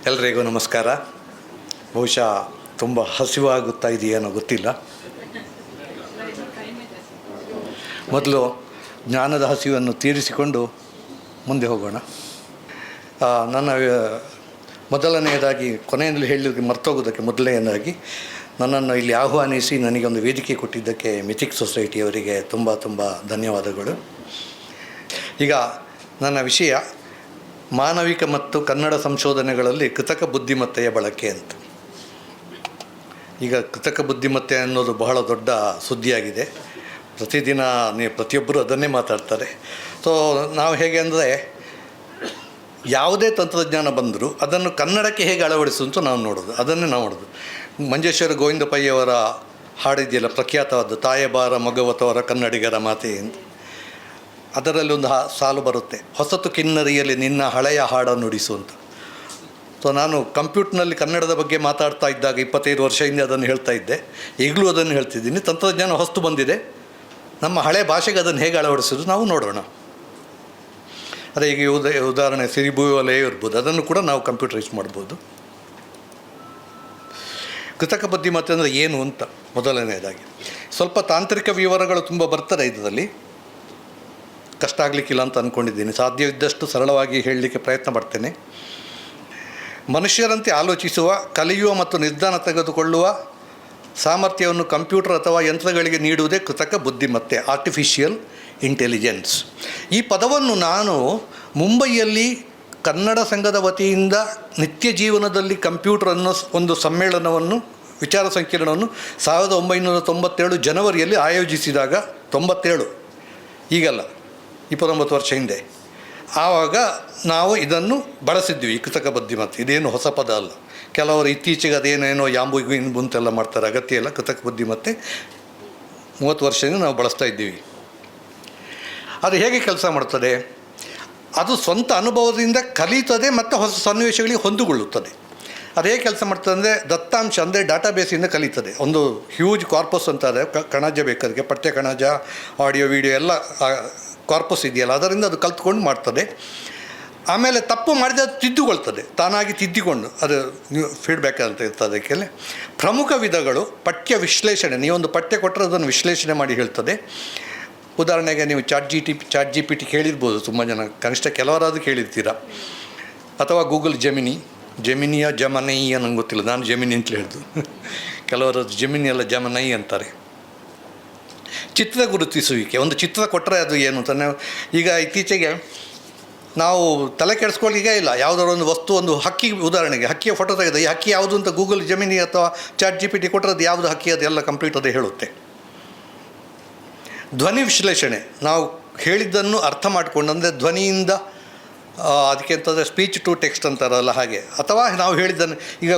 ಎಲ್ರಿಗೂ ನಮಸ್ಕಾರ. ಬಹುಶಃ ತುಂಬ ಹಸಿವಾಗುತ್ತಾ ಇದೆಯೇನೋ ಗೊತ್ತಿಲ್ಲ. ಮೊದಲು ಜ್ಞಾನದ ಹಸಿವನ್ನು ತೀರಿಸಿಕೊಂಡು ಮುಂದೆ ಹೋಗೋಣ. ನನ್ನ ಮೊದಲನೆಯದಾಗಿ ಕೊನೆಯಲ್ಲಿ ಹೇಳಲಿಕ್ಕೆ ಮರ್ತೋಗೋದಕ್ಕೆ ಮೊದಲನೆಯದಾಗಿ ನನ್ನನ್ನು ಇಲ್ಲಿ ಆಹ್ವಾನಿಸಿ ನನಗೆ ಒಂದು ವೇದಿಕೆ ಕೊಟ್ಟಿದ್ದಕ್ಕೆ ಮಿಥಿಕ್ ಸೊಸೈಟಿಯವರಿಗೆ ತುಂಬ ತುಂಬ ಧನ್ಯವಾದಗಳು. ಈಗ ನನ್ನ ವಿಷಯ ಮಾನವಿಕ ಮತ್ತು ಕನ್ನಡ ಸಂಶೋಧನೆಗಳಲ್ಲಿ ಕೃತಕ ಬುದ್ಧಿಮತ್ತೆಯ ಬಳಕೆ ಅಂತ. ಈಗ ಕೃತಕ ಬುದ್ಧಿಮತ್ತೆ ಅನ್ನೋದು ಬಹಳ ದೊಡ್ಡ ಸುದ್ದಿಯಾಗಿದೆ. ಪ್ರತಿದಿನ ಪ್ರತಿಯೊಬ್ಬರು ಅದನ್ನೇ ಮಾತಾಡ್ತಾರೆ. ಸೊ ನಾವು ಹೇಗೆ ಅಂದರೆ, ಯಾವುದೇ ತಂತ್ರಜ್ಞಾನ ಬಂದರೂ ಅದನ್ನು ಕನ್ನಡಕ್ಕೆ ಹೇಗೆ ಅಳವಡಿಸುವಂತ ನಾವು ನೋಡೋದು, ಅದನ್ನೇ ನಾವು ನೋಡೋದು. ಮಂಜೇಶ್ವರ ಗೋವಿಂದ ಪೈ ಅವರ ಹಾಡಿದೆಯಲ್ಲ, ಪ್ರಖ್ಯಾತವಾದ ತಾಯಬಾರ ಮಗವತವರ ಕನ್ನಡಿಗರ ಮಾತೆ ಅಂತ. ಅದರಲ್ಲಿ ಒಂದು ಸಾಲು ಬರುತ್ತೆ, ಹೊಸತು ಕಿನ್ನರಿಯಲ್ಲಿ ನಿನ್ನ ಹಳೆಯ ಹಾಡನ್ನು ನುಡಿಸು ಅಂತ. ಸೊ ನಾನು ಕಂಪ್ಯೂಟರ್ನಲ್ಲಿ ಕನ್ನಡದ ಬಗ್ಗೆ ಮಾತಾಡ್ತಾ ಇದ್ದಾಗ 25 ವರ್ಷ ಹಿಂದೆ ಅದನ್ನು ಹೇಳ್ತಾ ಇದ್ದೆ, ಈಗಲೂ ಅದನ್ನು ಹೇಳ್ತಿದ್ದೀನಿ. ತಂತ್ರಜ್ಞಾನ ಹೊಸ್ತು ಬಂದಿದೆ, ನಮ್ಮ ಹಳೆ ಭಾಷೆಗೆ ಅದನ್ನು ಹೇಗೆ ಅಳವಡಿಸೋದು ನಾವು ನೋಡೋಣ. ಅದೇ ಈಗ ಉದಾಹರಣೆ ಸಿರಿಭೂವಲಯ ಇರ್ಬೋದು, ಅದನ್ನು ಕೂಡ ನಾವು ಕಂಪ್ಯೂಟರೈಸ್ ಮಾಡ್ಬೋದು. ಕೃತಕ ಬುದ್ಧಿಮತ್ತೆ ಅಂದರೆ ಏನು ಅಂತ ಮೊದಲನೆಯದಾಗಿ ಸ್ವಲ್ಪ ತಾಂತ್ರಿಕ ವಿವರಗಳು ತುಂಬ ಬರ್ತದೆ. ಇದರಲ್ಲಿ ಕಷ್ಟ ಆಗಲಿಕ್ಕಿಲ್ಲ ಅಂತ ಅಂದ್ಕೊಂಡಿದ್ದೀನಿ. ಸಾಧ್ಯವಿದ್ದಷ್ಟು ಸರಳವಾಗಿ ಹೇಳಲಿಕ್ಕೆ ಪ್ರಯತ್ನ ಪಡ್ತೇನೆ. ಮನುಷ್ಯರಂತೆ ಆಲೋಚಿಸುವ, ಕಲಿಯುವ ಮತ್ತು ನಿರ್ಧಾರ ತೆಗೆದುಕೊಳ್ಳುವ ಸಾಮರ್ಥ್ಯವನ್ನು ಕಂಪ್ಯೂಟರ್ ಅಥವಾ ಯಂತ್ರಗಳಿಗೆ ನೀಡುವುದೇ ಕೃತಕ ಬುದ್ಧಿಮತ್ತೆ, ಆರ್ಟಿಫಿಷಿಯಲ್ ಇಂಟೆಲಿಜೆನ್ಸ್. ಈ ಪದವನ್ನು ನಾನು ಮುಂಬೈಯಲ್ಲಿ ಕನ್ನಡ ಸಂಘದ ವತಿಯಿಂದ ನಿತ್ಯ ಜೀವನದಲ್ಲಿ ಕಂಪ್ಯೂಟರ್ ಅನ್ನೋ ಒಂದು ಸಮ್ಮೇಳನವನ್ನು, ವಿಚಾರ ಸಂಕಿರಣವನ್ನು 1997 ಜನವರಿಯಲ್ಲಿ ಆಯೋಜಿಸಿದಾಗ, 97 ಈಗಲ್ಲ, 29 ವರ್ಷ ಹಿಂದೆ, ಆವಾಗ ನಾವು ಇದನ್ನು ಬಳಸಿದ್ವಿ. ಕೃತಕ ಬುದ್ಧಿಮತ್ತೆ ಇದೇನು ಹೊಸ ಪದ ಅಲ್ಲ. ಕೆಲವರು ಇತ್ತೀಚೆಗೆ ಅದೇನೇನೋ ಯಾಂಬು ಗಿಂಬು ಅಂತೆಲ್ಲ ಮಾಡ್ತಾರೆ, ಅಗತ್ಯ ಇಲ್ಲ. ಕೃತಕ ಬುದ್ಧಿಮತ್ತೆ 30 ವರ್ಷದಿಂದ ನಾವು ಬಳಸ್ತಾ ಇದ್ದೀವಿ. ಅದು ಹೇಗೆ ಕೆಲಸ ಮಾಡ್ತದೆ? ಅದು ಸ್ವಂತ ಅನುಭವದಿಂದ ಕಲಿಯುತ್ತದೆ ಮತ್ತು ಹೊಸ ಸನ್ನಿವೇಶಗಳಿಗೆ ಹೊಂದಿಕೊಳ್ಳುತ್ತದೆ. ಅದು ಹೇಗೆ ಕೆಲಸ ಮಾಡ್ತದೆ ಅಂದರೆ, ದತ್ತಾಂಶ ಅಂದರೆ ಡಾಟಾಬೇಸಿಂದ ಕಲಿತದೆ. ಒಂದು ಹ್ಯೂಜ್ ಕಾರ್ಪಸ್ ಅಂತ ಇದೆ, ಕಣಜ ಬೇಕಾದಕ್ಕೆ, ಪಠ್ಯ ಕಣಜ, ಆಡಿಯೋ ವಿಡಿಯೋ ಎಲ್ಲ ಕಾರ್ಪಸ್ ಇದೆಯಲ್ಲ, ಅದರಿಂದ ಅದು ಕಲ್ತ್ಕೊಂಡು ಮಾಡ್ತದೆ. ಆಮೇಲೆ ತಪ್ಪು ಮಾಡಿದರೆ ಅದು ತಿದ್ದುಕೊಳ್ತದೆ, ತಾನಾಗಿ ತಿದ್ದಿಕೊಂಡು. ಅದು ಫೀಡ್ಬ್ಯಾಕ್ ಅಂತ ಇರ್ತದೆ. ಅದಕ್ಕೆ ಪ್ರಮುಖ ವಿಧಗಳು: ಪಠ್ಯ ವಿಶ್ಲೇಷಣೆ. ನೀವೊಂದು ಪಠ್ಯ ಕೊಟ್ಟರೆ ಅದನ್ನು ವಿಶ್ಲೇಷಣೆ ಮಾಡಿ ಹೇಳ್ತದೆ. ಉದಾಹರಣೆಗೆ ನೀವು ಚಾಟ್ ಜಿ ಪಿ ಟಿ ಕೇಳಿರ್ಬೋದು, ತುಂಬ ಜನ, ಕನಿಷ್ಠ ಕೆಲವರಾದರೂ ಕೇಳಿರ್ತೀರ. ಅಥವಾ ಗೂಗಲ್ ಜೆಮಿನಿಯ ಜಮನೈ ನಂಗೆ ಗೊತ್ತಿಲ್ಲ, ನಾನು ಜೆಮಿನಿ ಅಂತ ಹೇಳಿದ್ದು. ಕೆಲವರು ಜೆಮಿನಿ ಅಲ್ಲ ಜಮನೈ ಅಂತಾರೆ. ಚಿತ್ರ ಗುರುತಿಸುವಿಕೆ. ಒಂದು ಚಿತ್ರ ಕೊಟ್ಟರೆ ಅದು ಏನು ಅಂತ ಈಗ ಇತ್ತೀಚೆಗೆ ನಾವು ತಲೆ ಕೆಡಿಸ್ಕೊಳ್ಳಿಗ ಇಲ್ಲ. ಯಾವುದಾದ್ರು ಒಂದು ವಸ್ತು, ಒಂದು ಹಕ್ಕಿ, ಉದಾಹರಣೆಗೆ ಹಕ್ಕಿಯ ಫೋಟೋ ತೆಗೆದ, ಈ ಹಕ್ಕಿ ಯಾವುದು ಅಂತ ಗೂಗಲ್ ಜೆಮಿನಿ ಅಥವಾ ಚಾಟ್ ಜಿ ಪಿ ಟಿ ಕೊಟ್ಟರೆ ಅದು ಯಾವುದು ಹಕ್ಕಿ, ಅದೆಲ್ಲ ಕಂಪ್ಲೀಟ್ ಅದೇ ಹೇಳುತ್ತೆ. ಧ್ವನಿ ವಿಶ್ಲೇಷಣೆ. ನಾವು ಹೇಳಿದ್ದನ್ನು ಅರ್ಥ ಮಾಡಿಕೊಂಡು, ಅಂದರೆ ಧ್ವನಿಯಿಂದ ಅದಕ್ಕೆ ಅಂತಂದರೆ ಸ್ಪೀಚ್ ಟು ಟೆಕ್ಸ್ಟ್ ಅಂತಾರಲ್ಲ ಹಾಗೆ. ಅಥವಾ ನಾವು ಹೇಳಿದ್ದನ್ನು, ಈಗ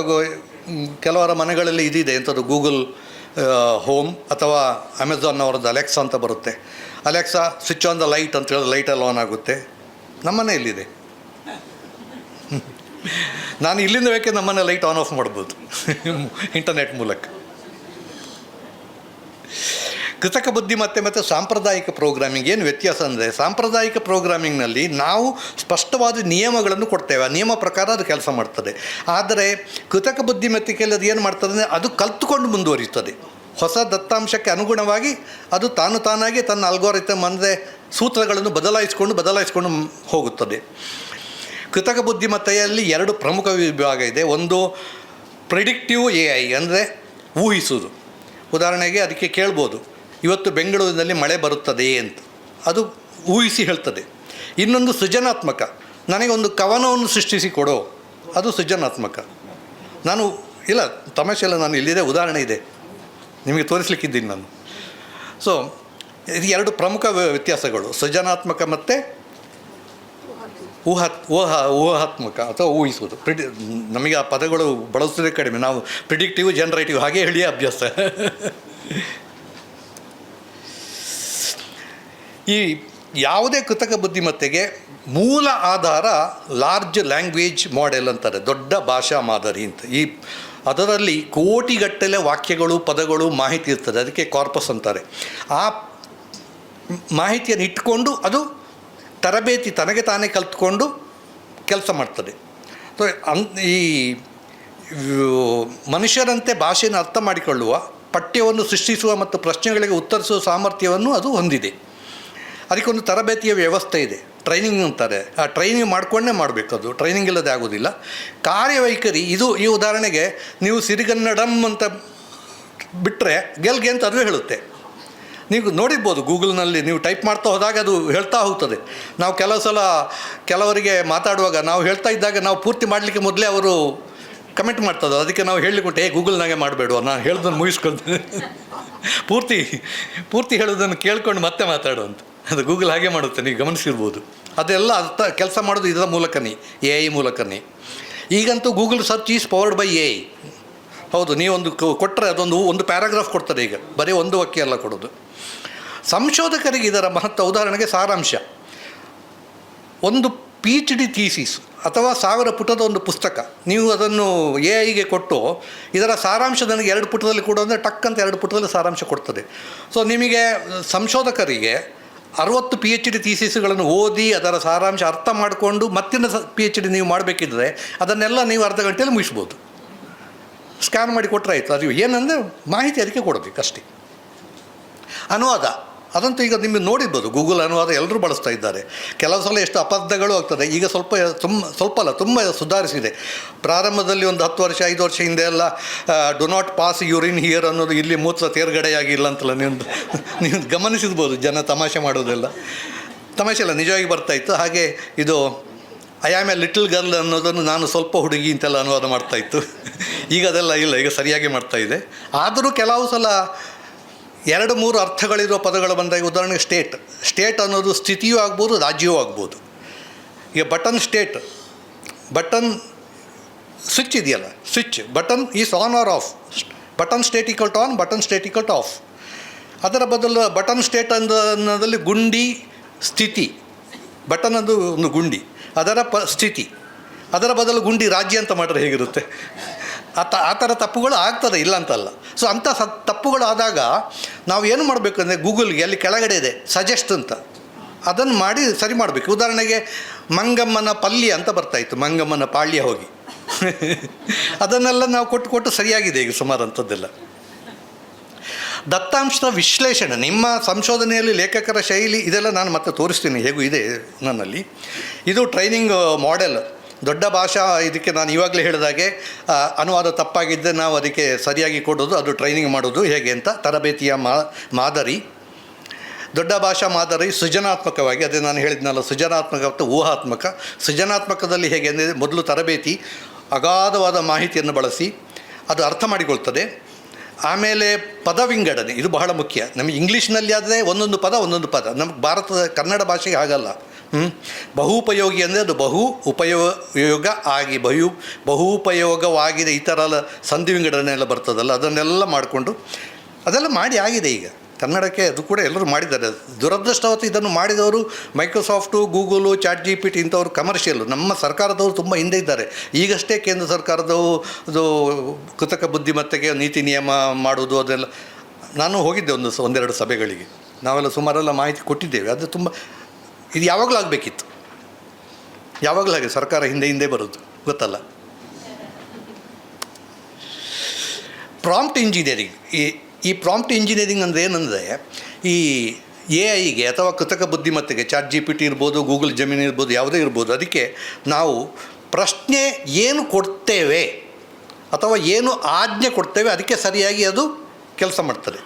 ಕೆಲವರ ಮನೆಗಳಲ್ಲಿ ಇದಿದೆ ಎಂಥದ್ದು, ಗೂಗಲ್ ಹೋಮ್ ಅಥವಾ ಅಮೆಝಾನ್ ಅವರದ್ದು ಅಲೆಕ್ಸಾ ಅಂತ ಬರುತ್ತೆ. Alexa switch on the light ಅಂತ ಹೇಳಿದ್ರೆ ಲೈಟಲ್ಲಿ ಆನ್ ಆಗುತ್ತೆ. ನಮ್ಮನೆ ಇಲ್ಲಿದೆ, ನಾನು ಇಲ್ಲಿಂದ ಬೇಕೇ ನಮ್ಮನೆ ಲೈಟ್ ಆನ್ ಆಫ್ ಮಾಡ್ಬೋದು ಇಂಟರ್ನೆಟ್ ಮೂಲಕ. ಕೃತಕ ಬುದ್ಧಿಮತ್ತೆ ಮತ್ತು ಸಾಂಪ್ರದಾಯಿಕ ಪ್ರೋಗ್ರಾಮಿಂಗ್ ಏನು ವ್ಯತ್ಯಾಸ ಅಂದರೆ, ಸಾಂಪ್ರದಾಯಿಕ ಪ್ರೋಗ್ರಾಮಿಂಗ್ನಲ್ಲಿ ನಾವು ಸ್ಪಷ್ಟವಾದ ನಿಯಮಗಳನ್ನು ಕೊಡ್ತೇವೆ, ಆ ನಿಯಮ ಪ್ರಕಾರ ಅದು ಕೆಲಸ ಮಾಡ್ತದೆ. ಆದರೆ ಕೃತಕ ಬುದ್ಧಿಮತ್ತಿಕೆಯಲ್ಲಿ ಅದು ಏನು ಮಾಡ್ತದೆ ಅಂದರೆ, ಅದು ಕಲ್ತುಕೊಂಡು ಮುಂದುವರಿಯುತ್ತದೆ. ಹೊಸ ದತ್ತಾಂಶಕ್ಕೆ ಅನುಗುಣವಾಗಿ ಅದು ತಾನಾಗಿ ತನ್ನ ಅಲ್ಗೋರಿಥಮ್ ಅಂದರೆ ಸೂತ್ರಗಳನ್ನು ಬದಲಾಯಿಸಿಕೊಂಡು ಹೋಗುತ್ತದೆ. ಕೃತಕ ಬುದ್ಧಿಮತ್ತೆಯಲ್ಲಿ 2 ಪ್ರಮುಖ ವಿಭಾಗ ಇದೆ. ಒಂದು ಪ್ರಿಡಿಕ್ಟಿವ್ AI ಅಂದರೆ ಊಹಿಸುವುದು. ಉದಾಹರಣೆಗೆ ಅದಕ್ಕೆ ಕೇಳ್ಬೋದು, ಇವತ್ತು ಬೆಂಗಳೂರಿನಲ್ಲಿ ಮಳೆ ಬರುತ್ತದೆ ಅಂತ, ಅದು ಊಹಿಸಿ ಹೇಳ್ತದೆ. ಇನ್ನೊಂದು ಸೃಜನಾತ್ಮಕ, ನನಗೊಂದು ಕವನವನ್ನು ಸೃಷ್ಟಿಸಿ ಕೊಡೋ, ಅದು ಸೃಜನಾತ್ಮಕ. ನಾನು ಇಲ್ಲ, ತಮಾಷೆ ಇಲ್ಲ, ನಾನು ಇಲ್ಲಿದೆ, ಉದಾಹರಣೆ ಇದೆ, ನಿಮಗೆ ತೋರಿಸ್ಲಿಕ್ಕಿದ್ದೀನಿ ನಾನು. ಸೊ ಇದು 2 ಪ್ರಮುಖ ವ್ಯತ್ಯಾಸಗಳು, ಸೃಜನಾತ್ಮಕ ಮತ್ತು ಊಹಾತ್ಮಕ ಅಥವಾ ಊಹಿಸುವುದು. ನಮಗೆ ಆ ಪದಗಳು ಬಳಸೋದೇ ಕಡಿಮೆ, ನಾವು ಪ್ರಿಡಿಕ್ಟಿವ್, ಜನರೇಟಿವ್ ಹಾಗೆ ಹೇಳಿ ಅಭ್ಯಾಸ. ಈ ಯಾವುದೇ ಕೃತಕ ಬುದ್ಧಿಮತ್ತೆಗೆ ಮೂಲ ಆಧಾರ ಲಾರ್ಜ್ ಲ್ಯಾಂಗ್ವೇಜ್ ಮಾಡೆಲ್ ಅಂತಾರೆ, ದೊಡ್ಡ ಭಾಷಾ ಮಾದರಿ ಅಂತ. ಅದರಲ್ಲಿ ಕೋಟಿಗಟ್ಟಲೆ ವಾಕ್ಯಗಳು, ಪದಗಳು, ಮಾಹಿತಿ ಇರ್ತದೆ, ಅದಕ್ಕೆ ಕಾರ್ಪಸ್ ಅಂತಾರೆ. ಆ ಮಾಹಿತಿಯನ್ನು ಇಟ್ಕೊಂಡು ಅದು ತರಬೇತಿ ತನಗೆ ತಾನೇ ಕಲ್ತ್ಕೊಂಡು ಕೆಲಸ ಮಾಡ್ತದೆ. ಸೊ ಈ ಮನುಷ್ಯರಂತೆ ಭಾಷೆಯನ್ನು ಅರ್ಥ ಮಾಡಿಕೊಳ್ಳುವ, ಪಠ್ಯವನ್ನು ಸೃಷ್ಟಿಸುವ ಮತ್ತು ಪ್ರಶ್ನೆಗಳಿಗೆ ಉತ್ತರಿಸುವ ಸಾಮರ್ಥ್ಯವನ್ನು ಅದು ಹೊಂದಿದೆ. ಅದಕ್ಕೊಂದು ತರಬೇತಿಯ ವ್ಯವಸ್ಥೆ ಇದೆ, ಟ್ರೈನಿಂಗ್ ಅಂತಾರೆ. ಆ ಟ್ರೈನಿಂಗ್ ಮಾಡಿಕೊಂಡೇ ಮಾಡಬೇಕು, ಅದು ಟ್ರೈನಿಂಗ್ ಇಲ್ಲದೆ ಆಗೋದಿಲ್ಲ. ಕಾರ್ಯವೈಖರಿ ಇದು, ಈ ಉದಾಹರಣೆಗೆ ನೀವು ಸಿರಿಗನ್ನಡಮ್ ಅಂತ ಬಿಟ್ಟರೆ ಗೆಲ್ಗೆ ಅಂತ ಅದುವೇ ಹೇಳುತ್ತೆ. ನೀವು ನೋಡಿರ್ಬೋದು ಗೂಗಲ್ನಲ್ಲಿ ನೀವು ಟೈಪ್ ಮಾಡ್ತಾ ಹೋದಾಗ ಅದು ಹೇಳ್ತಾ ಹೋಗ್ತದೆ. ನಾವು ಕೆಲವು ಸಲ ಕೆಲವರಿಗೆ ಮಾತಾಡುವಾಗ ನಾವು ಹೇಳ್ತಾ ಇದ್ದಾಗ ನಾವು ಪೂರ್ತಿ ಮಾಡಲಿಕ್ಕೆ ಮೊದಲೇ ಅವರು ಕಮೆಂಟ್ ಮಾಡ್ತದೆ. ಅದಕ್ಕೆ ನಾವು ಹೇಳಲಿಕ್ಕೆ ಗೂಗಲ್ನಾಗೆ ಮಾಡಬೇಡುವ, ನಾನು ಹೇಳ್ದನ್ನು ಮುಗಿಸ್ಕೊಳ್ತೇನೆ, ಪೂರ್ತಿ ಹೇಳೋದನ್ನು ಕೇಳ್ಕೊಂಡು ಮತ್ತೆ ಮಾತಾಡುವಂತ. ಅದು ಗೂಗಲ್ ಹಾಗೆ ಮಾಡುತ್ತೆ, ನೀವು ಗಮನಿಸಿರ್ಬೋದು. ಅದೆಲ್ಲ ಅರ್ಥ ಕೆಲಸ ಮಾಡೋದು ಇದರ ಮೂಲಕನೇ, AI ಮೂಲಕನೇ. ಈಗಂತೂ Google search is powered by AI. ಹೌದು, ನೀವೊಂದು ಕೊಟ್ಟರೆ ಒಂದು ಪ್ಯಾರಾಗ್ರಾಫ್ ಕೊಡ್ತದೆ. ಈಗ ಬರೀ ಒಂದು ವಾಕ್ಯ ಎಲ್ಲ ಕೊಡೋದು. ಸಂಶೋಧಕರಿಗೆ ಇದರ ಮಹತ್ವ, ಉದಾಹರಣೆಗೆ ಸಾರಾಂಶ. ಒಂದು PhD ಥೀಸಿಸ್ ಅಥವಾ 1000 ಪುಟದ ಒಂದು ಪುಸ್ತಕ ನೀವು ಅದನ್ನು AIಗೆ ಕೊಟ್ಟು ಇದರ ಸಾರಾಂಶ ನನಗೆ 2 ಪುಟದಲ್ಲಿ ಕೊಡು ಅಂದರೆ ಟಕ್ಕಂತ 2 ಪುಟದಲ್ಲಿ ಸಾರಾಂಶ ಕೊಡ್ತದೆ. ಸೊ ನಿಮಗೆ ಸಂಶೋಧಕರಿಗೆ 60 PhD ಥೀಸಿಸ್ಗಳನ್ನು ಓದಿ ಅದರ ಸಾರಾಂಶ ಅರ್ಥ ಮಾಡಿಕೊಂಡು ಮತ್ತಿನ PhD ನೀವು ಮಾಡಬೇಕಿದ್ರೆ ಅದನ್ನೆಲ್ಲ ನೀವು ಅರ್ಧ ಗಂಟೆಯಲ್ಲಿ ಮುಗಿಸ್ಬೋದು. ಸ್ಕ್ಯಾನ್ ಮಾಡಿ ಕೊಟ್ಟರೆ ಆಯಿತು. ಅದು ಏನಂದರೆ ಮಾಹಿತಿ ಅದಕ್ಕೆ ಕೊಡಬೇಕಷ್ಟೇ. ಅನುವಾದ ಅದಂತೂ ಈಗ ನಿಮಗೆ ನೋಡಿರ್ಬೋದು, ಗೂಗಲ್ ಅನುವಾದ ಎಲ್ಲರೂ ಬಳಸ್ತಾ ಇದ್ದಾರೆ. ಕೆಲವು ಸಲ ಎಷ್ಟು ಅಪರಾಧಗಳು ಆಗ್ತದೆ. ಈಗ ಸ್ವಲ್ಪ ಅಲ್ಲ, ತುಂಬ ಸುಧಾರಿಸಿದೆ. ಪ್ರಾರಂಭದಲ್ಲಿ ಒಂದು 10 ವರ್ಷ 5 ವರ್ಷ ಹಿಂದೆ ಎಲ್ಲ do not pass urine here ಅನ್ನೋದು ಇಲ್ಲಿ ಮೂತ್ರ ತೇರ್ಗಡೆಯಾಗಿಲ್ಲ ಅಂತಲ್ಲ ನೀವು ಗಮನಿಸಿರ್ಬೋದು. ಜನ ತಮಾಷೆ ಮಾಡೋದೆಲ್ಲ ತಮಾಷೆ ಅಲ್ಲ, ನಿಜವಾಗಿ ಬರ್ತಾಯಿತ್ತು. ಹಾಗೆ ಇದು I am A little girl ಅನ್ನೋದನ್ನು ನಾನು ಸ್ವಲ್ಪ ಹುಡುಗಿ ಅಂತೆಲ್ಲ ಅನುವಾದ ಮಾಡ್ತಾಯಿತ್ತು. ಈಗ ಅದೆಲ್ಲ ಇಲ್ಲ, ಈಗ ಸರಿಯಾಗಿ ಮಾಡ್ತಾಯಿದೆ. ಆದರೂ ಕೆಲವು ಸಲ 2-3 ಅರ್ಥಗಳಿರುವ ಪದಗಳು ಬಂದಾಗ, ಉದಾಹರಣೆಗೆ ಸ್ಟೇಟ್ ಅನ್ನೋದು ಸ್ಥಿತಿಯೂ ಆಗ್ಬೋದು, ರಾಜ್ಯವೂ ಆಗ್ಬೋದು. ಈಗ ಬಟನ್ ಸ್ವಿಚ್ ಇದೆಯಲ್ಲ, button is on or off. Button state equal to on, button state equal to off. ಅದರ ಬದಲು ಬಟನ್ ಸ್ಟೇಟ್ ಅನ್ನೋದಲ್ಲಿ ಗುಂಡಿ ಸ್ಥಿತಿ, ಬಟನ್ ಅದು ಒಂದು ಗುಂಡಿ, ಅದರ ಸ್ಥಿತಿ. ಅದರ ಬದಲು ಗುಂಡಿ ರಾಜ್ಯ ಅಂತ ಮಾಡಿದ್ರೆ ಹೇಗಿರುತ್ತೆ? ಆ ಥರ ತಪ್ಪುಗಳು ಆಗ್ತದೆ, ಇಲ್ಲ ಅಂತಲ್ಲ. ಸೊ ಅಂಥ ತಪ್ಪುಗಳು ಆದಾಗ ನಾವು ಏನು ಮಾಡಬೇಕು ಅಂದರೆ, ಗೂಗಲ್ಗೆ ಅಲ್ಲಿ ಕೆಳಗಡೆ ಇದೆ ಸಜೆಸ್ಟ್ ಅಂತ, ಅದನ್ನು ಮಾಡಿ ಸರಿ ಮಾಡಬೇಕು. ಉದಾಹರಣೆಗೆ ಮಂಗಮ್ಮನ ಪಲ್ಯ ಅಂತ ಬರ್ತಾಯಿತ್ತು, ಮಂಗಮ್ಮನ ಪಾಳ್ಯ ಹೋಗಿ ಅದನ್ನೆಲ್ಲ ನಾವು ಕೊಟ್ಟು ಸರಿಯಾಗಿದೆ ಈಗ ಸುಮಾರು ಅಂಥದ್ದೆಲ್ಲ. ದತ್ತಾಂಶದ ವಿಶ್ಲೇಷಣೆ, ನಿಮ್ಮ ಸಂಶೋಧನೆಯಲ್ಲಿ ಲೇಖಕರ ಶೈಲಿ ಇದೆಲ್ಲ ನಾನು ಮತ್ತೆ ತೋರಿಸ್ತೀನಿ, ಹೇಗೂ ಇದೆ ನನ್ನಲ್ಲಿ. ಇದು ಟ್ರೈನಿಂಗ್ ಮಾಡೆಲ್. ದೊಡ್ಡ ಭಾಷಾ ಇದಕ್ಕೆ ನಾನು ಇವಾಗಲೇ ಹೇಳಿದಾಗೆ ಅನುವಾದ ತಪ್ಪಾಗಿದ್ದರೆ ನಾವು ಅದಕ್ಕೆ ಸರಿಯಾಗಿ ಕೊಡೋದು, ಅದು ಟ್ರೈನಿಂಗ್ ಮಾಡೋದು ಹೇಗೆ ಅಂತ ತರಬೇತಿಯ ಮಾದರಿ. ದೊಡ್ಡ ಭಾಷಾ ಮಾದರಿ ಸೃಜನಾತ್ಮಕವಾಗಿ, ಅದೇ ನಾನು ಹೇಳಿದ್ನಲ್ಲ, ಸೃಜನಾತ್ಮಕ ಮತ್ತು ಊಹಾತ್ಮಕ. ಸೃಜನಾತ್ಮಕದಲ್ಲಿ ಹೇಗೆ ಅಂದರೆ, ಮೊದಲು ತರಬೇತಿ, ಅಗಾಧವಾದ ಮಾಹಿತಿಯನ್ನು ಬಳಸಿ ಅದು ಅರ್ಥ ಮಾಡಿಕೊಳ್ತದೆ. ಆಮೇಲೆ ಪದ ವಿಂಗಡಣೆ, ಇದು ಬಹಳ ಮುಖ್ಯ. ನಮಗೆ ಇಂಗ್ಲೀಷ್ನಲ್ಲಿ ಆದರೆ ಒಂದೊಂದು ಪದ, ನಮಗೆ ಭಾರತದ ಕನ್ನಡ ಭಾಷೆಗೆ ಹಾಗಲ್ಲ. ಬಹುಪಯೋಗಿ ಅಂದರೆ ಅದು ಬಹುಪಯೋಗವಾಗಿದೆ, ಈ ಥರ ಎಲ್ಲ ಸಂಧಿ ವಿಂಗಡಣೆ ಎಲ್ಲ ಬರ್ತದಲ್ಲ, ಅದನ್ನೆಲ್ಲ ಮಾಡಿಕೊಂಡು ಅದೆಲ್ಲ ಮಾಡಿ ಆಗಿದೆ ಈಗ ಕನ್ನಡಕ್ಕೆ. ಅದು ಕೂಡ ಎಲ್ಲರೂ ಮಾಡಿದ್ದಾರೆ. ದುರದೃಷ್ಟವತ್ತು ಇದನ್ನು ಮಾಡಿದವರು ಮೈಕ್ರೋಸಾಫ್ಟು, ಗೂಗಲು, ChatGPT ಇಂಥವ್ರು ಕಮರ್ಷಿಯಲ್ಲು. ನಮ್ಮ ಸರ್ಕಾರದವರು ತುಂಬ ಹಿಂದೆ ಇದ್ದಾರೆ. ಈಗಷ್ಟೇ ಕೇಂದ್ರ ಸರ್ಕಾರದವು ಅದು ಕೃತಕ ಬುದ್ಧಿಮತ್ತೆಗೆ ನೀತಿ ನಿಯಮ ಮಾಡೋದು ಅದೆಲ್ಲ. ನಾನು ಹೋಗಿದ್ದೆ ಒಂದೆರಡು ಸಭೆಗಳಿಗೆ, ನಾವೆಲ್ಲ ಸುಮಾರೆಲ್ಲ ಮಾಹಿತಿ ಕೊಟ್ಟಿದ್ದೇವೆ. ಅದು ತುಂಬ ಇದು ಯಾವಾಗಲೂ ಆಗಬೇಕಿತ್ತು, ಯಾವಾಗಲೂ ಹಾಗೆ ಸರ್ಕಾರ ಹಿಂದೆ ಬರೋದು ಗೊತ್ತಲ್ಲ. ಪ್ರಾಂಪ್ಟ್ ಇಂಜಿನಿಯರಿಂಗ್, ಈ ಪ್ರಾಂಪ್ಟ್ ಇಂಜಿನಿಯರಿಂಗ್ ಅಂದರೆ ಏನಂದರೆ, ಈ AIಗೆ ಅಥವಾ ಕೃತಕ ಬುದ್ಧಿಮತ್ತೆಗೆ ChatGPT ಇರ್ಬೋದು, ಗೂಗಲ್ ಜೆಮಿನಿ ಇರ್ಬೋದು, ಯಾವುದೇ ಇರ್ಬೋದು, ಅದಕ್ಕೆ ನಾವು ಪ್ರಶ್ನೆ ಏನು ಕೊಡ್ತೇವೆ ಅಥವಾ ಏನು ಆಜ್ಞೆ ಕೊಡ್ತೇವೆ ಅದಕ್ಕೆ ಸರಿಯಾಗಿ ಅದು ಕೆಲಸ ಮಾಡ್ತದೆ.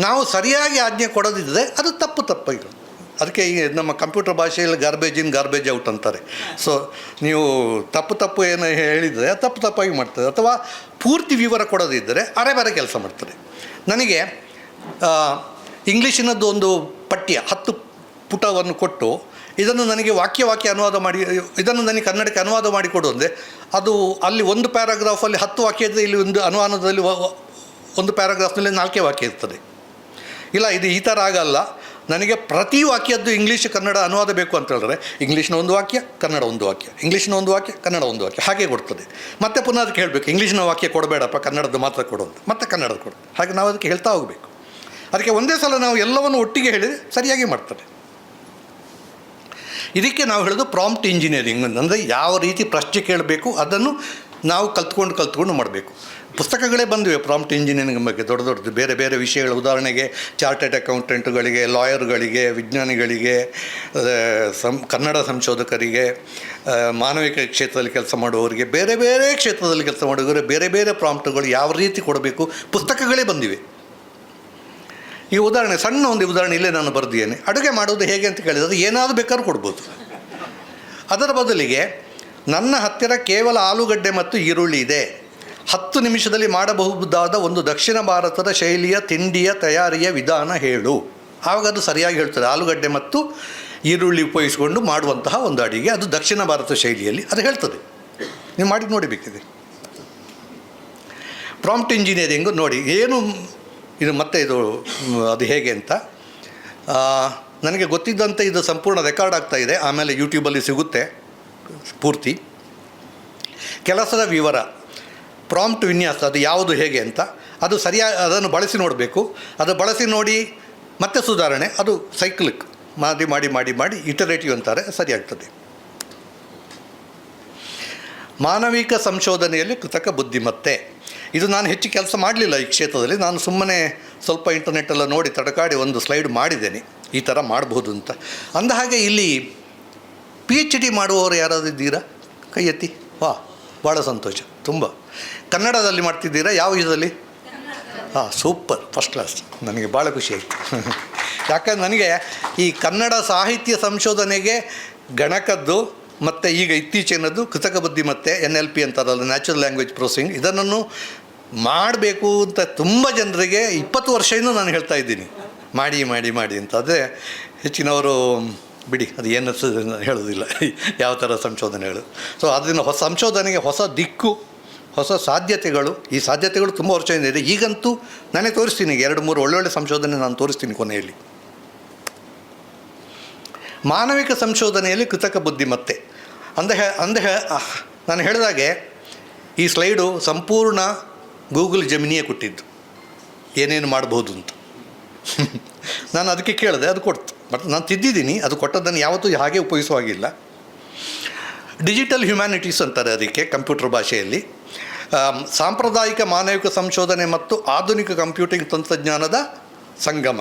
ನಾವು ಸರಿಯಾಗಿ ಆಜ್ಞೆ ಕೊಡೋದಿದ್ದರೆ ಅದು ತಪ್ಪು. ಅದಕ್ಕೆ ಈ ನಮ್ಮ ಕಂಪ್ಯೂಟರ್ ಭಾಷೆಯಲ್ಲಿ ಗಾರ್ಬೇಜ್ ಇನ್ ಗಾರ್ಬೇಜ್ ಔಟ್ ಅಂತಾರೆ. ಸೊ ನೀವು ತಪ್ಪು ಏನು ಹೇಳಿದರೆ ತಪ್ಪಾಗಿ ಮಾಡ್ತದೆ. ಅಥವಾ ಪೂರ್ತಿ ವಿವರ ಕೊಡೋದಿದ್ದರೆ ಅರೆ ಕೆಲಸ ಮಾಡ್ತದೆ. ನನಗೆ ಇಂಗ್ಲೀಷಿನದ್ದು ಒಂದು ಪಠ್ಯ 10 ಪುಟವನ್ನು ಕೊಟ್ಟು ಇದನ್ನು ನನಗೆ ವಾಕ್ಯ ಅನುವಾದ ಮಾಡಿ, ಇದನ್ನು ನನಗೆ ಕನ್ನಡಕ್ಕೆ ಅನುವಾದ ಮಾಡಿಕೊಡು ಅಂದರೆ, ಅದು ಅಲ್ಲಿ ಒಂದು ಪ್ಯಾರಾಗ್ರಾಫಲ್ಲಿ 10 ವಾಕ್ಯ ಇದ್ದರೆ, ಇಲ್ಲಿ ಒಂದು ಅನುವಾದದಲ್ಲಿ ಒಂದು ಪ್ಯಾರಾಗ್ರಾಫ್ನಲ್ಲಿ 4 ವಾಕ್ಯ ಇರ್ತದೆ. ಇಲ್ಲ, ಇದು ಈ ಥರ ಆಗಲ್ಲ. ನನಗೆ ಪ್ರತಿ ವಾಕ್ಯದ್ದು ಇಂಗ್ಲೀಷ್ ಕನ್ನಡ ಅನುವಾದ ಬೇಕು ಅಂತ ಹೇಳಿದ್ರೆ, ಇಂಗ್ಲೀಷ್ನ ಒಂದು ವಾಕ್ಯ, ಕನ್ನಡ ಒಂದು ವಾಕ್ಯ, ಇಂಗ್ಲೀಷ್ನ ಒಂದು ವಾಕ್ಯ, ಕನ್ನಡ ಒಂದು ವಾಕ್ಯ, ಹಾಗೆ ಕೊಡ್ತದೆ. ಮತ್ತೆ ಪುನಃ ಅದಕ್ಕೆ ಹೇಳಬೇಕು, ಇಂಗ್ಲೀಷ್ನ ವಾಕ್ಯ ಕೊಡಬೇಡಪ್ಪ, ಕನ್ನಡದ್ದು ಮಾತ್ರ ಕೊಡು ಅಂತ, ಮತ್ತೆ ಕನ್ನಡದ ಕೊಡು. ಹಾಗೆ ನಾವು ಅದಕ್ಕೆ ಹೇಳ್ತಾ ಹೋಗಬೇಕು. ಅದಕ್ಕೆ ಒಂದೇ ಸಲ ನಾವು ಎಲ್ಲವನ್ನು ಒಟ್ಟಿಗೆ ಹೇಳಿದರೆ ಸರಿಯಾಗಿ ಮಾಡ್ತದೆ. ಇದಕ್ಕೆ ನಾವು ಹೇಳೋದು ಪ್ರಾಂಪ್ಟ್ ಇಂಜಿನಿಯರಿಂಗ್ ಅಂದರೆ ಯಾವ ರೀತಿ ಪ್ರಶ್ನೆ ಕೇಳಬೇಕು ಅದನ್ನು ನಾವು ಕಲ್ತ್ಕೊಂಡು ಮಾಡಬೇಕು. ಪುಸ್ತಕಗಳೇ ಬಂದಿವೆ ಪ್ರಾಂಪ್ಟ್ ಇಂಜಿನಿಯರಿಂಗ್ ಬಗ್ಗೆ ದೊಡ್ಡದು ಬೇರೆ ಬೇರೆ ವಿಷಯಗಳು. ಉದಾಹರಣೆಗೆ ಚಾರ್ಟೆಡ್ ಅಕೌಂಟೆಂಟ್ಗಳಿಗೆ, ಲಾಯರ್ಗಳಿಗೆ, ವಿಜ್ಞಾನಿಗಳಿಗೆ, ಕನ್ನಡ ಸಂಶೋಧಕರಿಗೆ, ಮಾನವಿಕ ಕ್ಷೇತ್ರದಲ್ಲಿ ಕೆಲಸ ಮಾಡುವವರಿಗೆ, ಬೇರೆ ಬೇರೆ ಕ್ಷೇತ್ರದಲ್ಲಿ ಕೆಲಸ ಮಾಡುವವರಿಗೆ ಬೇರೆ ಬೇರೆ ಪ್ರಾಂಪ್ಟ್ಗಳು ಯಾವ ರೀತಿ ಕೊಡಬೇಕು ಪುಸ್ತಕಗಳೇ ಬಂದಿವೆ. ಈ ಉದಾಹರಣೆ, ಸಣ್ಣ ಒಂದು ಉದಾಹರಣೆ ಇಲ್ಲೇ ನಾನು ಬರೆದಿದ್ದೇನೆ. ಅಡುಗೆ ಮಾಡೋದು ಹೇಗೆ ಅಂತ ಕೇಳಿದರೆ ಏನಾದರೂ ಬೇಕಾದ್ರೂ ಕೊಡ್ಬೋದು. ಅದರ ಬದಲಿಗೆ ನನ್ನ ಹತ್ತಿರ ಕೇವಲ ಆಲೂಗಡ್ಡೆ ಮತ್ತು ಈರುಳ್ಳಿ ಇದೆ, 10 ನಿಮಿಷದಲ್ಲಿ ಮಾಡಬಹುದಾದ ಒಂದು ದಕ್ಷಿಣ ಭಾರತದ ಶೈಲಿಯ ತಿಂಡಿಯ ತಯಾರಿಯ ವಿಧಾನ ಹೇಳು. ಆವಾಗ ಅದು ಸರಿಯಾಗಿ ಹೇಳ್ತದೆ. ಆಲೂಗಡ್ಡೆ ಮತ್ತು ಈರುಳ್ಳಿ ಉಪಯೋಗಿಸಿಕೊಂಡು ಮಾಡುವಂತಹ ಒಂದು ಅಡಿಗೆ, ಅದು ದಕ್ಷಿಣ ಭಾರತ ಶೈಲಿಯಲ್ಲಿ ಅದು ಹೇಳ್ತದೆ. ನೀವು ಮಾಡಿ ನೋಡಿಬೇಕಿದೆ. ಪ್ರಾಂಪ್ಟ್ ಇಂಜಿನಿಯರಿಂಗು ನೋಡಿ ಏನು ಇದು, ಮತ್ತೆ ಇದು ಅದು ಹೇಗೆ ಅಂತ ನನಗೆ ಗೊತ್ತಿದ್ದಂತೆ ಇದು ಸಂಪೂರ್ಣ ರೆಕಾರ್ಡ್ ಆಗ್ತಾ ಇದೆ. ಆಮೇಲೆ ಯೂಟ್ಯೂಬಲ್ಲಿ ಸಿಗುತ್ತೆ ಪೂರ್ತಿ. ಕೆಲಸದ ವಿವರ, ಪ್ರಾಂಪ್ಟ್ ವಿನ್ಯಾಸ, ಅದು ಯಾವುದು ಹೇಗೆ ಅಂತ ಅದು ಸರಿಯಾಗಿ ಅದನ್ನು ಬಳಸಿ ನೋಡಬೇಕು. ಅದು ಬಳಸಿ ನೋಡಿ ಮತ್ತೆ ಸುಧಾರಣೆ, ಅದು ಸೈಕ್ಲಿಕ್ ಮಾಡಿ ಇಟರೇಟಿವ್ ಅಂತಾರೆ, ಸರಿಯಾಗ್ತದೆ. ಮಾನವಿಕ ಸಂಶೋಧನೆಯಲ್ಲಿ ಕೃತಕ ಬುದ್ಧಿಮತ್ತೆ, ಇದು ನಾನು ಹೆಚ್ಚು ಕೆಲಸ ಮಾಡಲಿಲ್ಲ ಈ ಕ್ಷೇತ್ರದಲ್ಲಿ. ನಾನು ಸುಮ್ಮನೆ ಸ್ವಲ್ಪ ಇಂಟರ್ನೆಟ್ಟೆಲ್ಲ ನೋಡಿ ತಡಕಾಡಿ ಒಂದು ಸ್ಲೈಡ್ ಮಾಡಿದ್ದೇನೆ, ಈ ಥರ ಮಾಡ್ಬೋದು ಅಂತ. ಅಂದಹಾಗೆ ಇಲ್ಲಿ PhD ಮಾಡುವವರು ಯಾರಾದರೂ ಇದ್ದೀರಾ? ಕೈ ಎತ್ತಿ. ಭಾಳ ಸಂತೋಷ, ತುಂಬ. ಕನ್ನಡದಲ್ಲಿ ಮಾಡ್ತಿದ್ದೀರಾ? ಯಾವ ಇದರಲ್ಲಿ? Super, first class. ನನಗೆ ಭಾಳ ಖುಷಿ ಆಯಿತು. ಯಾಕಂದ್ರೆ ನನಗೆ ಈ ಕನ್ನಡ ಸಾಹಿತ್ಯ ಸಂಶೋಧನೆಗೆ ಗಣಕದ್ದು ಮತ್ತು ಈಗ ಇತ್ತೀಚಿನದ್ದು ಕೃತಕ ಬುದ್ಧಿಮತ್ತೆ NLP ಅಂತಾರಲ್ಲ, ನ್ಯಾಚುರಲ್ ಲ್ಯಾಂಗ್ವೇಜ್ ಪ್ರೊಸೆಸಿಂಗ್, ಇದನ್ನು ಮಾಡಬೇಕು ಅಂತ ತುಂಬ ಜನರಿಗೆ 20 ವರ್ಷದಿಂದ ನಾನು ಹೇಳ್ತಾ ಇದ್ದೀನಿ, ಮಾಡಿ ಅಂತ. ಅದೇ ಹೆಚ್ಚಿನವರು ಬಿಡಿ, ಅದು ಏನು ಹೇಳೋದಿಲ್ಲ ಯಾವ ಥರ ಸಂಶೋಧನೆಗಳು. ಸೊ ಅದನ್ನು ಹೊಸ ಸಂಶೋಧನೆಗೆ ಹೊಸ ದಿಕ್ಕು, ಹೊಸ ಸಾಧ್ಯತೆಗಳು. ಈ ಸಾಧ್ಯತೆಗಳು ತುಂಬ ವರ್ಷದಿಂದ ಇದೆ. ಈಗಂತೂ ನಾನೇ ತೋರಿಸ್ತೀನಿ, 2-3 ಒಳ್ಳೊಳ್ಳೆ ಸಂಶೋಧನೆ ನಾನು ತೋರಿಸ್ತೀನಿ ಕೊನೆಯಲ್ಲಿ. ಮಾನವಿಕ ಸಂಶೋಧನೆಯಲ್ಲಿ ಕೃತಕ ಬುದ್ಧಿಮತ್ತೆ ನಾನು ಹೇಳಿದಾಗೆ ಈ ಸ್ಲೈಡು ಸಂಪೂರ್ಣ ಗೂಗಲ್ ಜೆಮಿನಿಯೇ ಕೊಟ್ಟಿದ್ದು, ಏನೇನು ಮಾಡ್ಬೋದು ಅಂತ. ನಾನು ಅದಕ್ಕೆ ಕೇಳಿದೆ, ಅದು ಕೊಡ್ತು. ಬಟ್ ನಾನು ತಿದ್ದಿದ್ದೀನಿ, ಅದು ಕೊಟ್ಟದ್ದನ್ನು ಯಾವತ್ತೂ ಹಾಗೆ ಉಪಯೋಗಿಸುವಾಗಿಲ್ಲ. ಡಿಜಿಟಲ್ ಹ್ಯುಮ್ಯಾನಿಟೀಸ್ ಅಂತಾರೆ ಅದಕ್ಕೆ ಕಂಪ್ಯೂಟರ್ ಭಾಷೆಯಲ್ಲಿ. ಸಾಂಪ್ರದಾಯಿಕ ಮಾನವಿಕ ಸಂಶೋಧನೆ ಮತ್ತು ಆಧುನಿಕ ಕಂಪ್ಯೂಟಿಂಗ್ ತಂತ್ರಜ್ಞಾನದ ಸಂಗಮ.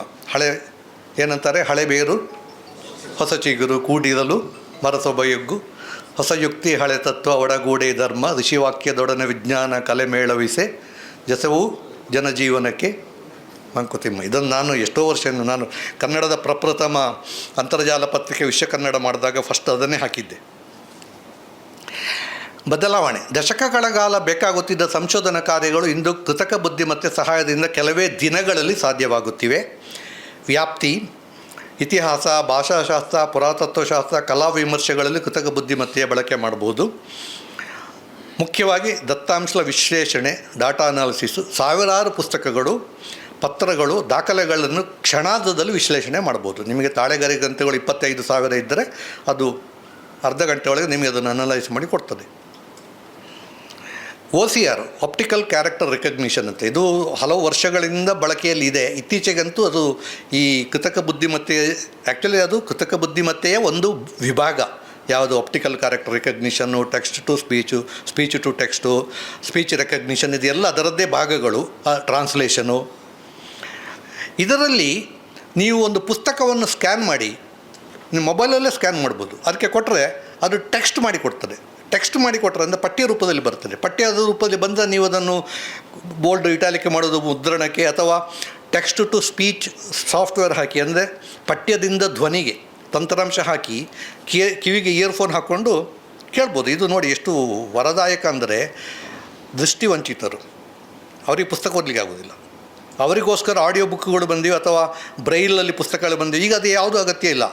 ಏನಂತಾರೆ, ಹಳೆಬೇರು ಹೊಸ ಚಿಗುರು, ಕೂಡಿರಲು ಮರಸೊಬಯೊಗ್ಗು, ಹೊಸ ಯುಕ್ತಿ ಹಳೆ ತತ್ವ ಒಡಗೂಡೆ ಧರ್ಮ, ಋಷಿವಾಕ್ಯದೊಡನೆ ವಿಜ್ಞಾನ ಕಲೆ ಮೇಳವಿಸೆ, ಜಸವು ಜನಜೀವನಕ್ಕೆ ಮಂಕುತಿಮ್ಮ. ಇದನ್ನು ನಾನು ಎಷ್ಟೋ ವರ್ಷ ನಾನು ಕನ್ನಡದ ಪ್ರಪ್ರಥಮ ಅಂತರ್ಜಾಲ ಪತ್ರಿಕೆ ವಿಶ್ವ ಕನ್ನಡ ಮಾಡಿದಾಗ ಫಸ್ಟ್ ಅದನ್ನೇ ಹಾಕಿದ್ದೆ. ಬದಲಾವಣೆ, ದಶಕಗಳ ಕಾಲ ಬೇಕಾಗುತ್ತಿದ್ದ ಸಂಶೋಧನಾ ಕಾರ್ಯಗಳು ಇಂದು ಕೃತಕ ಬುದ್ಧಿಮತ್ತೆ ಸಹಾಯದಿಂದ ಕೆಲವೇ ದಿನಗಳಲ್ಲಿ ಸಾಧ್ಯವಾಗುತ್ತಿವೆ. ವ್ಯಾಪ್ತಿ, ಇತಿಹಾಸ, ಭಾಷಾಶಾಸ್ತ್ರ, ಪುರಾತತ್ವಶಾಸ್ತ್ರ, ಕಲಾ ವಿಮರ್ಶೆಗಳಲ್ಲಿ ಕೃತಕ ಬುದ್ಧಿಮತ್ತೆಯ ಬಳಕೆ ಮಾಡ್ಬೋದು. ಮುಖ್ಯವಾಗಿ ದತ್ತಾಂಶ ವಿಶ್ಲೇಷಣೆ, ಡಾಟಾ ಅನಾಲಿಸಿಸು, ಸಾವಿರಾರು ಪುಸ್ತಕಗಳು, ಪತ್ರಗಳು, ದಾಖಲೆಗಳನ್ನು ಕ್ಷಣಾರ್ಧದಲ್ಲಿ ವಿಶ್ಲೇಷಣೆ ಮಾಡ್ಬೋದು. ನಿಮಗೆ ತಾಳೆಗರಿ ಗ್ರಂಥಗಳು 25,000 ಇದ್ದರೆ ಅದು ಅರ್ಧ ಗಂಟೆ ಒಳಗೆ ನಿಮಗೆ ಅದನ್ನು ಅನಲೈಸ್ ಮಾಡಿ ಕೊಡ್ತದೆ. OCR, ಆಪ್ಟಿಕಲ್ ಕ್ಯಾರೆಕ್ಟರ್ ರೆಕಗ್ನಿಷನ್ ಅಂತ, ಇದು ಹಲವು ವರ್ಷಗಳಿಂದ ಬಳಕೆಯಲ್ಲಿ ಇದೆ. ಇತ್ತೀಚೆಗಂತೂ ಅದು ಈ ಕೃತಕ ಬುದ್ಧಿಮತ್ತೆ, ಆ್ಯಕ್ಚುಲಿ ಅದು ಕೃತಕ ಬುದ್ಧಿಮತ್ತೆಯ ಒಂದು ವಿಭಾಗ. ಯಾವುದು optical character recognition, text to speech, speech to text, speech recognition, ಇದೆಲ್ಲ ಅದರದ್ದೇ ಭಾಗಗಳು. ಟ್ರಾನ್ಸ್ಲೇಷನು. ಇದರಲ್ಲಿ ನೀವು ಒಂದು ಪುಸ್ತಕವನ್ನು ಸ್ಕ್ಯಾನ್ ಮಾಡಿ ನಿಮ್ಮ ಮೊಬೈಲಲ್ಲೇ ಸ್ಕ್ಯಾನ್ ಮಾಡ್ಬೋದು. ಅದಕ್ಕೆ ಕೊಟ್ಟರೆ ಅದು ಟೆಕ್ಸ್ಟ್ ಮಾಡಿ ಕೊಡ್ತದೆ. ಟೆಕ್ಸ್ಟ್ ಮಾಡಿ ಕೊಟ್ಟರೆ ಅಂದರೆ ಪಠ್ಯ ರೂಪದಲ್ಲಿ ಬರ್ತದೆ. ಪಠ್ಯದ ರೂಪದಲ್ಲಿ ಬಂದರೆ ನೀವು ಅದನ್ನು ಬೋಲ್ಡ್ ಇಟಾಲಿಕೆ ಮಾಡೋದು ಮುದ್ರಣಕ್ಕೆ, ಅಥವಾ ಟೆಕ್ಸ್ಟ್ ಟು ಸ್ಪೀಚ್ ಸಾಫ್ಟ್ವೇರ್ ಹಾಕಿ, ಅಂದರೆ ಪಠ್ಯದಿಂದ ಧ್ವನಿಗೆ ತಂತ್ರಾಂಶ ಹಾಕಿ ಕಿವಿಗೆ ಇಯರ್ಫೋನ್ ಹಾಕ್ಕೊಂಡು ಕೇಳ್ಬೋದು. ಇದು ನೋಡಿ ಎಷ್ಟು ವರದಾಯಕ ಅಂದರೆ, ದೃಷ್ಟಿವಂಚಿತರು, ಅವರಿಗೆ ಪುಸ್ತಕ ಓದಲಿಕ್ಕೆ ಆಗೋದಿಲ್ಲ, ಅವರಿಗೋಸ್ಕರ ಆಡಿಯೋ ಬುಕ್ಗಳು ಬಂದಿವೆ ಅಥವಾ ಬ್ರೈಲಲ್ಲಿ ಪುಸ್ತಕಗಳು ಬಂದಿವೆ. ಈಗ ಅದು ಯಾವುದೂ ಅಗತ್ಯ ಇಲ್ಲ.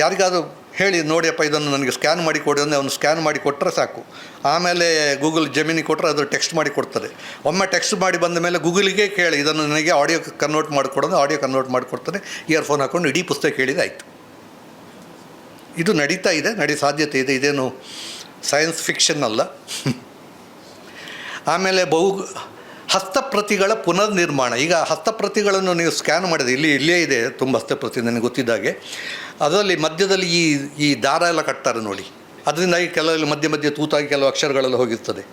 ಯಾರಿಗಾದರೂ ಹೇಳಿ, ನೋಡಿಯಪ್ಪ ಇದನ್ನು ನನಗೆ ಸ್ಕ್ಯಾನ್ ಮಾಡಿ ಕೊಡಿ ಅಂದರೆ ಅವನು ಸ್ಕ್ಯಾನ್ ಮಾಡಿ ಕೊಟ್ಟರೆ ಸಾಕು. ಆಮೇಲೆ ಗೂಗಲ್ ಜೆಮಿನಿ ಕೊಟ್ಟರೆ ಅದು ಟೆಕ್ಸ್ಟ್ ಮಾಡಿ ಕೊಡ್ತದೆ. ಒಮ್ಮೆ ಟೆಕ್ಸ್ಟ್ ಮಾಡಿ ಬಂದ ಮೇಲೆ ಗೂಗಲಿಗೆ ಕೇಳಿ ಇದನ್ನು ನನಗೆ ಆಡಿಯೋ ಕನ್ವರ್ಟ್ ಮಾಡಿಕೊಡೋದು, ಆಡಿಯೋ ಕನ್ವರ್ಟ್ ಮಾಡಿಕೊಡ್ತಾರೆ. ಇಯರ್ಫೋನ್ ಹಾಕ್ಕೊಂಡು ಇಡೀ ಪುಸ್ತಕ ಕೇಳಿದಾಯಿತು. ಇದು ನಡೀತಾ ಇದೆ, ಸಾಧ್ಯತೆ ಇದೆ. ಇದೇನು ಸೈನ್ಸ್ ಫಿಕ್ಷನ್ ಅಲ್ಲ. ಆಮೇಲೆ ಹಸ್ತಪ್ರತಿಗಳ ಪುನರ್ನಿರ್ಮಾಣ. ಈಗ ಹಸ್ತಪ್ರತಿಗಳನ್ನು ನೀವು ಸ್ಕ್ಯಾನ್ ಮಾಡಿದೆ, ಇಲ್ಲೇ ಇದೆ ತುಂಬ ಹಸ್ತಪ್ರತಿ ನನಗೆ ಗೊತ್ತಿದ್ದಾಗೆ. ಅದರಲ್ಲಿ ಮಧ್ಯದಲ್ಲಿ ಈ ದಾರ ಎಲ್ಲ ಕಟ್ತಾರೆ ನೋಡಿ, ಅದರಿಂದಾಗಿ ಕೆಲವಲ್ಲಿ ಮಧ್ಯೆ ತೂತಾಗಿ ಕೆಲವು ಅಕ್ಷರಗಳೆಲ್ಲ ಹೋಗಿರ್ತದೆ,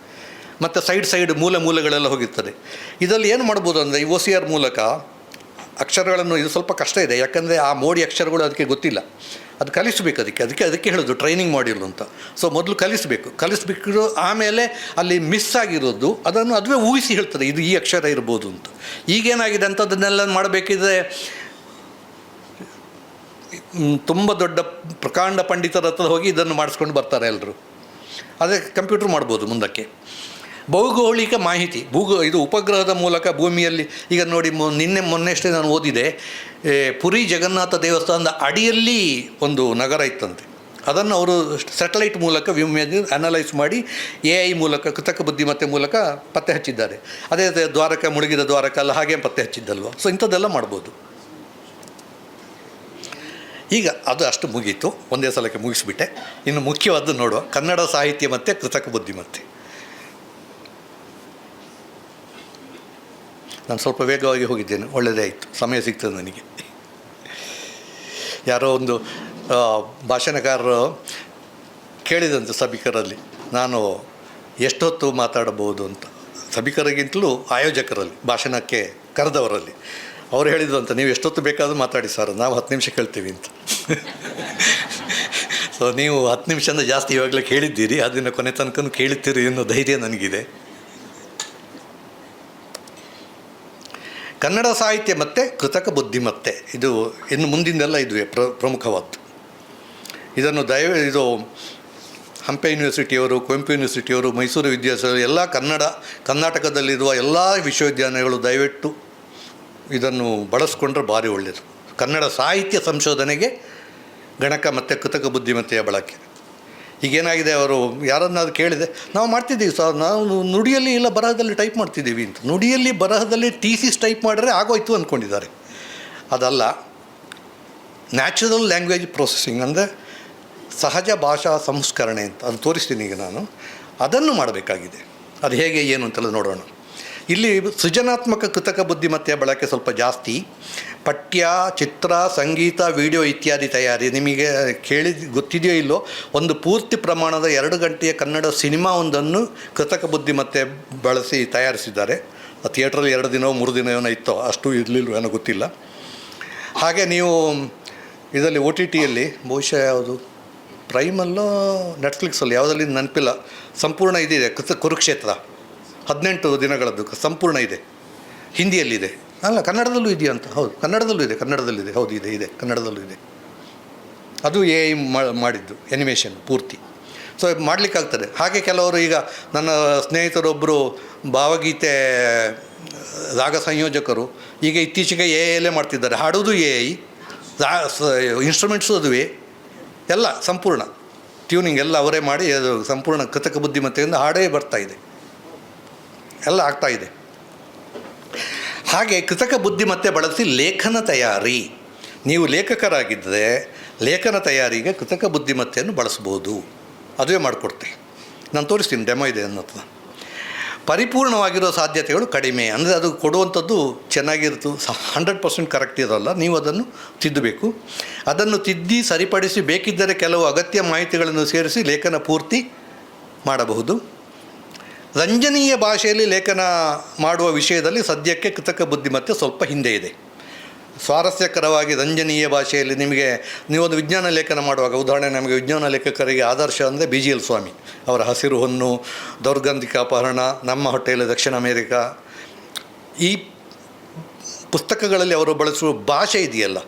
ಮತ್ತು ಸೈಡ್ ಮೂಲೆಗಳೆಲ್ಲ ಹೋಗಿರ್ತದೆ. ಇದರಲ್ಲಿ ಏನು ಮಾಡ್ಬೋದು ಅಂದರೆ ಈ OCR ಮೂಲಕ ಅಕ್ಷರಗಳನ್ನು, ಇದು ಸ್ವಲ್ಪ ಕಷ್ಟ ಇದೆ, ಯಾಕಂದರೆ ಆ ಮೋಡಿ ಅಕ್ಷರಗಳು ಅದಕ್ಕೆ ಗೊತ್ತಿಲ್ಲ, ಅದು ಕಲಿಸಬೇಕು. ಅದಕ್ಕೆ ಹೇಳೋದು ಟ್ರೈನಿಂಗ್ ಮಾಡಿಲ್ಲ ಅಂತ. ಸೊ ಮೊದಲು ಕಲಿಸ್ಬೇಕು, ಆಮೇಲೆ ಅಲ್ಲಿ ಮಿಸ್ ಆಗಿರೋದು ಅದನ್ನು ಅದುವೇ ಊಹಿಸಿ ಹೇಳ್ತದೆ, ಇದು ಈ ಅಕ್ಷರ ಇರ್ಬೋದು ಅಂತ. ಈಗೇನಾಗಿದೆ ಅಂತ ಅದನ್ನೆಲ್ಲ ಮಾಡಬೇಕಿದ್ರೆ ತುಂಬ ದೊಡ್ಡ ಪ್ರಕಾಂಡ ಪಂಡಿತರ ಹತ್ರ ಹೋಗಿ ಇದನ್ನು ಮಾಡಿಸ್ಕೊಂಡು ಬರ್ತಾರೆ ಎಲ್ಲರೂ. ಅದೇ ಕಂಪ್ಯೂಟ್ರ್ ಮಾಡ್ಬೋದು ಮುಂದಕ್ಕೆ. ಭೌಗೋಳಿಕ ಮಾಹಿತಿ, ಇದು ಉಪಗ್ರಹದ ಮೂಲಕ ಭೂಮಿಯಲ್ಲಿ, ಈಗ ನೋಡಿ ಮೊನ್ನೆಷ್ಟೇ ನಾನು ಓದಿದೆ, ಪುರಿ ಜಗನ್ನಾಥ ದೇವಸ್ಥಾನದ ಅಡಿಯಲ್ಲಿ ಒಂದು ನಗರ ಇತ್ತಂತೆ. ಅದನ್ನು ಅವರು ಸ್ಯಾಟಲೈಟ್ ಮೂಲಕ ಅನಲೈಸ್ ಮಾಡಿ AI ಮೂಲಕ, ಕೃತಕ ಬುದ್ಧಿಮತ್ತೆ ಮೂಲಕ ಪತ್ತೆ ಹಚ್ಚಿದ್ದಾರೆ. ಅದೇ ಮುಳುಗಿದ ದ್ವಾರಕ ಎಲ್ಲ ಹಾಗೆ ಪತ್ತೆ ಹಚ್ಚಿದ್ದಲ್ವ. ಸೊ ಇಂಥದ್ದೆಲ್ಲ ಮಾಡ್ಬೋದು. ಈಗ ಅದು ಅಷ್ಟು ಮುಗೀತು, ಒಂದೇ ಸಲಕ್ಕೆ ಮುಗಿಸ್ಬಿಟ್ಟೆ. ಇನ್ನು ಮುಖ್ಯವಾದ್ದು ನೋಡುವ, ಕನ್ನಡ ಸಾಹಿತ್ಯ ಮತ್ತು ಕೃತಕ ಬುದ್ಧಿಮತ್ತೆ. ನಾನು ಸ್ವಲ್ಪ ವೇಗವಾಗಿ ಹೋಗಿದ್ದೇನೆ, ಒಳ್ಳೆಯದೇ ಆಯಿತು, ಸಮಯ ಸಿಗ್ತದೆ ನನಗೆ. ಯಾರೋ ಒಂದು ಭಾಷಣಕಾರರು ಕೇಳಿದಂತೆ ಸಭಿಕರಲ್ಲಿ, ನಾನು ಎಷ್ಟೊತ್ತು ಮಾತಾಡಬಹುದು ಅಂತ. ಸಭಿಕರಿಗಿಂತಲೂ ಆಯೋಜಕರಲ್ಲಿ, ಭಾಷಣಕ್ಕೆ ಕರೆದವರಲ್ಲಿ ಅವ್ರು ಹೇಳಿದ್ರು ಅಂತ, ನೀವು ಎಷ್ಟೊತ್ತು ಬೇಕಾದರೂ ಮಾತಾಡಿ ಸರ್, ನಾವು 10 ನಿಮಿಷ ಕೇಳ್ತೀವಿ ಅಂತ. ಸೊ ನೀವು 10 ನಿಮಿಷದಿಂದ ಜಾಸ್ತಿ ಇವಾಗಲೇ ಕೇಳಿದ್ದೀರಿ, ಅದನ್ನು ಕೊನೆ ತನಕ ಕೇಳುತ್ತೀರಿ ಅನ್ನೋ ಧೈರ್ಯ ನನಗಿದೆ. ಕನ್ನಡ ಸಾಹಿತ್ಯ ಮತ್ತು ಕೃತಕ ಬುದ್ಧಿಮತ್ತೆ, ಇದು ಇನ್ನು ಮುಂದಿಂದೆಲ್ಲ ಇದುವೆ ಪ್ರಮುಖವಾದ್ದು. ಇದನ್ನು ಇದು ಹಂಪೆ ಯೂನಿವರ್ಸಿಟಿಯವರು, ಕುವೆಂಪು ಯೂನಿವರ್ಸಿಟಿಯವರು, ಮೈಸೂರು ವಿದ್ಯಾಸಂಸ್ಥೆ ಎಲ್ಲ ಕರ್ನಾಟಕದಲ್ಲಿರುವ ಎಲ್ಲ ವಿಶ್ವವಿದ್ಯಾಲಯಗಳು ದಯವಿಟ್ಟು ಇದನ್ನು ಬಳಸ್ಕೊಂಡ್ರೆ ಭಾರಿ ಒಳ್ಳೆಯದು. ಕನ್ನಡ ಸಾಹಿತ್ಯ ಸಂಶೋಧನೆಗೆ ಗಣಕ ಮತ್ತು ಕೃತಕ ಬುದ್ಧಿಮತ್ತೆಯ ಬಳಕೆ. ಈಗೇನಾಗಿದೆ, ಅವರು ಯಾರನ್ನಾದ್ರು ಕೇಳಿದೆ, ನಾವು ಮಾಡ್ತಿದ್ದೀವಿ ಸರ್, ನಾವು ನುಡಿಯಲ್ಲಿ ಇಲ್ಲ ಬರಹದಲ್ಲಿ ಟೈಪ್ ಮಾಡ್ತಿದ್ದೀವಿ ಅಂತ. ನುಡಿಯಲ್ಲಿ ಬರಹದಲ್ಲಿ ಥೀಸಿಸ್ ಟೈಪ್ ಮಾಡಿದ್ರೆ ಆಗೋಯ್ತು ಅಂದ್ಕೊಂಡಿದ್ದಾರೆ. ಅದಲ್ಲ, ನ್ಯಾಚುರಲ್ ಲ್ಯಾಂಗ್ವೇಜ್ ಪ್ರೊಸೆಸಿಂಗ್ ಅಂದರೆ ಸಹಜ ಭಾಷಾ ಸಂಸ್ಕರಣೆ ಅಂತ, ಅದು ತೋರಿಸ್ತೀನಿ ಈಗ ನಾನು. ಅದನ್ನು ಮಾಡಬೇಕಾಗಿದೆ. ಅದು ಹೇಗೆ ಏನು ಅಂತೆಲ್ಲ ನೋಡೋಣ. ಇಲ್ಲಿ ಸೃಜನಾತ್ಮಕ ಕೃತಕ ಬುದ್ಧಿಮತ್ತೆಯ ಬಳಕೆ ಸ್ವಲ್ಪ ಜಾಸ್ತಿ. ಪಠ್ಯ, ಚಿತ್ರ, ಸಂಗೀತ, ವಿಡಿಯೋ ಇತ್ಯಾದಿ ತಯಾರಿ. ನಿಮಗೆ ಗೊತ್ತಿದೆಯೋ ಇಲ್ಲೋ, ಒಂದು ಪೂರ್ತಿ ಪ್ರಮಾಣದ 2 ಗಂಟೆಯ ಕನ್ನಡ ಸಿನಿಮಾವೊಂದನ್ನು ಕೃತಕ ಬುದ್ಧಿಮತ್ತೆ ಬಳಸಿ ತಯಾರಿಸಿದ್ದಾರೆ. ಆ ಥಿಯೇಟ್ರಲ್ಲಿ 2 ದಿನವೋ 3 ದಿನವೋ ಇತ್ತೋ, ಅಷ್ಟು ಇರಲಿಲ್ಲ ಏನೋ ಗೊತ್ತಿಲ್ಲ. ಹಾಗೆ ನೀವು ಇದರಲ್ಲಿ OTTಯಲ್ಲಿ ಬಹುಶಃ ಯಾವುದು ಪ್ರೈಮಲ್ಲೋ ನೆಟ್ಫ್ಲಿಕ್ಸಲ್ಲಿ ಯಾವುದಲ್ಲಿ ನೆನಪಿಲ್ಲ, ಸಂಪೂರ್ಣ ಇದಿದೆ, ಕುರುಕ್ಷೇತ್ರ 18 ದಿನಗಳದ್ದು ಸಂಪೂರ್ಣ ಇದೆ, ಹಿಂದಿಯಲ್ಲಿದೆ. ಅಲ್ಲ, ಕನ್ನಡದಲ್ಲೂ ಇದೆಯಾ ಅಂತ. ಹೌದು, ಕನ್ನಡದಲ್ಲಿದೆ. ಹೌದು, ಇದೆ, ಕನ್ನಡದಲ್ಲೂ ಇದೆ. ಅದು AI ಮಾಡಿದ್ದು ಎನಿಮೇಷನ್ ಪೂರ್ತಿ. ಸೊ ಮಾಡಲಿಕ್ಕಾಗ್ತದೆ. ಹಾಗೆ ಕೆಲವರು, ಈಗ ನನ್ನ ಸ್ನೇಹಿತರೊಬ್ಬರು ಭಾವಗೀತೆ ರಾಗ ಸಂಯೋಜಕರು, ಈಗ ಇತ್ತೀಚೆಗೆ AI ಮಾಡ್ತಿದ್ದಾರೆ. ಹಾಡೋದು AI, ಇನ್ಸ್ಟ್ರೂಮೆಂಟ್ಸು ಅದುವೇ, ಎಲ್ಲ ಸಂಪೂರ್ಣ ಟ್ಯೂನಿಂಗ್ ಎಲ್ಲ ಅವರೇ ಮಾಡಿ, ಅದು ಸಂಪೂರ್ಣ ಕೃತಕ ಬುದ್ಧಿಮತ್ತೆಯಿಂದ ಹಾಡೇ ಬರ್ತಾಯಿದೆ, ಎಲ್ಲ ಆಗ್ತಾಯಿದೆ. ಹಾಗೆ ಕೃತಕ ಬುದ್ಧಿಮತ್ತೆ ಬಳಸಿ ಲೇಖನ ತಯಾರಿ. ನೀವು ಲೇಖಕರಾಗಿದ್ದರೆ ಲೇಖನ ತಯಾರಿಗೆ ಕೃತಕ ಬುದ್ಧಿಮತ್ತೆಯನ್ನು ಬಳಸ್ಬೋದು, ಅದುವೇ ಮಾಡಿಕೊಡ್ತೆ. ನಾನು ತೋರಿಸ್ತೀನಿ, ಡೆಮೋ ಇದೆ ಅನ್ನೋದು. ಪರಿಪೂರ್ಣವಾಗಿರೋ ಸಾಧ್ಯತೆಗಳು ಕಡಿಮೆ, ಅಂದರೆ ಅದು ಕೊಡುವಂಥದ್ದು ಚೆನ್ನಾಗಿರ್ತು, 100% ಕರೆಕ್ಟ್ ಇರೋಲ್ಲ. ನೀವು ಅದನ್ನು ತಿದ್ದಬೇಕು. ಅದನ್ನು ತಿದ್ದಿ ಸರಿಪಡಿಸಿ ಬೇಕಿದ್ದರೆ ಕೆಲವು ಅಗತ್ಯ ಮಾಹಿತಿಗಳನ್ನು ಸೇರಿಸಿ ಲೇಖನ ಪೂರ್ತಿ ಮಾಡಬಹುದು. ರಂಜನೀಯ ಭಾಷೆಯಲ್ಲಿ ಲೇಖನ ಮಾಡುವ ವಿಷಯದಲ್ಲಿ ಸದ್ಯಕ್ಕೆ ಕೃತಕ ಬುದ್ಧಿಮತ್ತೆ ಸ್ವಲ್ಪ ಹಿಂದೆ ಇದೆ. ಸ್ವಾರಸ್ಯಕರವಾಗಿ ರಂಜನೀಯ ಭಾಷೆಯಲ್ಲಿ ನೀವೊಂದು ವಿಜ್ಞಾನ ಲೇಖನ ಮಾಡುವಾಗ, ಉದಾಹರಣೆ ನಮಗೆ ವಿಜ್ಞಾನ ಲೇಖಕರಿಗೆ ಆದರ್ಶ ಅಂದರೆ BGL ಸ್ವಾಮಿ ಅವರ ಹಸಿರು ಹೊನ್ನು, ದೌರ್ಗಂಧಿಕ ಅಪಹರಣ, ನಮ್ಮ ಹೊಟ್ಟೆಯಲ್ಲಿ ದಕ್ಷಿಣ ಅಮೇರಿಕಾ, ಈ ಪುಸ್ತಕಗಳಲ್ಲಿ ಅವರು ಬಳಸುವ ಭಾಷೆ ಇದೆಯಲ್ಲ,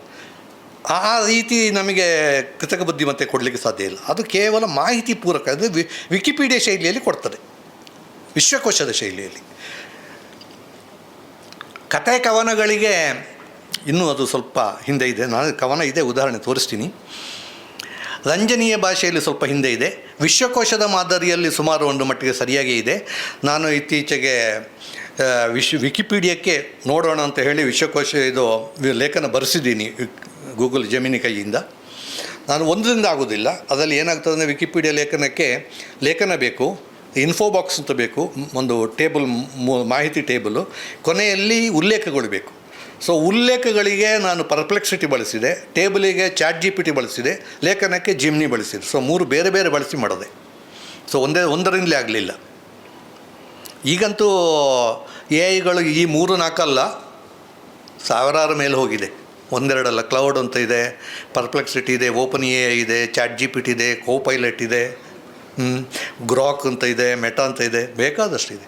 ಆ ರೀತಿ ನಮಗೆ ಕೃತಕ ಬುದ್ಧಿಮತ್ತೆ ಕೊಡಲಿಕ್ಕೆ ಸಾಧ್ಯ ಇಲ್ಲ. ಅದು ಕೇವಲ ಮಾಹಿತಿ ಪೂರಕ, ಅದು ವಿಕಿಪೀಡಿಯಾ ಶೈಲಿಯಲ್ಲಿ ಕೊಡ್ತದೆ, ವಿಶ್ವಕೋಶದ ಶೈಲಿಯಲ್ಲಿ. ಕಥೆ ಕವನಗಳಿಗೆ ಇನ್ನೂ ಅದು ಸ್ವಲ್ಪ ಹಿಂದೆ ಇದೆ. ನಾನು ಕವನ ಇದೆ, ಉದಾಹರಣೆ ತೋರಿಸ್ತೀನಿ. ರಂಜನೀಯ ಭಾಷೆಯಲ್ಲಿ ಸ್ವಲ್ಪ ಹಿಂದೆ ಇದೆ. ವಿಶ್ವಕೋಶದ ಮಾದರಿಯಲ್ಲಿ ಸುಮಾರು ಒಂದು ಮಟ್ಟಿಗೆ ಸರಿಯಾಗಿ ಇದೆ. ನಾನು ಇತ್ತೀಚೆಗೆ ವಿಕಿಪೀಡಿಯಾಕ್ಕೆ ನೋಡೋಣ ಅಂತ ಹೇಳಿ ವಿಶ್ವಕೋಶ ಲೇಖನ ಬರೆಸಿದ್ದೀನಿ ಗೂಗಲ್ ಜೆಮಿನಿ ಕೈಯಿಂದ. ನಾನು ಒಂದರಿಂದ ಆಗೋದಿಲ್ಲ. ಅದರಲ್ಲಿ ಏನಾಗ್ತದೆ ಅಂದರೆ ವಿಕಿಪೀಡಿಯಾ ಲೇಖನ ಬೇಕು, ಇನ್ಫೋ ಬಾಕ್ಸ್ ಅಂತ ಬೇಕು, ಒಂದು ಟೇಬಲ್, ಮಾಹಿತಿ ಟೇಬಲು, ಕೊನೆಯಲ್ಲಿ ಉಲ್ಲೇಖಗಳು ಬೇಕು. ಸೊ ಉಲ್ಲೇಖಗಳಿಗೆ ನಾನು ಪರ್ಪ್ಲೆಕ್ಸಿಟಿ ಬಳಸಿದೆ, ಟೇಬಲಿಗೆ ChatGPT ಬಳಸಿದೆ, ಲೇಖನಕ್ಕೆ ಜಿಮ್ನಿ ಬಳಸಿದೆ. ಸೊ 3 ಬೇರೆ ಬೇರೆ ಬಳಸಿ ಮಾಡಿದೆ. ಸೊ ಒಂದರಿಂದಲೇ ಆಗಲಿಲ್ಲ. ಈಗಂತೂ AI ಈ 3-4 ಅಲ್ಲ, ಸಾವಿರಾರು ಮೇಲೆ ಹೋಗಿದೆ, 1-2 ಅಲ್ಲ. ಕ್ಲೌಡ್ ಅಂತ ಇದೆ, ಪರ್ಪ್ಲೆಕ್ಸಿಟಿ ಇದೆ, ಓಪನ್ AI ಇದೆ, ChatGPT ಇದೆ, ಕೋಪೈಲಟ್ ಇದೆ, ಗ್ರಾಕ್ ಅಂತ ಇದೆ, ಮೆಟಾ ಅಂತ ಇದೆ, ಬೇಕಾದಷ್ಟಿದೆ.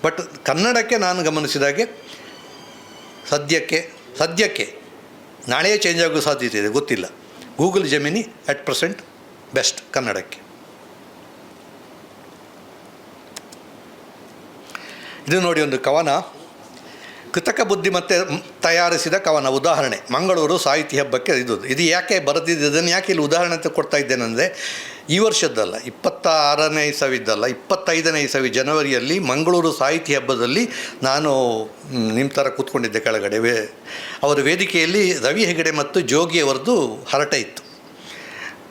ಬಟ್ ಕನ್ನಡಕ್ಕೆ ನಾನು ಗಮನಿಸಿದಾಗೆ ಸದ್ಯಕ್ಕೆ ನಾಳೆಯೇ ಚೇಂಜ್ ಆಗೋ ಸಾಧ್ಯತೆ ಇದೆ, ಗೊತ್ತಿಲ್ಲ. Google gemini at present best ಕನ್ನಡಕ್ಕೆ. ಇದು ನೋಡಿ, ಒಂದು ಕವನ, ಕೃತಕ ಬುದ್ಧಿಮತ್ತೆ ತಯಾರಿಸಿದ ಕವನ. ಉದಾಹರಣೆ, ಮಂಗಳೂರು ಸಾಹಿತ್ಯ ಹಬ್ಬಕ್ಕೆ ಇದು ಯಾಕೆ ಬರೆದಿದ್ದು, ಇದನ್ನು ಯಾಕೆ ಇಲ್ಲಿ ಉದಾಹರಣೆ ಅಂತ ಕೊಡ್ತಾ ಇದ್ದೇನೆಂದರೆ, ಈ ವರ್ಷದ್ದಲ್ಲ, 26ನೇ ಇಸವಿದ್ದಲ್ಲ, 25ನೇ ಇಸವಿ ಜನವರಿಯಲ್ಲಿ ಮಂಗಳೂರು ಸಾಹಿತ್ಯ ಹಬ್ಬದಲ್ಲಿ ನಾನು ನಿಮ್ಮ ಥರ ಕೂತ್ಕೊಂಡಿದ್ದೆ ಕೆಳಗಡೆ. ಅವರ ವೇದಿಕೆಯಲ್ಲಿ ರವಿ ಹೆಗಡೆ ಮತ್ತು ಜೋಗಿಯವರದ್ದು ಹರಟೆ ಇತ್ತು.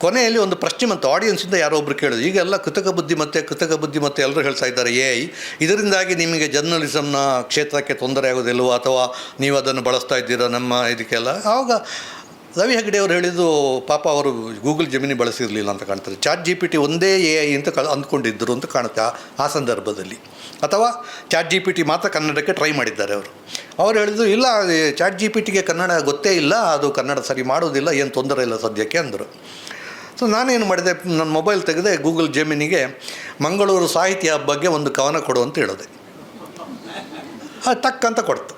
ಕೊನೆಯಲ್ಲಿ ಒಂದು ಪ್ರಶ್ನೆ ಮತ್ತು ಆಡಿಯನ್ಸಿಂದ ಯಾರೋ ಒಬ್ಬರು ಕೇಳೋದು, ಈಗೆಲ್ಲ ಕೃತಕ ಬುದ್ಧಿಮತ್ತೆ ಎಲ್ಲರೂ ಹೇಳ್ತಾ ಇದ್ದಾರೆ AI, ಇದರಿಂದಾಗಿ ನಿಮಗೆ ಜರ್ನಲಿಸಮ್ನ ಕ್ಷೇತ್ರಕ್ಕೆ ತೊಂದರೆ ಆಗೋದಿಲ್ವೋ, ಅಥವಾ ನೀವು ಅದನ್ನು ಬಳಸ್ತಾ ಇದ್ದೀರಾ ನಮ್ಮ ಇದಕ್ಕೆಲ್ಲ. ಆವಾಗ ರವಿ ಹೆಗಡೆ ಅವರು ಹೇಳಿದ್ದು, ಪಾಪ ಅವರು ಗೂಗಲ್ ಜೆಮಿನಿ ಬಳಸಿರಲಿಲ್ಲ ಅಂತ ಕಾಣ್ತಾರೆ, ChatGPT ಒಂದೇ AI ಅಂತ ಅಂದ್ಕೊಂಡಿದ್ದರು ಅಂತ ಕಾಣುತ್ತೆ ಆ ಸಂದರ್ಭದಲ್ಲಿ. ಅಥವಾ ChatGPT ಮಾತ್ರ ಕನ್ನಡಕ್ಕೆ ಟ್ರೈ ಮಾಡಿದ್ದಾರೆ ಅವರು ಹೇಳಿದ್ದು, ಇಲ್ಲ ChatGPTಗೆ ಕನ್ನಡ ಗೊತ್ತೇ ಇಲ್ಲ, ಅದು ಕನ್ನಡ ಸರಿ ಮಾಡೋದಿಲ್ಲ, ಏನು ತೊಂದರೆ ಇಲ್ಲ ಸದ್ಯಕ್ಕೆ ಅಂದರು. ಸೊ ನಾನೇನು ಮಾಡಿದೆ, ನನ್ನ ಮೊಬೈಲ್ ತೆಗೆದೆ, ಗೂಗಲ್ ಜೆಮಿನಿಗೆ ಮಂಗಳೂರು ಸಾಹಿತ್ಯ ಹಬ್ಬಕ್ಕೆ ಒಂದು ಕವನ ಕೊಡು ಅಂತ ಹೇಳಿದೆ. ಅದು ಟಕ್ ಅಂತ ಕೊಡ್ತು.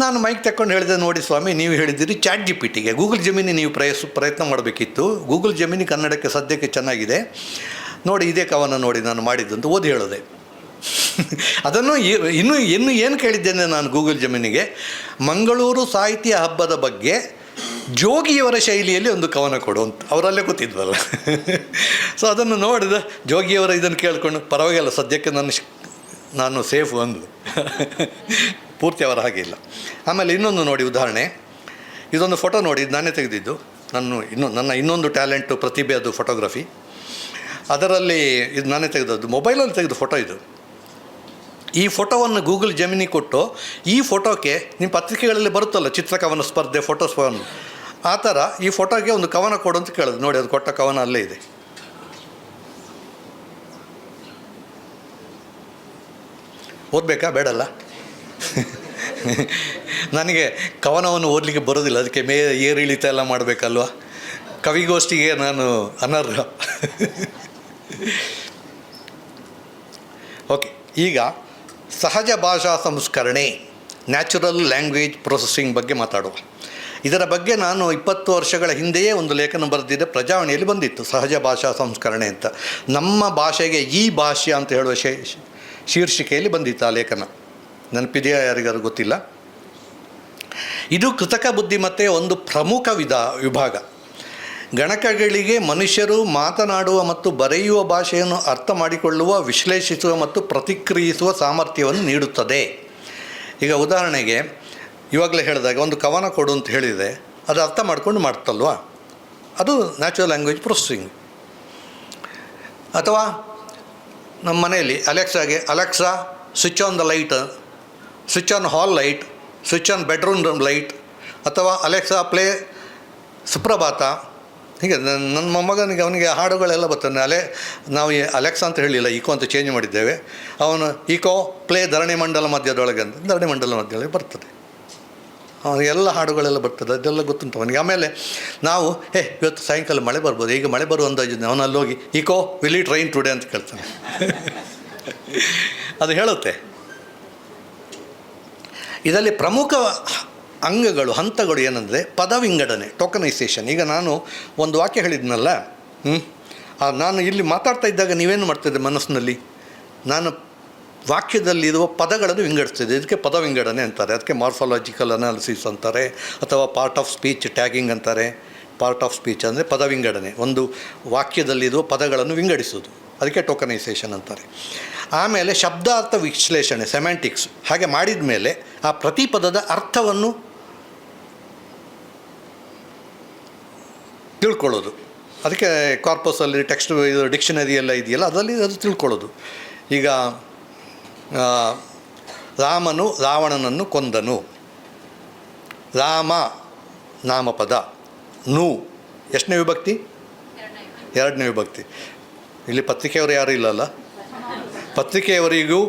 ನಾನು ಮೈಕ್ ತಗೊಂಡು ಹೇಳಿದೆ, ನೋಡಿ ಸ್ವಾಮಿ, ನೀವು ಹೇಳಿದ್ದೀರಿ ChatGPTಗೆ, ಗೂಗಲ್ ಜೆಮಿನಿ ನೀವು ಪ್ರಯತ್ನ ಮಾಡಬೇಕಿತ್ತು. ಗೂಗಲ್ ಜೆಮಿನಿ ಕನ್ನಡಕ್ಕೆ ಸದ್ಯಕ್ಕೆ ಚೆನ್ನಾಗಿದೆ, ನೋಡಿ ಇದೇ ಕವನ ನೋಡಿ ನಾನು ಮಾಡಿದ್ದು ಅಂತ ಓದಿ ಹೇಳಿದೆ. ಅದನ್ನು ಇನ್ನು ಏನು ಕೇಳಿದ್ದೇನೆ ನಾನು ಗೂಗಲ್ ಜೆಮಿನಿಗೆ, ಮಂಗಳೂರು ಸಾಹಿತ್ಯ ಹಬ್ಬದ ಬಗ್ಗೆ ಜೋಗಿಯವರ ಶೈಲಿಯಲ್ಲಿ ಒಂದು ಕವನ ಕೊಡು ಅಂತ. ಅವರಲ್ಲೇ ಗೊತ್ತಿದ್ವಲ್ಲ. ಸೊ ಅದನ್ನು ನೋಡಿದ ಜೋಗಿಯವರ ಇದನ್ನು ಕೇಳಿಕೊಂಡು, ಪರವಾಗಿಲ್ಲ ಸದ್ಯಕ್ಕೆ ನಾನು ಸೇಫು ಅಂದು. ಪೂರ್ತಿ ಅವರ ಹಾಗೆ ಇಲ್ಲ. ಆಮೇಲೆ ಇನ್ನೊಂದು ನೋಡಿ ಉದಾಹರಣೆ, ಇದೊಂದು ಫೋಟೋ ನೋಡಿ, ಇದು ನಾನೇ ತೆಗೆದಿದ್ದು. ನನ್ನ ಇನ್ನೊಂದು ಟ್ಯಾಲೆಂಟು, ಪ್ರತಿಭೆ, ಅದು ಫೋಟೋಗ್ರಫಿ. ಅದರಲ್ಲಿ ಇದು ನಾನೇ ತೆಗೆದದ್ದು, ಮೊಬೈಲಲ್ಲಿ ತೆಗೆದು ಫೋಟೋ ಇದು. ಈ ಫೋಟೋವನ್ನು ಗೂಗಲ್ ಜೆಮಿನಿ ಕೊಟ್ಟು, ಈ ಫೋಟೋಕ್ಕೆ ನಿಮ್ಮ ಪತ್ರಿಕೆಗಳಲ್ಲಿ ಬರುತ್ತಲ್ಲ ಚಿತ್ರಕವನ ಸ್ಪರ್ಧೆ, ಫೋಟೋ ಸ್ಪರ್ಧೆ, ಆ ಥರ ಈ ಫೋಟೋಗೆ ಒಂದು ಕವನ ಕೊಡು ಅಂತ ಕೇಳೋದು. ನೋಡಿ, ಅದು ಕೊಟ್ಟ ಕವನ ಅಲ್ಲೇ ಇದೆ. ಓದಬೇಕಾ ಬೇಡಲ್ಲ? ನನಗೆ ಕವನವನ್ನು ಓದಲಿಕ್ಕೆ ಬರೋದಿಲ್ಲ, ಅದಕ್ಕೆ ಏರಿಳಿತ ಎಲ್ಲ ಮಾಡಬೇಕಲ್ವ. ಕವಿಗೋಷ್ಠಿಗೆ ನಾನು ಅನರ್ಹ. ಓಕೆ, ಈಗ ಸಹಜ ಭಾಷಾ ಸಂಸ್ಕರಣೆ, ನ್ಯಾಚುರಲ್ ಲ್ಯಾಂಗ್ವೇಜ್ ಪ್ರೊಸೆಸಿಂಗ್ ಬಗ್ಗೆ ಮಾತಾಡುವ. ಇದರ ಬಗ್ಗೆ ನಾನು 20 ವರ್ಷಗಳ ಹಿಂದೆಯೇ ಒಂದು ಲೇಖನ ಬರೆದಿದ್ದೆ, ಪ್ರಜಾವಾಣಿಯಲ್ಲಿ ಬಂದಿತ್ತು, ಸಹಜ ಭಾಷಾ ಸಂಸ್ಕರಣೆ ಅಂತ. ನಮ್ಮ ಭಾಷೆಗೆ ಈ ಭಾಷೆ ಅಂತ ಹೇಳುವ ಶೀರ್ಷಿಕೆಯಲ್ಲಿ ಬಂದಿತ್ತು ಆ ಲೇಖನ. ನೆನಪಿದೆಯಾ ಯಾರಿಗಾರು ಗೊತ್ತಿಲ್ಲ. ಇದು ಕೃತಕ ಬುದ್ಧಿಮತ್ತೆಯ ಒಂದು ಪ್ರಮುಖ ವಿಭಾಗ. ಗಣಕಗಳಿಗೆ ಮನುಷ್ಯರು ಮಾತನಾಡುವ ಮತ್ತು ಬರೆಯುವ ಭಾಷೆಯನ್ನು ಅರ್ಥ ಮಾಡಿಕೊಳ್ಳುವ, ವಿಶ್ಲೇಷಿಸುವ ಮತ್ತು ಪ್ರತಿಕ್ರಿಯಿಸುವ ಸಾಮರ್ಥ್ಯವನ್ನು ನೀಡುತ್ತದೆ. ಈಗ ಉದಾಹರಣೆಗೆ ಇವಾಗಲೇ ಹೇಳಿದಾಗ ಒಂದು ಕವನ ಕೊಡು ಅಂತ ಹೇಳಿದೆ, ಅದು ಅರ್ಥ ಮಾಡ್ಕೊಂಡು ಮಾಡ್ತಲ್ವ, ಅದು ನ್ಯಾಚುರಲ್ ಲ್ಯಾಂಗ್ವೇಜ್ ಪ್ರೊಸೆಸಿಂಗ್. ಅಥವಾ ನಮ್ಮ ಮನೆಯಲ್ಲಿ Alexa switch on the light, switch on hall light, switch on bedroom light, ಅಥವಾ ಅಲೆಕ್ಸಾ ಪ್ಲೇ ಸುಪ್ರಭಾತ. ಹೀಗೆ ನನ್ನ ಮೊಮ್ಮಗನಿಗೆ, ಅವನಿಗೆ ಹಾಡುಗಳೆಲ್ಲ ಬರ್ತಾನೆ. ನಾವು ಅಲೆಕ್ಸಾ ಅಂತ ಹೇಳಿಲ್ಲ, ಈಕೋ ಅಂತ ಚೇಂಜ್ ಮಾಡಿದ್ದೇವೆ. ಅವನು ಈಕೋ ಪ್ಲೇ ಧರಣಿ ಮಂಡಲ ಮಧ್ಯದೊಳಗೆ ಅಂತ, ಧರಣಿ ಮಂಡಲ ಮಧ್ಯದೊಳಗೆ ಬರ್ತದೆ. ಅವನಿಗೆಲ್ಲ ಹಾಡುಗಳೆಲ್ಲ ಬರ್ತದೆ, ಅದೆಲ್ಲ ಗೊತ್ತುಂಟು ಅವನಿಗೆ. ಆಮೇಲೆ ನಾವು ಇವತ್ತು ಸಾಯಂಕಾಲ ಮಳೆ ಬರ್ಬೋದು, ಈಗ ಮಳೆ ಬರುವ ಅಂದಾಜಿದ್ದೆ, ಅವನು ಅಲ್ಲೋಗಿ ಈಕೋ ವಿಲ್ ಇಟ್ ರೈನ್ ಟುಡೇ ಅಂತ ಕೇಳ್ತಾನೆ. ಅದು ಹೇಳುತ್ತೆ. ಇದರಲ್ಲಿ ಪ್ರಮುಖ ಅಂಗಗಳು, ಹಂತಗಳು ಏನಂದರೆ ಪದ ವಿಂಗಡಣೆ, ಟೋಕನೈಸೇಷನ್. ಈಗ ನಾನು ಒಂದು ವಾಕ್ಯ ಹೇಳಿದ್ನಲ್ಲ, ನಾನು ಇಲ್ಲಿ ಮಾತಾಡ್ತಾ ಇದ್ದಾಗ ನೀವೇನು ಮಾಡ್ತಿದ್ದೆ ಮನಸ್ಸಿನಲ್ಲಿ, ನಾನು ವಾಕ್ಯದಲ್ಲಿರುವ ಪದಗಳನ್ನು ವಿಂಗಡಿಸ್ತಿದ್ದೆ. ಇದಕ್ಕೆ ಪದ ವಿಂಗಡಣೆ ಅಂತಾರೆ, ಅದಕ್ಕೆ ಮಾರ್ಫಾಲಜಿಕಲ್ ಅನಾಲಿಸಿಸ್ ಅಂತಾರೆ, ಅಥವಾ ಪಾರ್ಟ್ ಆಫ್ ಸ್ಪೀಚ್ ಟ್ಯಾಗಿಂಗ್ ಅಂತಾರೆ. ಪಾರ್ಟ್ ಆಫ್ ಸ್ಪೀಚ್ ಅಂದರೆ ಪದ ವಿಂಗಡಣೆ, ಒಂದು ವಾಕ್ಯದಲ್ಲಿರುವ ಪದಗಳನ್ನು ವಿಂಗಡಿಸೋದು, ಅದಕ್ಕೆ ಟೋಕನೈಸೇಷನ್ ಅಂತಾರೆ. ಆಮೇಲೆ ಶಬ್ದಾರ್ಥ ವಿಶ್ಲೇಷಣೆ, ಸೆಮ್ಯಾಂಟಿಕ್ಸ್. ಹಾಗೆ ಮಾಡಿದ ಮೇಲೆ ಆ ಪ್ರತಿ ಪದದ ಅರ್ಥವನ್ನು ತಿಳ್ಕೊಳ್ಳೋದು, ಅದಕ್ಕೆ ಕಾರ್ಪಸಲ್ಲಿ ಟೆಕ್ಸ್ಟ್ ಇದು ಡಿಕ್ಷನರಿ ಎಲ್ಲ ಇದೆಯಲ್ಲ, ಅದರಲ್ಲಿ ಅದು ತಿಳ್ಕೊಳ್ಳೋದು. ಈಗ ರಾಮನು ರಾವಣನನ್ನು ಕೊಂದನು. ರಾಮ ನಾಮಪದ. ನು ಎಷ್ಟನೇ ವಿಭಕ್ತಿ? ಎರಡನೇ ವಿಭಕ್ತಿ. ಇಲ್ಲಿ ಪತ್ರಿಕೆಯವರು ಯಾರೂ ಇಲ್ಲಲ್ಲ. ಪತ್ರಿಕೆಯವರಿಗೂ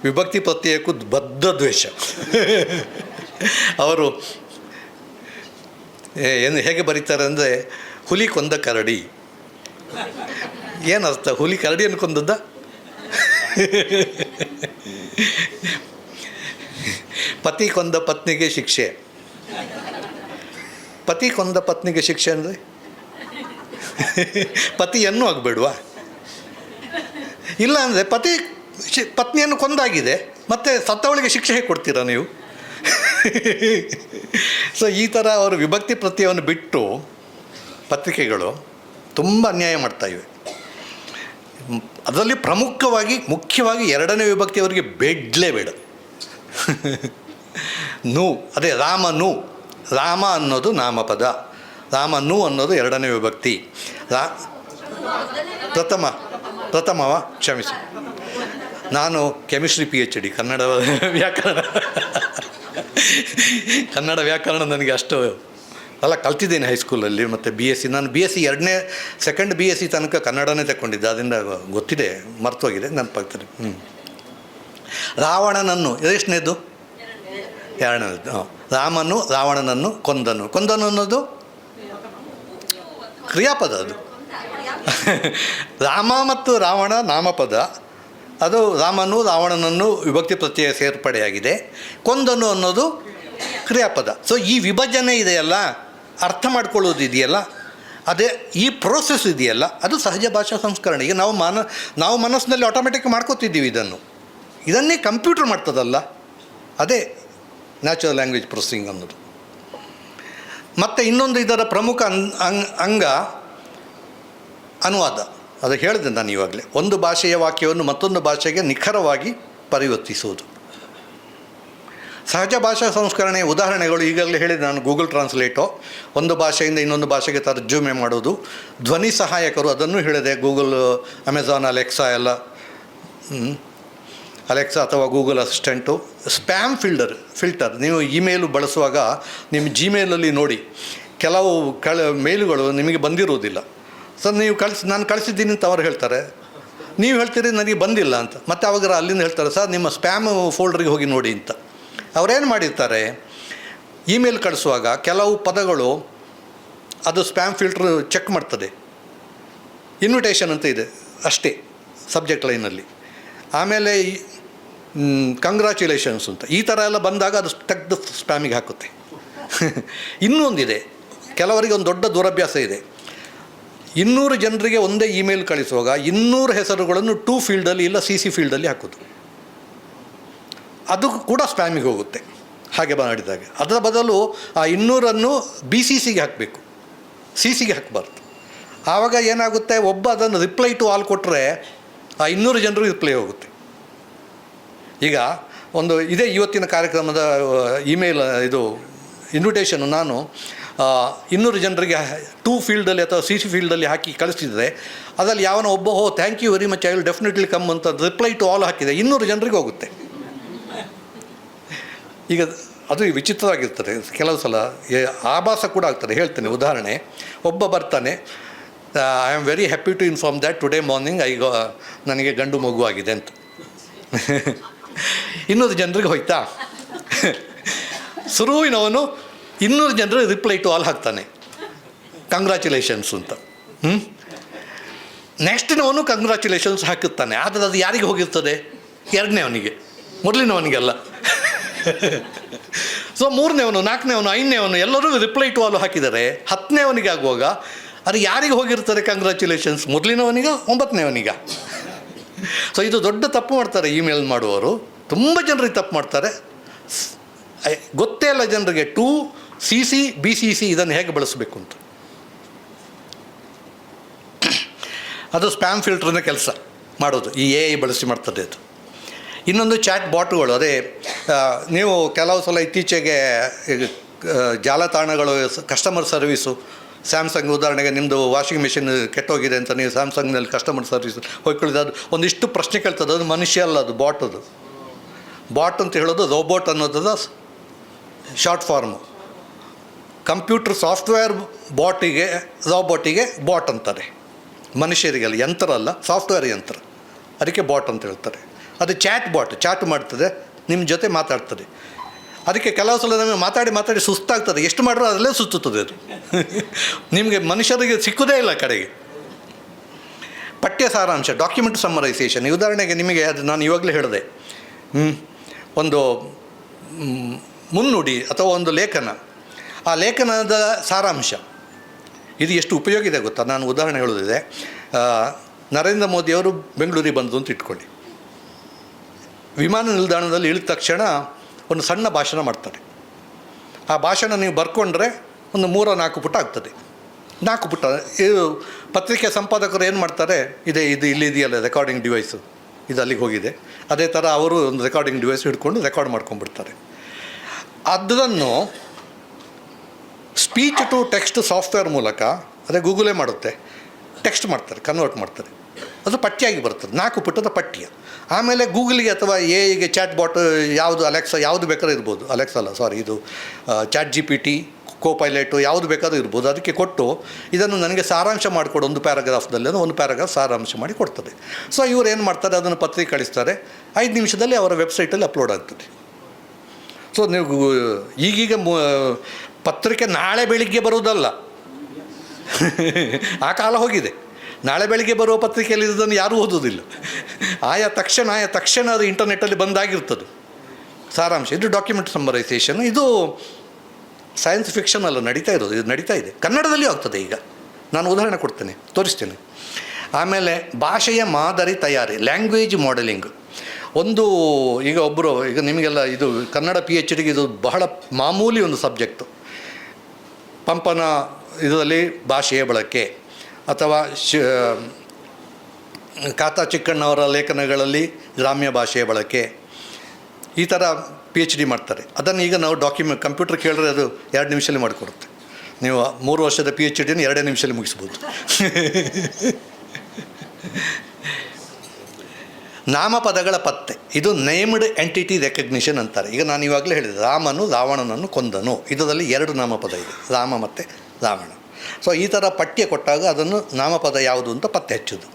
ವಿಭಕ್ತಿ ಪ್ರತ್ಯಯಕ್ಕೂ ಬದ್ಧ ದ್ವೇಷ. ಅವರು ಏನು ಹೇಗೆ ಬರೀತಾರೆ ಅಂದರೆ, ಹುಲಿ ಕೊಂದ ಕರಡಿ. ಏನರ್ಥ? ಹುಲಿ ಕರಡಿಯನ್ನು ಕೊಂದದ್ದ? ಪತಿ ಕೊಂದ ಪತ್ನಿಗೆ ಶಿಕ್ಷೆ. ಪತಿ ಕೊಂದ ಪತ್ನಿಗೆ ಶಿಕ್ಷೆ ಅಂದರೆ ಪತಿಯನ್ನು ಆಗಬೇಡ್ವಾ? ಇಲ್ಲ ಅಂದರೆ ಪತ್ನಿಯನ್ನು ಕೊಂದಾಗಿದೆ, ಮತ್ತು ಸತ್ತವಳಿಗೆ ಶಿಕ್ಷೆ ಹೇಗೆ ಕೊಡ್ತೀರಾ ನೀವು? ಸೊ ಈ ಥರ ಅವರು ವಿಭಕ್ತಿ ಪ್ರತ್ಯಯವನ್ನು ಬಿಟ್ಟು ಪತ್ರಿಕೆಗಳು ತುಂಬ ಅನ್ಯಾಯ ಮಾಡ್ತಾಯಿವೆ. ಅದರಲ್ಲಿ ಮುಖ್ಯವಾಗಿ ಎರಡನೇ ವಿಭಕ್ತಿಯವರಿಗೆ ಬೇಡ. ನು ಅದೇ ರಾಮನು. ರಾಮ ಅನ್ನೋದು ನಾಮಪದ, ರಾಮನು ಅನ್ನೋದು ಎರಡನೇ ವಿಭಕ್ತಿ. ಪ್ರಥಮವ ಕ್ಷಮಿಸಿ, ನಾನು ಕೆಮಿಸ್ಟ್ರಿ PhD, ಕನ್ನಡ ವ್ಯಾಕರಣ ನನಗೆ ಅಷ್ಟು ಅಲ್ಲ, ಕಲ್ತಿದ್ದೇನೆ ಹೈಸ್ಕೂಲಲ್ಲಿ. ಮತ್ತು BSc, ನಾನು BSc ಸೆಕೆಂಡ್ BSc ತನಕ ಕನ್ನಡನೇ ತಗೊಂಡಿದ್ದೆ. ಅದರಿಂದ ಗೊತ್ತಿದೆ, ಮರ್ತೋಗಿದೆ, ನೆನಪಾಗ್ತದೆ. ರಾವಣನನ್ನು ಎಷ್ಟನೇದು? ಎರಡನೇದು. ರಾಮನು ರಾವಣನನ್ನು ಕೊಂದನು. ಅನ್ನೋದು ಕ್ರಿಯಾಪದ. ಅದು ರಾಮ ಮತ್ತು ರಾವಣ ನಾಮಪದ. ಅದು ರಾಮನು ರಾವಣನನ್ನು ವಿಭಕ್ತಿ ಪ್ರತ್ಯಯ ಸೇರ್ಪಡೆಯಾಗಿದೆ. ಕೊಂದನು ಅನ್ನೋದು ಕ್ರಿಯಾಪದ. ಸೊ ಈ ವಿಭಜನೆ ಇದೆಯಲ್ಲ, ಅರ್ಥ ಮಾಡ್ಕೊಳ್ಳೋದು ಇದೆಯಲ್ಲ, ಅದೇ ಈ ಪ್ರೋಸೆಸ್ ಇದೆಯಲ್ಲ, ಅದು ಸಹಜ ಭಾಷಾ ಸಂಸ್ಕರಣೆ. ಈಗ ನಾವು ಮನಸ್ಸಿನಲ್ಲಿ ಆಟೋಮೆಟಿಕ್ ಮಾಡ್ಕೋತಿದ್ದೀವಿ ಇದನ್ನೇ ಕಂಪ್ಯೂಟರ್ ಮಾಡ್ತದಲ್ಲ, ಅದೇ ನ್ಯಾಚುರಲ್ ಲ್ಯಾಂಗ್ವೇಜ್ ಪ್ರೊಸೆಸಿಂಗ್ ಅನ್ನೋದು. ಮತ್ತು ಇನ್ನೊಂದು ಇದರ ಪ್ರಮುಖ ಅಂಗ ಅನುವಾದ. ಅದು ಹೇಳಿದೆ ನಾನು ಇವಾಗಲೇ. ಒಂದು ಭಾಷೆಯ ವಾಕ್ಯವನ್ನು ಮತ್ತೊಂದು ಭಾಷೆಗೆ ನಿಖರವಾಗಿ ಪರಿವರ್ತಿಸುವುದು. ಸಹಜ ಭಾಷಾ ಸಂಸ್ಕರಣೆ ಉದಾಹರಣೆಗಳು ಈಗಾಗಲೇ ಹೇಳಿದೆ ನಾನು. ಗೂಗಲ್ ಟ್ರಾನ್ಸ್ಲೇಟು ಒಂದು ಭಾಷೆಯಿಂದ ಇನ್ನೊಂದು ಭಾಷೆಗೆ ತರ್ಜುಮೆ ಮಾಡೋದು. ಧ್ವನಿ ಸಹಾಯಕರು, ಅದನ್ನು ಹೇಳಿದೆ. ಗೂಗಲ್, ಅಮೆಝಾನ್, ಅಲೆಕ್ಸಾ ಎಲ್ಲ, ಅಲೆಕ್ಸಾ ಅಥವಾ ಗೂಗಲ್ ಅಸಿಸ್ಟೆಂಟು. Spam filter. ನೀವು ಇಮೇಲು ಬಳಸುವಾಗ ನಿಮ್ಮ ಜಿಮೇಲಲ್ಲಿ ನೋಡಿ, ಕೆಲವು ಮೇಲುಗಳು ನಿಮಗೆ ಬಂದಿರುವುದಿಲ್ಲ. ಸರ್ ನೀವು ನಾನು ಕಳಿಸಿದ್ದೀನಿ ಅಂತ ಅವ್ರು ಹೇಳ್ತಾರೆ, ನೀವು ಹೇಳ್ತೀರಿ ನನಗೆ ಬಂದಿಲ್ಲ ಅಂತ. ಮತ್ತು ಅವಾಗ ಅಲ್ಲಿಂದ ಹೇಳ್ತಾರೆ, ಸರ್ ನಿಮ್ಮ ಸ್ಪ್ಯಾಮ್ ಫೋಲ್ಡ್ರಿಗೆ ಹೋಗಿ ನೋಡಿ ಅಂತ. ಅವರೇನು ಮಾಡಿರ್ತಾರೆ, ಇಮೇಲ್ ಕಳಿಸುವಾಗ ಕೆಲವು ಪದಗಳು ಅದು ಸ್ಪ್ಯಾಮ್ ಫಿಲ್ಟ್ರ್ ಚೆಕ್ ಮಾಡ್ತದೆ. ಇನ್ವಿಟೇಷನ್ ಅಂತ ಇದೆ ಅಷ್ಟೇ ಸಬ್ಜೆಕ್ಟ್ ಲೈನಲ್ಲಿ. ಆಮೇಲೆ ಕಂಗ್ರ್ಯಾಚುಲೇಷನ್ಸ್ ಅಂತ ಈ ಥರ ಎಲ್ಲ ಬಂದಾಗ ಅದು ತೆಗೆದು ಸ್ಪ್ಯಾಮಿಗೆ ಹಾಕುತ್ತೆ. ಇನ್ನೊಂದಿದೆ, ಕೆಲವರಿಗೆ ಒಂದು ದೊಡ್ಡ ದುರಭ್ಯಾಸ ಇದೆ. 200 ಜನರಿಗೆ ಒಂದೇ ಇಮೇಲ್ ಕಳಿಸುವಾಗ 200 ಹೆಸರುಗಳನ್ನು ಟು ಫೀಲ್ಡಲ್ಲಿ ಇಲ್ಲ CC ಫೀಲ್ಡಲ್ಲಿ ಹಾಕೋದು. ಅದು ಕೂಡ ಸ್ಪ್ಯಾಮಿಗೆ ಹೋಗುತ್ತೆ ಹಾಗೆ ಮಾಡಿದಾಗ. ಅದರ ಬದಲು ಆ 200ಅನ್ನು BCCಗೆ ಹಾಕಬೇಕು, CCಗೆ ಹಾಕಬಾರ್ದು. ಆವಾಗ ಏನಾಗುತ್ತೆ, ಒಬ್ಬ ಅದನ್ನು ರಿಪ್ಲೈ ಟು ಆಲ್ ಕೊಟ್ಟರೆ ಆ 200 ಜನರಿಗೆ ರಿಪ್ಲೈ ಹೋಗುತ್ತೆ. ಈಗ ಇದೇ ಇವತ್ತಿನ ಕಾರ್ಯಕ್ರಮದ ಇಮೇಲ್ ಇನ್ವಿಟೇಷನ್ನು ನಾನು 200 ಜನರಿಗೆ ಟು ಫೀಲ್ಡಲ್ಲಿ ಅಥವಾ CC ಫೀಲ್ಡಲ್ಲಿ ಹಾಕಿ ಕಳಿಸ್ತಿದ್ದರೆ ಅದರಲ್ಲಿ ಯಾವನೋ ಒಬ್ಬ thank you very much, I will definitely come ಅಂತ ರಿಪ್ಲೈ ಟು ಆಲ್ ಹಾಕಿದೆ, 200 ಜನರಿಗೆ ಹೋಗುತ್ತೆ. ಈಗ ಅದು ವಿಚಿತ್ರವಾಗಿರ್ತದೆ. ಕೆಲವು ಸಲ ಆಭಾಸ ಕೂಡ ಆಗ್ತದೆ. ಹೇಳ್ತೇನೆ ಉದಾಹರಣೆ. ಒಬ್ಬ ಬರ್ತಾನೆ, I am very happy to inform that today morning ನನಗೆ ಗಂಡು ಮಗು ಆಗಿದೆ ಅಂತ. 200 ಜನರಿಗೆ ಹೋಯ್ತಾ? ಶುರುವಿನವನು 200 ಜನರಿಗೆ ರಿಪ್ಲೈ ಟು ಆಲ್ ಹಾಕ್ತಾನೆ, ಕಂಗ್ರ್ಯಾಚುಲೇಷನ್ಸ್ ಅಂತ. ನೆಕ್ಸ್ಟಿನವನು ಕಂಗ್ರ್ಯಾಚುಲೇಷನ್ಸ್ ಹಾಕುತ್ತಾನೆ. ಆದರೆ ಅದು ಯಾರಿಗೆ ಹೋಗಿರ್ತದೆ? ಎರಡನೇವನಿಗೆ, ಮೊದಲಿನವನಿಗೆಲ್ಲ. ಸೊ 3ನೇವನು, 4ನೇವನು, 5ನೇವನು ಎಲ್ಲರೂ ರಿಪ್ಲೈ ಟು ಆಲ್ ಹಾಕಿದ್ದಾರೆ. 10ನೇವನಿಗೆ ಆಗುವಾಗ ಅದು ಯಾರಿಗೆ ಹೋಗಿರ್ತಾರೆ ಕಂಗ್ರ್ಯಾಚುಲೇಷನ್ಸ್? ಮೊದಲಿನವನಿಗ, 9ನೇವನಿಗ? ಸೊ ಇದು ದೊಡ್ಡ ತಪ್ಪು ಮಾಡ್ತಾರೆ ಇಮೇಲ್ ಮಾಡುವವರು. ತುಂಬ ಜನರಿಗೆ ತಪ್ಪು ಮಾಡ್ತಾರೆ. ಗೊತ್ತೇ ಇಲ್ಲ ಜನರಿಗೆ ಟು CC BCC ಇದನ್ನು ಹೇಗೆ ಬಳಸಬೇಕು ಅಂತ. ಅದು ಸ್ಪ್ಯಾಮ್ ಫಿಲ್ಟ್ರನ್ನ ಕೆಲಸ ಮಾಡೋದು, ಈ AI ಬಳಸಿ ಮಾಡ್ತದೆ ಅದು. ಇನ್ನೊಂದು ಚಾಟ್ ಬಾಟ್ಗಳು. ಅದೇ ನೀವು ಕೆಲವು ಸಲ ಇತ್ತೀಚೆಗೆ ಜಾಲತಾಣಗಳು, ಕಸ್ಟಮರ್ ಸರ್ವೀಸು ಸ್ಯಾಮ್ಸಂಗ್ ಉದಾಹರಣೆಗೆ ನಿಮ್ಮದು ವಾಷಿಂಗ್ ಮಿಷಿನ್ ಕೆಟ್ಟೋಗಿದೆ ಅಂತ ನೀವು ಸ್ಯಾಮ್ಸಂಗ್ನಲ್ಲಿ ಕಸ್ಟಮರ್ ಸರ್ವಿಸ್ ಹೋಗ್ಕೊಳ್ಳಿದ್ದು, ಅದು ಒಂದಿಷ್ಟು ಪ್ರಶ್ನೆ ಕೇಳ್ತದೆ. ಅದು ಮನುಷ್ಯ ಅಲ್ಲ, ಅದು ಬಾಟ್. ಅದು ಬಾಟ್ ಅಂತ ಹೇಳೋದು ರೋಬೋಟ್ ಅನ್ನೋದದ ಶಾರ್ಟ್ ಫಾರ್ಮು. ಕಂಪ್ಯೂಟರ್ ಸಾಫ್ಟ್ವೇರ್ ಬಾಟಿಗೆ ರೋಬೋಟಿಗೆ ಬಾಟ್ ಅಂತಾರೆ. ಮನುಷ್ಯರಿಗಲ್ಲ, ಯಂತ್ರ ಅಲ್ಲ, ಸಾಫ್ಟ್ವೇರ್ ಯಂತ್ರ, ಅದಕ್ಕೆ ಬಾಟ್ ಅಂತ ಹೇಳ್ತಾರೆ. ಅದು ಚಾಟ್ ಬಾಟ್, ಚಾಟ್ ಮಾಡ್ತದೆ, ನಿಮ್ಮ ಜೊತೆ ಮಾತಾಡ್ತದೆ. ಅದಕ್ಕೆ ಕೆಲವು ಸಲ ನಮಗೆ ಮಾತಾಡಿ ಸುಸ್ತಾಗ್ತದೆ. ಎಷ್ಟು ಮಾಡಿದ್ರೂ ಅದರಲ್ಲೇ ಸುತ್ತುತ್ತದೆ ಅದು. ನಿಮಗೆ ಮನುಷ್ಯರಿಗೆ ಸಿಕ್ಕುವುದೇ ಇಲ್ಲ ಕಡೆಗೆ. ಪಠ್ಯ ಸಾರಾಂಶ, ಡಾಕ್ಯುಮೆಂಟ್ ಸಮ್ಮರೈಸೇಷನ್. ಉದಾಹರಣೆಗೆ ನಿಮಗೆ ಅದು ನಾನು ಇವಾಗಲೇ ಹೇಳಿದೆ, ಒಂದು ಮುನ್ನುಡಿ ಅಥವಾ ಒಂದು ಲೇಖನ, ಆ ಲೇಖನದ ಸಾರಾಂಶ ಇದು ಎಷ್ಟು ಉಪಯೋಗ ಇದೆ ಗೊತ್ತಾ? ನಾನು ಉದಾಹರಣೆ ಹೇಳೋದಿದೆ. ನರೇಂದ್ರ ಮೋದಿಯವರು ಬೆಂಗಳೂರಿಗೆ ಬಂದರು ಅಂತ ಇಟ್ಕೊಳ್ಳಿ. ವಿಮಾನ ನಿಲ್ದಾಣದಲ್ಲಿ ಇಳಿದ ತಕ್ಷಣ ಒಂದು ಸಣ್ಣ ಭಾಷಣ ಮಾಡ್ತಾರೆ. ಆ ಭಾಷಣ ನೀವು ಬರ್ಕೊಂಡ್ರೆ ಒಂದು 3-4 ಪುಟ ಆಗ್ತದೆ. 4 ಪುಟ. ಇದು ಪತ್ರಿಕೆ ಸಂಪಾದಕರು ಏನು ಮಾಡ್ತಾರೆ, ಇದು ಇಲ್ಲಿದೆಯಲ್ಲ ರೆಕಾರ್ಡಿಂಗ್ ಡಿವೈಸು, ಇದು ಅಲ್ಲಿಗೆ ಹೋಗಿದೆ, ಅದೇ ಥರ ಅವರು ಒಂದು ರೆಕಾರ್ಡಿಂಗ್ ಡಿವೈಸ್ ಹಿಡ್ಕೊಂಡು ರೆಕಾರ್ಡ್ ಮಾಡ್ಕೊಂಡ್ಬಿಡ್ತಾರೆ. ಅದನ್ನು ಸ್ಪೀಚ್ ಟು ಟೆಕ್ಸ್ಟ್ ಸಾಫ್ಟ್ವೇರ್ ಮೂಲಕ, ಅದೇ ಗೂಗಲೇ ಮಾಡುತ್ತೆ, ಟೆಕ್ಸ್ಟ್ ಮಾಡ್ತಾರೆ, ಕನ್ವರ್ಟ್ ಮಾಡ್ತಾರೆ. ಅದು ಪಠ್ಯಾಗಿ ಬರ್ತದೆ, 4 ಪುಟದ ಪಠ್ಯ. ಆಮೇಲೆ ಗೂಗಲ್ಗೆ ಅಥವಾ ಎಗೆ ಚಾಟ್ ಬಾಟ್ ಯಾವುದು, ಅಲೆಕ್ಸಾ ಯಾವುದು ಬೇಕಾದ್ರೂ ಇರ್ಬೋದು, ಅಲೆಕ್ಸಾ ಅಲ್ಲ ಸಾರಿ, ಇದು ಚಾಟ್ GPT, ಕೋಪೈಲೈಟು ಯಾವುದು ಬೇಕಾದ್ರೂ ಇರ್ಬೋದು. ಅದಕ್ಕೆ ಕೊಟ್ಟು ಇದನ್ನು ನನಗೆ ಸಾರಾಂಶ ಮಾಡಿಕೊಡು, ಒಂದು ಪ್ಯಾರಾಗ್ರಾಫ್ದಲ್ಲಿ ಒಂದು ಪ್ಯಾರಾಗ್ರಾಫ್ ಸಾರಾಂಶ ಮಾಡಿ ಕೊಡ್ತದೆ. ಸೊ ಇವರು ಏನು ಮಾಡ್ತಾರೆ, ಅದನ್ನು ಪತ್ರಿಕೆ ಕಳಿಸ್ತಾರೆ, 5 ನಿಮಿಷದಲ್ಲಿ ಅವರ ವೆಬ್ಸೈಟಲ್ಲಿ ಅಪ್ಲೋಡ್ ಆಗ್ತದೆ. ಸೊ ನೀವು ಈಗೀಗ ಪತ್ರಿಕೆ ನಾಳೆ ಬೆಳಿಗ್ಗೆ ಬರುವುದಲ್ಲ, ಆ ಕಾಲ ಹೋಗಿದೆ. ನಾಳೆ ಬೆಳಿಗ್ಗೆ ಬರುವ ಪತ್ರಿಕೆಯಲ್ಲಿ ಇದನ್ನು ಯಾರೂ ಓದೋದಿಲ್ಲ. ಆಯಾ ತಕ್ಷಣ ಅದು ಇಂಟರ್ನೆಟ್ಟಲ್ಲಿ ಬಂದಾಗಿರ್ತದೆ ಸಾರಾಂಶ. ಇದು ಡಾಕ್ಯುಮೆಂಟ್ ಸಮ್ಮರೈಸೇಷನ್. ಇದು ಸೈನ್ಸ್ ಫಿಕ್ಷನ್ ಅಲ್ಲ, ನಡೀತಾ ಇರೋದು, ಇದು ನಡೀತಾ ಇದೆ. ಕನ್ನಡದಲ್ಲಿಯೂ ಆಗ್ತದೆ ಈಗ. ನಾನು ಉದಾಹರಣೆ ಕೊಡ್ತೇನೆ, ತೋರಿಸ್ತೇನೆ. ಆಮೇಲೆ ಭಾಷೆಯ ಮಾದರಿ ತಯಾರಿ, ಲ್ಯಾಂಗ್ವೇಜ್ ಮಾಡೆಲಿಂಗ್. ಈಗ ನಿಮಗೆಲ್ಲ ಇದು ಕನ್ನಡ PhDಗೆ ಇದು ಬಹಳ ಮಾಮೂಲಿ ಒಂದು ಸಬ್ಜೆಕ್ಟು. ಪಂಪನ ಇದರಲ್ಲಿ ಭಾಷೆಯ ಬಳಕೆ, ಅಥವಾ ಕಾತಾ ಚಿಕ್ಕಣ್ಣವರ ಲೇಖನಗಳಲ್ಲಿ ಗ್ರಾಮ್ಯ ಭಾಷೆಯ ಬಳಕೆ, ಈ ಥರ PhD ಮಾಡ್ತಾರೆ. ಅದನ್ನು ಈಗ ನಾವು ಕಂಪ್ಯೂಟರ್ ಕೇಳಿದ್ರೆ ಅದು 2 ನಿಮಿಷದಲ್ಲಿ ಮಾಡಿಕೊಡುತ್ತೆ. ನೀವು 3 ವರ್ಷದ PhDಯನ್ನು 2 ನಿಮಿಷದಲ್ಲಿ ಮುಗಿಸ್ಬೋದು. ನಾಮಪದಗಳ ಪತ್ತೆ, ಇದು ನೇಮ್ಡ್ ಎಂಟಿಟಿ ರೆಕಗ್ನಿಷನ್ ಅಂತಾರೆ. ಈಗ ನಾನು ಇವಾಗಲೇ ಹೇಳಿದೆ, ರಾಮನು ರಾವಣನನ್ನು ಕೊಂದನು, ಇದರಲ್ಲಿ 2 ನಾಮಪದ ಇದೆ, ರಾಮ ಮತ್ತು ರಾವಣ. ಸೊ ಈ ಥರ ಪಠ್ಯ ಕೊಟ್ಟಾಗ ಅದನ್ನು ನಾಮಪದ ಯಾವುದು ಅಂತ ಪತ್ತೆ ಹಚ್ಚೋದು.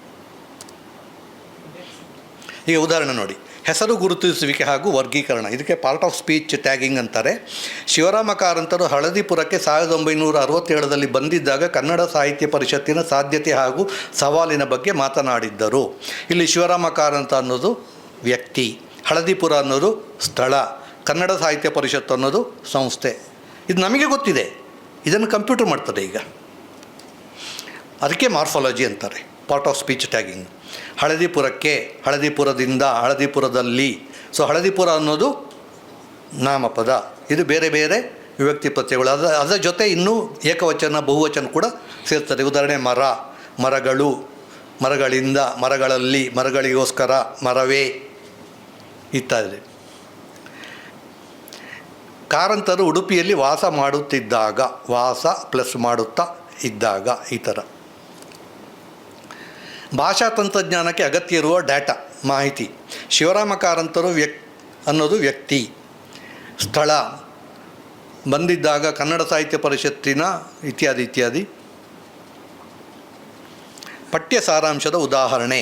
ಈಗ ಉದಾಹರಣೆ ನೋಡಿ, ಹೆಸರು ಗುರುತಿಸುವಿಕೆ ಹಾಗೂ ವರ್ಗೀಕರಣ, ಇದಕ್ಕೆ ಪಾರ್ಟ್ ಆಫ್ ಸ್ಪೀಚ್ ಟ್ಯಾಗಿಂಗ್ ಅಂತಾರೆ. ಶಿವರಾಮ ಕಾರಂತರು ಹಳದಿಪುರಕ್ಕೆ 1967ರಲ್ಲಿ ಬಂದಿದ್ದಾಗ ಕನ್ನಡ ಸಾಹಿತ್ಯ ಪರಿಷತ್ತಿನ ಸಾಧ್ಯತೆ ಹಾಗೂ ಸವಾಲಿನ ಬಗ್ಗೆ ಮಾತನಾಡಿದ್ದರು. ಇಲ್ಲಿ ಶಿವರಾಮ ಕಾರಂತ ಅನ್ನೋದು ವ್ಯಕ್ತಿ, ಹಳದಿಪುರ ಅನ್ನೋದು ಸ್ಥಳ, ಕನ್ನಡ ಸಾಹಿತ್ಯ ಪರಿಷತ್ತು ಅನ್ನೋದು ಸಂಸ್ಥೆ. ಇದು ನಮಗೆ ಗೊತ್ತಿದೆ, ಇದನ್ನು ಕಂಪ್ಯೂಟರ್ ಮಾಡ್ತದೆ ಈಗ. ಅದಕ್ಕೆ ಮಾರ್ಫಾಲಜಿ ಅಂತಾರೆ, ಪಾರ್ಟ್ ಆಫ್ ಸ್ಪೀಚ್ ಟ್ಯಾಗಿಂಗ್. ಹಳದಿಪುರಕ್ಕೆ, ಹಳದಿಪುರದಿಂದ, ಹಳದಿಪುರದಲ್ಲಿ. ಸೊ ಹಳದಿಪುರ ಅನ್ನೋದು ನಾಮಪದ. ಇದು ಬೇರೆ ಬೇರೆ ವಿಭಕ್ತಿ ಪ್ರತ್ಯಯಗಳು. ಅದರ ಜೊತೆ ಇನ್ನೂ ಏಕವಚನ ಬಹುವಚನ ಕೂಡ ಸೇರ್ತದೆ. ಉದಾಹರಣೆ ಮರ, ಮರಗಳು, ಮರಗಳಿಂದ, ಮರಗಳಲ್ಲಿ, ಮರಗಳಿಗೋಸ್ಕರ, ಮರವೇ ಇತ್ಯಾದಿ. ಕಾರಂತರು ಉಡುಪಿಯಲ್ಲಿ ವಾಸ ಮಾಡುತ್ತಿದ್ದಾಗ, ವಾಸ ಪ್ಲಸ್ ಮಾಡುತ್ತಾ ಇದ್ದಾಗ, ಈ ಥರ. ಭಾಷಾ ತಂತ್ರಜ್ಞಾನಕ್ಕೆ ಅಗತ್ಯ ಇರುವ ಡಾಟಾ, ಮಾಹಿತಿ. ಶಿವರಾಮ ಕಾರಂತರು ಅನ್ನೋದು ವ್ಯಕ್ತಿ, ಸ್ಥಳ, ಬಂದಿದ್ದಾಗ ಕನ್ನಡ ಸಾಹಿತ್ಯ ಪರಿಷತ್ತಿನ ಇತ್ಯಾದಿ ಇತ್ಯಾದಿ. ಪಠ್ಯ ಸಾರಾಂಶದ ಉದಾಹರಣೆ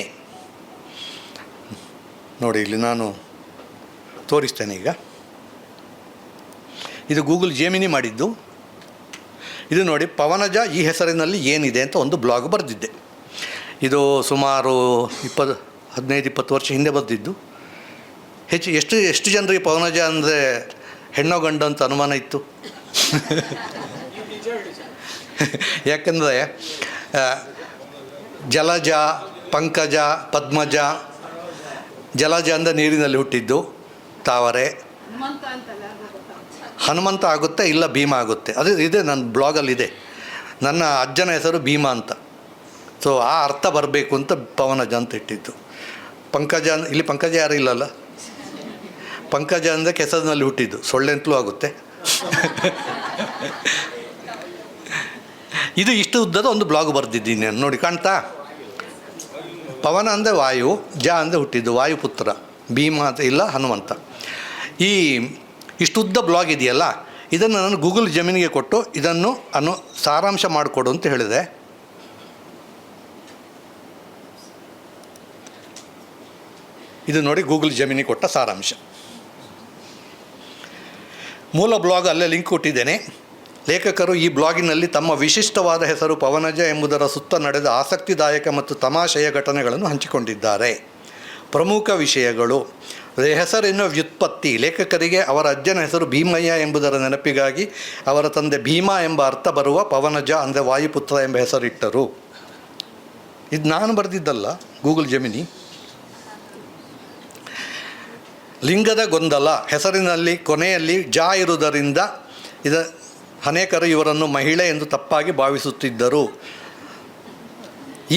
ನೋಡಿ, ಇಲ್ಲಿ ನಾನು ತೋರಿಸ್ತೇನೆ. ಈಗ ಇದು ಗೂಗಲ್ ಜೆಮಿನಿ ಮಾಡಿದ್ದು. ಇದು ನೋಡಿ, ಪವನಜ ಈ ಹೆಸರಿನಲ್ಲಿ ಏನಿದೆ ಅಂತ ಒಂದು ಬ್ಲಾಗ್ ಬರೆದಿದ್ದೆ. ಇದು ಸುಮಾರು 15-20 ವರ್ಷ ಹಿಂದೆ ಬರೆದಿದ್ದು. ಎಷ್ಟು ಜನರಿಗೆ ಪವನಜ ಅಂದರೆ ಹೆಣ್ಣೋ ಗಂಡು ಅಂತ ಅನುಮಾನ ಇತ್ತು. ಯಾಕೆಂದರೆ ಜಲಜ, ಪಂಕಜ, ಪದ್ಮಜ. ಜಲಜ ಅಂದರೆ ನೀರಿನಲ್ಲಿ ಹುಟ್ಟಿದ್ದು ತಾವರೆ, ಹನುಮಂತ ಆಗುತ್ತೆ, ಇಲ್ಲ ಭೀಮ ಆಗುತ್ತೆ. ಅದು ಇದೆ, ನನ್ನ ಬ್ಲಾಗಲ್ಲಿದೆ. ನನ್ನ ಅಜ್ಜನ ಹೆಸರು ಭೀಮ ಅಂತ. ಸೊ ಆ ಅರ್ಥ ಬರಬೇಕು ಅಂತ ಪವನಜ ಅಂತ ಇಟ್ಟಿದ್ದು. ಪಂಕಜ, ಇಲ್ಲಿ ಪಂಕಜ ಯಾರು ಇಲ್ಲಲ್ಲ. ಪಂಕಜ ಅಂದರೆ ಕೆಸರಿನಲ್ಲಿ ಹುಟ್ಟಿದ್ದು, ಸೊಳ್ಳೆ ಅಂತಲೂ ಆಗುತ್ತೆ. ಇದು ಇಷ್ಟು ಉದ್ದದ ಒಂದು ಬ್ಲಾಗ್ ಬರೆದಿದ್ದೀನಿ ನಾನು, ನೋಡಿ ಕಾಣ್ತಾ. ಪವನ ಅಂದರೆ ವಾಯು, ಜ ಅಂದರೆ ಹುಟ್ಟಿದ್ದು, ವಾಯುಪುತ್ರ, ಭೀಮ ಅಂತ ಇಲ್ಲ ಹನುಮಂತ. ಈ ಇಷ್ಟುದ್ದ ಬ್ಲಾಗ್ ಇದೆಯಲ್ಲ, ಇದನ್ನು ನಾನು ಗೂಗಲ್ ಜಮೀನಿಗೆ ಕೊಟ್ಟು ಇದನ್ನು ಸಾರಾಂಶ ಮಾಡಿಕೊಡು ಅಂತ ಹೇಳಿದೆ. ಇದು ನೋಡಿ ಗೂಗಲ್ ಜಮೀನಿಗೆ ಕೊಟ್ಟ ಸಾರಾಂಶ. ಮೂಲ ಬ್ಲಾಗ್ ಅಲ್ಲೇ ಲಿಂಕ್ ಕೊಟ್ಟಿದ್ದೇನೆ. ಲೇಖಕರು ಈ ಬ್ಲಾಗಿನಲ್ಲಿ ತಮ್ಮ ವಿಶಿಷ್ಟವಾದ ಹೆಸರು ಪವನಜ ಎಂಬುದರ ಸುತ್ತ ನಡೆದ ಆಸಕ್ತಿದಾಯಕ ಮತ್ತು ತಮಾಷೆಯ ಘಟನೆಗಳನ್ನು ಹಂಚಿಕೊಂಡಿದ್ದಾರೆ. ಪ್ರಮುಖ ವಿಷಯಗಳು: ಹೆಸರಿನ ವ್ಯುತ್ಪತ್ತಿ. ಲೇಖಕರಿಗೆ ಅವರ ಅಜ್ಜನ ಹೆಸರು ಭೀಮಯ್ಯ ಎಂಬುದರ ನೆನಪಿಗಾಗಿ ಅವರ ತಂದೆ ಭೀಮ ಎಂಬ ಅರ್ಥ ಬರುವ ಪವನಜ ಅಂದರೆ ವಾಯುಪುತ್ರ ಎಂಬ ಹೆಸರಿಟ್ಟರು. ಇದು ನಾನು ಬರೆದಿದ್ದಲ್ಲ, ಗೂಗಲ್ ಜಮಿನಿ. ಲಿಂಗದ ಗೊಂದಲ. ಹೆಸರಿನಲ್ಲಿ ಕೊನೆಯಲ್ಲಿ ಜ ಇರುವುದರಿಂದ ಅನೇಕರು ಇವರನ್ನು ಮಹಿಳೆ ಎಂದು ತಪ್ಪಾಗಿ ಭಾವಿಸುತ್ತಿದ್ದರು.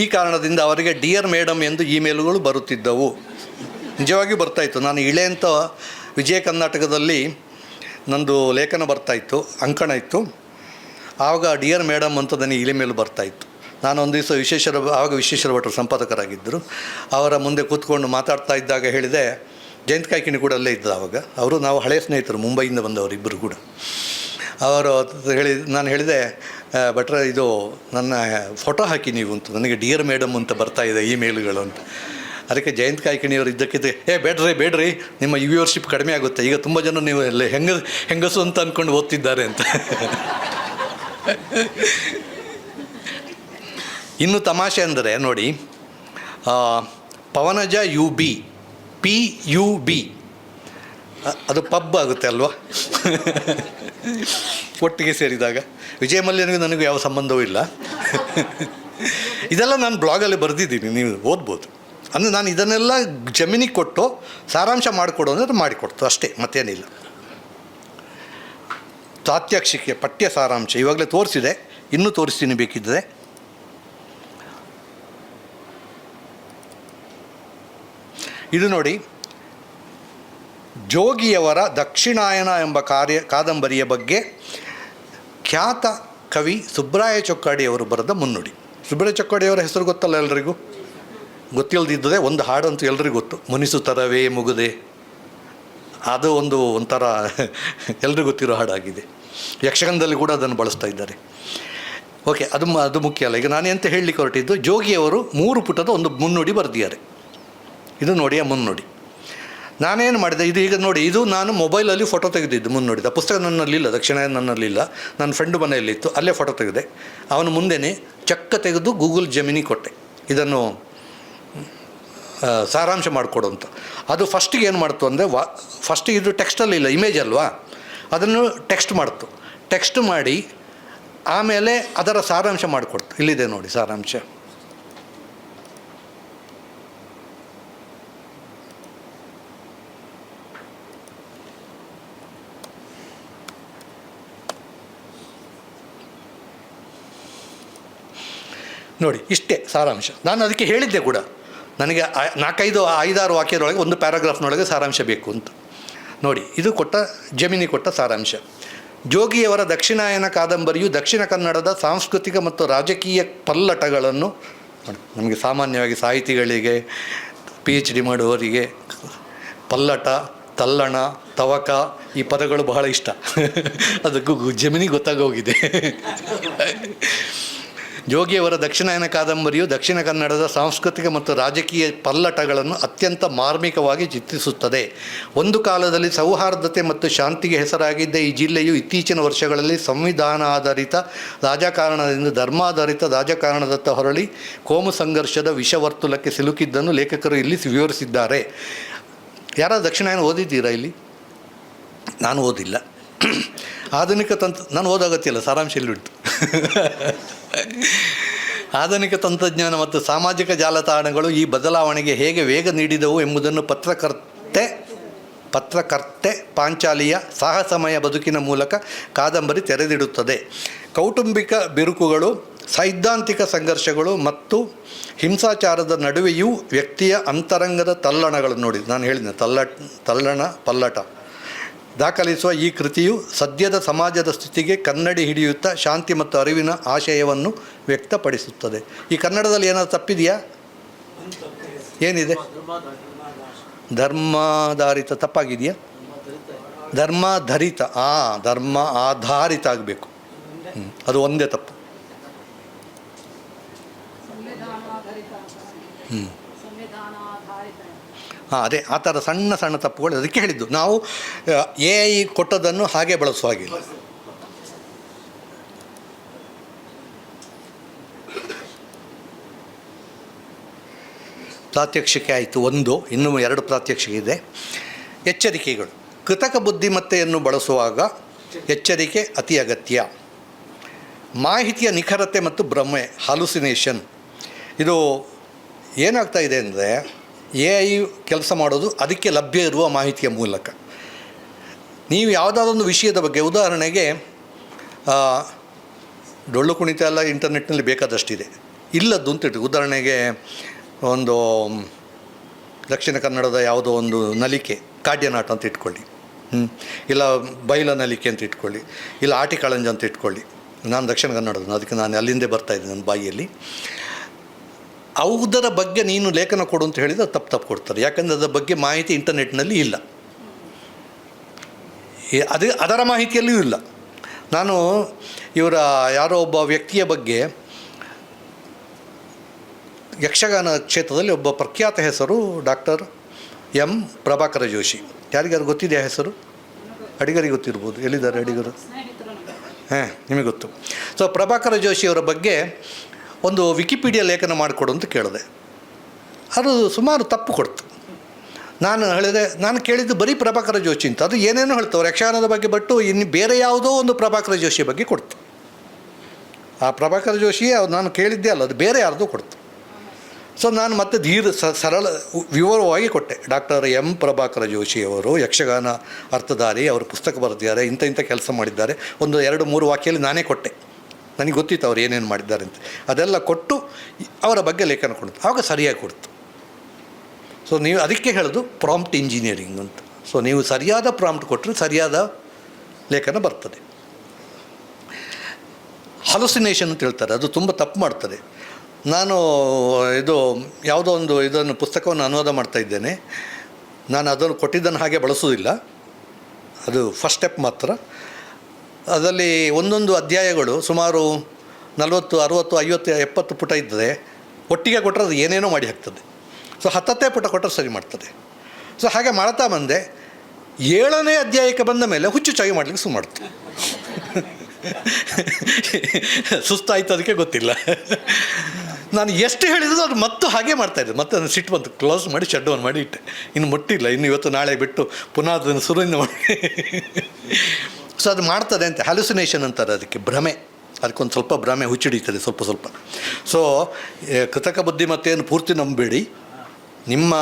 ಈ ಕಾರಣದಿಂದ ಅವರಿಗೆ ಡಿಯರ್ ಮೇಡಮ್ ಎಂದು ಇಮೇಲ್ಗಳು ಬರುತ್ತಿದ್ದವು. ನಿಜವಾಗಿಯೂ ಬರ್ತಾಯಿತ್ತು. ನಾನು ಇಳೆ ಅಂತ ವಿಜಯ ಕರ್ನಾಟಕದಲ್ಲಿ ನಂದು ಲೇಖನ ಬರ್ತಾಯಿತ್ತು, ಅಂಕಣ ಇತ್ತು. ಆವಾಗ ಡಿಯರ್ ಮೇಡಮ್ ಅಂತ ನನಗೆ ಇಮೇಲ್ ಬರ್ತಾಯಿತ್ತು. ನಾನು ಒಂದು ದಿವಸ ಆವಾಗ ವಿಶ್ವೇಶ್ವರ ಭಟ್ರು ಸಂಪಾದಕರಾಗಿದ್ದರು. ಅವರ ಮುಂದೆ ಕೂತ್ಕೊಂಡು ಮಾತಾಡ್ತಾ ಇದ್ದಾಗ ಹೇಳಿದೆ, ಜಯಂತ್ ಕಾಯ್ಕಿಣಿ ಕೂಡ ಅಲ್ಲೇ ಇದ್ದ ಆವಾಗ. ಅವರು ನಾವು ಹಳೆಯ ಸ್ನೇಹಿತರು, ಮುಂಬೈಯಿಂದ ಬಂದವರು ಇಬ್ಬರು ಕೂಡ. ನಾನು ಹೇಳಿದೆ, ಭಟ್ರೆ ಇದು ನನ್ನ ಫೋಟೋ ಹಾಕಿ ನೀವು ಅಂತ, ನನಗೆ ಡಿಯರ್ ಮೇಡಮ್ ಅಂತ ಬರ್ತಾಯಿದೆ ಇಮೇಲ್ಗಳು ಅಂತ. ಅದಕ್ಕೆ ಜಯಂತ್ ಕಾಯ್ಕಿಣಿಯವರು ಇದ್ದಕ್ಕಿದ್ದೆ, ಬೇಡ್ರಿ ನಿಮ್ಮ ವ್ಯೂವರ್ಶಿಪ್ ಕಡಿಮೆ ಆಗುತ್ತೆ, ಈಗ ತುಂಬ ಜನ ನೀವು ಎಲ್ಲ ಹೆಂಗಸು ಅಂತ ಅಂದ್ಕೊಂಡು ಓದ್ತಿದ್ದಾರೆ ಅಂತ. ಇನ್ನು ತಮಾಷೆ ಅಂದರೆ ನೋಡಿ, ಪವನಜ PUB ಅದು ಪಬ್ ಆಗುತ್ತೆ ಅಲ್ವಾ ಒಟ್ಟಿಗೆ ಸೇರಿದಾಗ. ವಿಜಯ ಮಲ್ಯನಿಗೂ ನನಗೂ ಯಾವ ಸಂಬಂಧವೂ ಇಲ್ಲ. ಇದೆಲ್ಲ ನಾನು ಬ್ಲಾಗಲ್ಲಿ ಬರೆದಿದ್ದೀನಿ, ನೀವು ಓದ್ಬೋದು. ಅಂದರೆ ನಾನು ಇದನ್ನೆಲ್ಲ ಜಮೀನಿಗೆ ಕೊಟ್ಟು ಸಾರಾಂಶ ಮಾಡಿಕೊಡು ಅಂದರೆ ಮಾಡಿಕೊಡ್ತು ಅಷ್ಟೇ, ಮತ್ತೇನಿಲ್ಲ. ಪ್ರಾತ್ಯಕ್ಷಿಕೆ ಪಠ್ಯ ಸಾರಾಂಶ ಇವಾಗಲೇ ತೋರಿಸಿದೆ, ಇನ್ನೂ ತೋರಿಸ್ತೀನಿ ಬೇಕಿದ್ದರೆ. ಇದು ನೋಡಿ, ಜೋಗಿಯವರ ದಕ್ಷಿಣಾಯನ ಎಂಬ ಕಾದಂಬರಿಯ ಬಗ್ಗೆ ಖ್ಯಾತ ಕವಿ ಸುಬ್ರಾಯ ಚೊಕ್ಕಾಡಿಯವರು ಬರೆದ ಮುನ್ನುಡಿ. ಸುಬ್ರಾಯ ಚೊಕ್ಕಾಡಿಯವರ ಹೆಸರು ಗೊತ್ತಲ್ಲ ಎಲ್ರಿಗೂ? ಗೊತ್ತಿಲ್ಲದಿದ್ದರೆ ಒಂದು ಹಾಡು ಅಂತೂ ಎಲ್ರಿಗೂ ಗೊತ್ತು, ಮುನಿಸು ತರವೇ ಮುಗುದೆ. ಅದು ಒಂಥರ ಎಲ್ರಿಗೂ ಗೊತ್ತಿರೋ ಹಾಡಾಗಿದೆ. ಯಕ್ಷಗಾನದಲ್ಲಿ ಕೂಡ ಅದನ್ನು ಬಳಸ್ತಾ ಇದ್ದಾರೆ. ಓಕೆ, ಅದು ಮುಖ್ಯ ಅಲ್ಲ. ಈಗ ನಾನು ಎಂತ ಹೇಳಲಿಕ್ಕೆ ಹೊರಟಿದ್ದು, ಜೋಗಿಯವರು 3 ಪುಟದ ಒಂದು ಮುನ್ನುಡಿ ಬರೆದಿದ್ದಾರೆ. ಇದು ನೋಡಿ ಆ ಮುನ್ನುಡಿ. ನಾನೇನು ಮಾಡಿದೆ, ಇದು ಈಗ ನೋಡಿ, ಇದು ನಾನು ಮೊಬೈಲಲ್ಲಿ ಫೋಟೋ ತೆಗೆದಿದ್ದು ಮುನ್ನುಡಿದ. ಪುಸ್ತಕ ನನ್ನಲ್ಲಿಲ್ಲ, ದಕ್ಷಿಣಾಯನ ನನ್ನಲ್ಲಿಲ್ಲ, ನನ್ನ ಫ್ರೆಂಡು ಮನೆಯಲ್ಲಿತ್ತು, ಅಲ್ಲೇ ಫೋಟೋ ತೆಗೆದೆ. ಅವನು ಮುಂದೆನೇ ಚಕ್ಕ ತೆಗೆದು ಗೂಗಲ್ ಜಮಿನಿ ಕೊಟ್ಟೆ, ಇದನ್ನು ಸಾರಾಂಶ ಮಾಡಿಕೊಡು ಅಂತ. ಅದು ಫಸ್ಟಿಗೆ ಏನು ಮಾಡ್ತು ಅಂದರೆ, ಫಸ್ಟಿಗೆ ಇದು ಟೆಕ್ಸ್ಟಲ್ಲಿ ಇಲ್ಲ, ಇಮೇಜ್ ಅಲ್ವಾ, ಅದನ್ನು ಟೆಕ್ಸ್ಟ್ ಮಾಡಿ ಆಮೇಲೆ ಅದರ ಸಾರಾಂಶ ಮಾಡಿಕೊಡ್ತು. ಇಲ್ಲಿದೆ ನೋಡಿ ಸಾರಾಂಶ. ನೋಡಿ, ಇಷ್ಟೇ ಸಾರಾಂಶ. ನಾನು ಅದಕ್ಕೆ ಹೇಳಿದ್ದೆ ಕೂಡ, ನನಗೆ 4-5 ವಾಕ್ಯದೊಳಗೆ ಒಂದು ಪ್ಯಾರಾಗ್ರಾಫ್ನೊಳಗೆ ಸಾರಾಂಶ ಬೇಕು ಅಂತ. ನೋಡಿ, ಇದು ಜಮಿನಿ ಕೊಟ್ಟ ಸಾರಾಂಶ. ಜೋಗಿಯವರ ದಕ್ಷಿಣಾಯನ ಕಾದಂಬರಿಯು ದಕ್ಷಿಣ ಕನ್ನಡದ ಸಾಂಸ್ಕೃತಿಕ ಮತ್ತು ರಾಜಕೀಯ ಪಲ್ಲಟಗಳನ್ನು, ನಮಗೆ ಸಾಮಾನ್ಯವಾಗಿ ಸಾಹಿತಿಗಳಿಗೆ, PhD ಮಾಡುವವರಿಗೆ ಪಲ್ಲಟ, ತಲ್ಲಣ, ತವಕ ಈ ಪದಗಳು ಬಹಳ ಇಷ್ಟ. ಅದಕ್ಕೂ ಜಮಿನಿ ಗೊತ್ತಾಗೋಗಿದೆ. ಜೋಗಿಯವರ ದಕ್ಷಿಣಾಯನ ಕಾದಂಬರಿಯು ದಕ್ಷಿಣ ಕನ್ನಡದ ಸಾಂಸ್ಕೃತಿಕ ಮತ್ತು ರಾಜಕೀಯ ಪಲ್ಲಟಗಳನ್ನು ಅತ್ಯಂತ ಮಾರ್ಮಿಕವಾಗಿ ಚಿತ್ರಿಸುತ್ತದೆ. ಒಂದು ಕಾಲದಲ್ಲಿ ಸೌಹಾರ್ದತೆ ಮತ್ತು ಶಾಂತಿಗೆ ಹೆಸರಾಗಿದ್ದ ಈ ಜಿಲ್ಲೆಯು ಇತ್ತೀಚಿನ ವರ್ಷಗಳಲ್ಲಿ ಸಂವಿಧಾನಾಧಾರಿತ ರಾಜಕಾರಣದಿಂದ ಧರ್ಮಾಧಾರಿತ ರಾಜಕಾರಣದತ್ತ ಹೊರಳಿ ಕೋಮು ಸಂಘರ್ಷದ ವಿಷವರ್ತುಲಕ್ಕೆ ಸಿಲುಕಿದ್ದನ್ನು ಲೇಖಕರು ಇಲ್ಲಿ ವಿವರಿಸಿದ್ದಾರೆ. ಯಾರಾದ್ರು ದಕ್ಷಿಣಾಯನ ಓದಿದ್ದೀರಾ ಇಲ್ಲಿ? ನಾನು ಓದಿಲ್ಲ. ಆಧುನಿಕ ನಾನು ಓದಾಗತ್ತಿಲ್ಲ, ಸಾರಾಂಶ ಇಲ್ಲಿ ಉಂಟು. ಆಧುನಿಕ ತಂತ್ರಜ್ಞಾನ ಮತ್ತು ಸಾಮಾಜಿಕ ಜಾಲತಾಣಗಳು ಈ ಬದಲಾವಣೆಗೆ ಹೇಗೆ ವೇಗ ನೀಡಿದವು ಎಂಬುದನ್ನು ಪತ್ರಕರ್ತೆ ಪಾಂಚಾಲಿಯ ಸಾಹಸಮಯ ಬದುಕಿನ ಮೂಲಕ ಕಾದಂಬರಿ ತೆರೆದಿಡುತ್ತದೆ. ಕೌಟುಂಬಿಕ ಬಿರುಕುಗಳು, ಸೈದ್ಧಾಂತಿಕ ಸಂಘರ್ಷಗಳು ಮತ್ತು ಹಿಂಸಾಚಾರದ ನಡುವೆಯೂ ವ್ಯಕ್ತಿಯ ಅಂತರಂಗದ ತಲ್ಲಣಗಳು. ನೋಡಿ, ನಾನು ಹೇಳಿದ್ದೆ ಪಲ್ಲಟ ದಾಖಲಿಸುವ ಈ ಕೃತಿಯು ಸದ್ಯದ ಸಮಾಜದ ಸ್ಥಿತಿಗೆ ಕನ್ನಡಿ ಹಿಡಿಯುತ್ತಾ ಶಾಂತಿ ಮತ್ತು ಅರಿವಿನ ಆಶಯವನ್ನು ವ್ಯಕ್ತಪಡಿಸುತ್ತದೆ. ಈ ಕನ್ನಡದಲ್ಲಿ ಏನಾದರೂ ತಪ್ಪಿದೆಯಾ? ಏನಿದೆ? ಧರ್ಮಾಧಾರಿತ ತಪ್ಪಾಗಿದೆಯಾ? ಧರ್ಮಾಧರಿತ, ಧರ್ಮ ಆಧಾರಿತ ಆಗಬೇಕು. ಅದು ಒಂದೇ ತಪ್ಪು. ಅದೇ ಆ ಥರ ಸಣ್ಣ ಸಣ್ಣ ತಪ್ಪುಗಳು. ಅದಕ್ಕೆ ಹೇಳಿದ್ದು ನಾವು AI ಕೊಟ್ಟದನ್ನು ಹಾಗೆ ಬಳಸುವ ಹಾಗಿಲ್ಲ. ಪ್ರಾತ್ಯಕ್ಷಿಕೆ ಆಯಿತು ಒಂದು, ಇನ್ನೂ 2 ಪ್ರಾತ್ಯಕ್ಷಿಕೆ ಇದೆ. ಎಚ್ಚರಿಕೆಗಳು. ಕೃತಕ ಬುದ್ಧಿಮತ್ತೆಯನ್ನು ಬಳಸುವಾಗ ಎಚ್ಚರಿಕೆ ಅತಿ ಅಗತ್ಯ. ಮಾಹಿತಿಯ ನಿಖರತೆ ಮತ್ತು ಭ್ರಮೆ, ಹಾಲುಸಿನೇಷನ್. ಇದು ಏನಾಗ್ತಾ ಇದೆ ಅಂದರೆ AI ಕೆಲಸ ಮಾಡೋದು ಅದಕ್ಕೆ ಲಭ್ಯ ಇರುವ ಮಾಹಿತಿಯ ಮೂಲಕ. ನೀವು ಯಾವುದಾದೊಂದು ವಿಷಯದ ಬಗ್ಗೆ, ಉದಾಹರಣೆಗೆ ಡೊಳ್ಳು ಕುಣಿತ ಎಲ್ಲ ಇಂಟರ್ನೆಟ್ನಲ್ಲಿ ಬೇಕಾದಷ್ಟಿದೆ. ಇಲ್ಲದ್ದು ಅಂತ ಇಟ್ಟು, ಉದಾಹರಣೆಗೆ ಒಂದು ದಕ್ಷಿಣ ಕನ್ನಡದ ಯಾವುದೋ ಒಂದು ನಲಿಕೆ, ಕಾಡ್ಯನಾಟ ಅಂತ ಇಟ್ಕೊಳ್ಳಿ, ಇಲ್ಲ ಬೈಲ ನಲಿಕೆ ಅಂತ ಇಟ್ಕೊಳ್ಳಿ, ಇಲ್ಲ ಆಟಿಕಾಳಂಜ ಅಂತ ಇಟ್ಕೊಳ್ಳಿ. ನಾನು ದಕ್ಷಿಣ ಕನ್ನಡದ, ಅದಕ್ಕೆ ನಾನು ಅಲ್ಲಿಂದೇ ಬರ್ತಾಯಿದ್ದೆ ನನ್ನ ಬಾಯಿಯಲ್ಲಿ. ಅವುದರ ಬಗ್ಗೆ ನೀನು ಲೇಖನ ಕೊಡು ಅಂತ ಹೇಳಿದರೆ ತಪ್ಪು ಕೊಡ್ತಾರೆ. ಯಾಕಂದರೆ ಅದರ ಬಗ್ಗೆ ಮಾಹಿತಿ ಇಂಟರ್ನೆಟ್ನಲ್ಲಿ ಇಲ್ಲ, ಅದರ ಮಾಹಿತಿಯಲ್ಲಿಯೂ ಇಲ್ಲ. ನಾನು ಇವರ ಯಾರೋ ಒಬ್ಬ ವ್ಯಕ್ತಿಯ ಬಗ್ಗೆ, ಯಕ್ಷಗಾನ ಕ್ಷೇತ್ರದಲ್ಲಿ ಒಬ್ಬ ಪ್ರಖ್ಯಾತ ಹೆಸರು ಡಾಕ್ಟರ್ ಎಂ ಪ್ರಭಾಕರ ಜೋಶಿ. ಯಾರಿಗಾರು ಗೊತ್ತಿದೆಯಾ ಹೆಸರು? ಅಡಿಗರಿಗೆ ಗೊತ್ತಿರ್ಬೋದು. ಎಲ್ಲಿದ್ದಾರೆ ಅಡಿಗರು? ನಿಮಗೆ ಗೊತ್ತು. ಸೊ ಪ್ರಭಾಕರ ಜೋಶಿಯವರ ಬಗ್ಗೆ ಒಂದು ವಿಕಿಪೀಡಿಯಾ ಲೇಖನ ಮಾಡಿಕೊಡು ಅಂತ ಕೇಳಿದೆ. ಅದು ಸುಮಾರು ತಪ್ಪು ಕೊಡ್ತು. ನಾನು ಹೇಳಿದೆ, ನಾನು ಕೇಳಿದ್ದು ಬರೀ ಪ್ರಭಾಕರ ಜೋಶಿ ಅಂತ. ಅದು ಏನೇನೋ ಹೇಳ್ತವ್ರು ಯಕ್ಷಗಾನದ ಬಗ್ಗೆ, ಬಟ್ಟು ಇನ್ನು ಬೇರೆ ಯಾವುದೋ ಒಂದು ಪ್ರಭಾಕರ ಜೋಶಿ ಬಗ್ಗೆ ಕೊಡ್ತು. ಆ ಪ್ರಭಾಕರ ಜೋಶಿ ನಾನು ಕೇಳಿದ್ದೆ ಅಲ್ಲ, ಅದು ಬೇರೆ ಯಾರ್ದೋ ಕೊಡ್ತು. ಸೊ ನಾನು ಮತ್ತೆ ಸರಳ ವಿವರವಾಗಿ ಕೊಟ್ಟೆ. ಡಾಕ್ಟರ್ ಎಂ ಪ್ರಭಾಕರ ಜೋಶಿಯವರು ಯಕ್ಷಗಾನ ಅರ್ಥಧಾರಿ, ಅವರು ಪುಸ್ತಕ ಬರೆದಿದ್ದಾರೆ, ಇಂಥ ಕೆಲಸ ಮಾಡಿದ್ದಾರೆ. ಒಂದು 2-3 ವಾಕ್ಯದಲ್ಲಿ ನಾನೇ ಕೊಟ್ಟೆ. ನನಗೆ ಗೊತ್ತಿತ್ತು ಅವ್ರು ಏನೇನು ಮಾಡಿದ್ದಾರೆ ಅಂತ. ಅದೆಲ್ಲ ಕೊಟ್ಟು ಅವರ ಬಗ್ಗೆ ಲೇಖನ ಕೊಡ್ತು. ಆವಾಗ ಸರಿಯಾಗಿ ಕೊಡ್ತು. ಸೊ ನೀವು ಅದಕ್ಕೆ ಹೇಳೋದು ಪ್ರಾಂಪ್ಟ್ ಇಂಜಿನಿಯರಿಂಗ್ ಅಂತ. ಸೊ ನೀವು ಸರಿಯಾದ ಪ್ರಾಂಪ್ಟ್ ಕೊಟ್ಟರೆ ಸರಿಯಾದ ಲೇಖನ ಬರ್ತದೆ. ಹಲುಸಿನೇಷನ್ ಅಂತ ಹೇಳ್ತಾರೆ, ಅದು ತುಂಬ ತಪ್ಪು ಮಾಡ್ತದೆ. ನಾನು ಇದು ಯಾವುದೋ ಒಂದು ಇದನ್ನು ಪುಸ್ತಕವನ್ನು ಅನುವಾದ ಮಾಡ್ತಾಯಿದ್ದೇನೆ. ನಾನು ಅದನ್ನು ಕೊಟ್ಟಿದ್ದನ್ನು ಹಾಗೆ ಬಳಸೋದಿಲ್ಲ, ಅದು ಫಸ್ಟ್ ಸ್ಟೆಪ್ ಮಾತ್ರ. ಅದರಲ್ಲಿ ಒಂದೊಂದು ಅಧ್ಯಾಯಗಳು ಸುಮಾರು 40, 60, 50, 70 ಪುಟ ಇದ್ದರೆ ಒಟ್ಟಿಗೆ ಕೊಟ್ಟರೆ ಅದು ಏನೇನೋ ಮಾಡಿ ಹಾಕ್ತದೆ. ಸೊ 10 ಪುಟ ಕೊಟ್ಟರೆ ಸರಿ ಮಾಡ್ತದೆ. ಸೊ ಹಾಗೆ ಮಾಡ್ತಾ ಬಂದೆ. 7ನೇ ಅಧ್ಯಾಯಕ್ಕೆ ಬಂದ ಮೇಲೆ ಹುಚ್ಚು ಚಾಯಿ ಮಾಡಲಿಕ್ಕೆ ಶುರು ಮಾಡ್ತು. ಸುಸ್ತಾಯಿತು, ಅದಕ್ಕೆ ಗೊತ್ತಿಲ್ಲ. ನಾನು ಎಷ್ಟು ಹೇಳಿದ್ರು ಅದು ಮತ್ತು ಹಾಗೆ ಮಾಡ್ತಾಯಿದ್ದೆ. ಮತ್ತೆ ಅದನ್ನು ಸಿಟ್ಟು ಬಂತು, ಕ್ಲೋಸ್ ಮಾಡಿ ಶಟ್ ಡೌನ್ ಮಾಡಿ ಇಟ್ಟೆ. ಇನ್ನು ಮುಟ್ಟಿಲ್ಲ, ಇನ್ನು ಇವತ್ತು ನಾಳೆ ಬಿಟ್ಟು ಪುನಃ ಅದನ್ನು ಶುರುವಿಂದ ಮಾಡಿ. ಸೊ ಅದು ಮಾಡ್ತದೆ ಅಂತ. ಹ್ಯಾಲುಸಿನೇಷನ್ ಅಂತಾರೆ ಅದಕ್ಕೆ, ಭ್ರಮೆ. ಅದಕ್ಕೊಂದು ಸ್ವಲ್ಪ ಭ್ರಮೆ ಹುಚ್ಚಿಡಿತದೆ ಸ್ವಲ್ಪ. ಸೊ ಕೃತಕ ಬುದ್ಧಿಮತ್ತೆಯನ್ನು ಪೂರ್ತಿ ನಂಬೇಡಿ, ನಿಮ್ಮ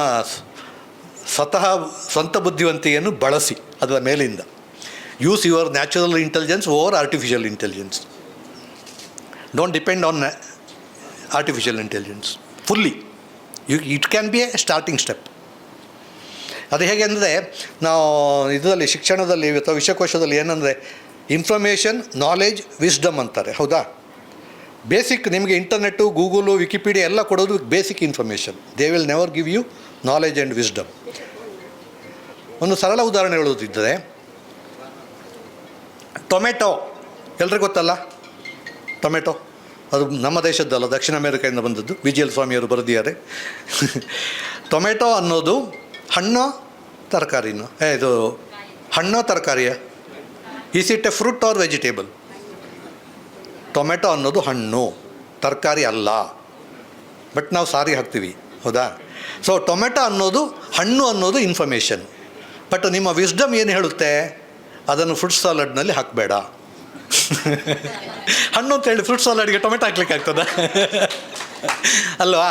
ಸ್ವತಃ ಸ್ವಂತ ಬುದ್ಧಿವಂತಿಕೆಯನ್ನು ಬಳಸಿ ಅದರ ಮೇಲಿಂದ. Use your natural intelligence over artificial intelligence. Don't depend on artificial intelligence fully. It can be A starting step. ಅದು ಹೇಗೆ ಅಂದರೆ, ನಾವು ಇದರಲ್ಲಿ ಶಿಕ್ಷಣದಲ್ಲಿ ಅಥವಾ ವಿಶ್ವಕೋಶದಲ್ಲಿ ಏನಂದರೆ ಇನ್ಫಾರ್ಮೇಷನ್, ನಾಲೆಜ್, ವಿಸ್ಡಮ್ ಅಂತಾರೆ, ಹೌದಾ? ಬೇಸಿಕ್ ನಿಮಗೆ ಇಂಟರ್ನೆಟ್ಟು, ಗೂಗಲು, ವಿಕಿಪೀಡಿಯಾ ಎಲ್ಲ ಕೊಡೋದು basic information. They will never give you knowledge and wisdom. ಒಂದು ಸರಳ ಉದಾಹರಣೆ ಹೇಳೋದಿದ್ದರೆ, ಟೊಮೆಟೊ ಎಲ್ರಿಗೂ ಗೊತ್ತಲ್ಲ. ಟೊಮೆಟೊ ಅದು ನಮ್ಮ ದೇಶದ್ದಲ್ಲ, ದಕ್ಷಿಣ ಅಮೇರಿಕೆಯಿಂದ ಬಂದದ್ದು. BGL ಸ್ವಾಮಿಯವರು ಬರೆದಿದ್ದಾರೆ. ಟೊಮೆಟೊ ಅನ್ನೋದು ಹಣ್ಣು ತರಕಾರಿನೋ, ಇದು ಹಣ್ಣು ತರಕಾರಿಯ? Is it a fruit or vegetable? Tomato ಅನ್ನೋದು ಹಣ್ಣು, ತರಕಾರಿ ಅಲ್ಲ. ಬಟ್ ನಾವು ಸಾರಿ ಹಾಕ್ತೀವಿ, ಹೌದಾ? ಸೊ ಟೊಮೆಟೊ ಅನ್ನೋದು, ಹಣ್ಣು ಅನ್ನೋದು ಇನ್ಫಾರ್ಮೇಷನ್. ಬಟ್ ನಿಮ್ಮ ವಿಸ್ಡಮ್ ಏನು ಹೇಳುತ್ತೆ? ಅದನ್ನು ಫ್ರೂಟ್ ಸಾಲಡ್ನಲ್ಲಿ ಹಾಕಬೇಡ. ಹಣ್ಣು ಅಂತ ಹೇಳಿ ಫ್ರೂಟ್ ಸಾಲಡ್ಗೆ ಟೊಮೆಟೊ ಹಾಕ್ಲಿಕ್ಕೆ ಆಗ್ತದ ಅಲ್ವಾ?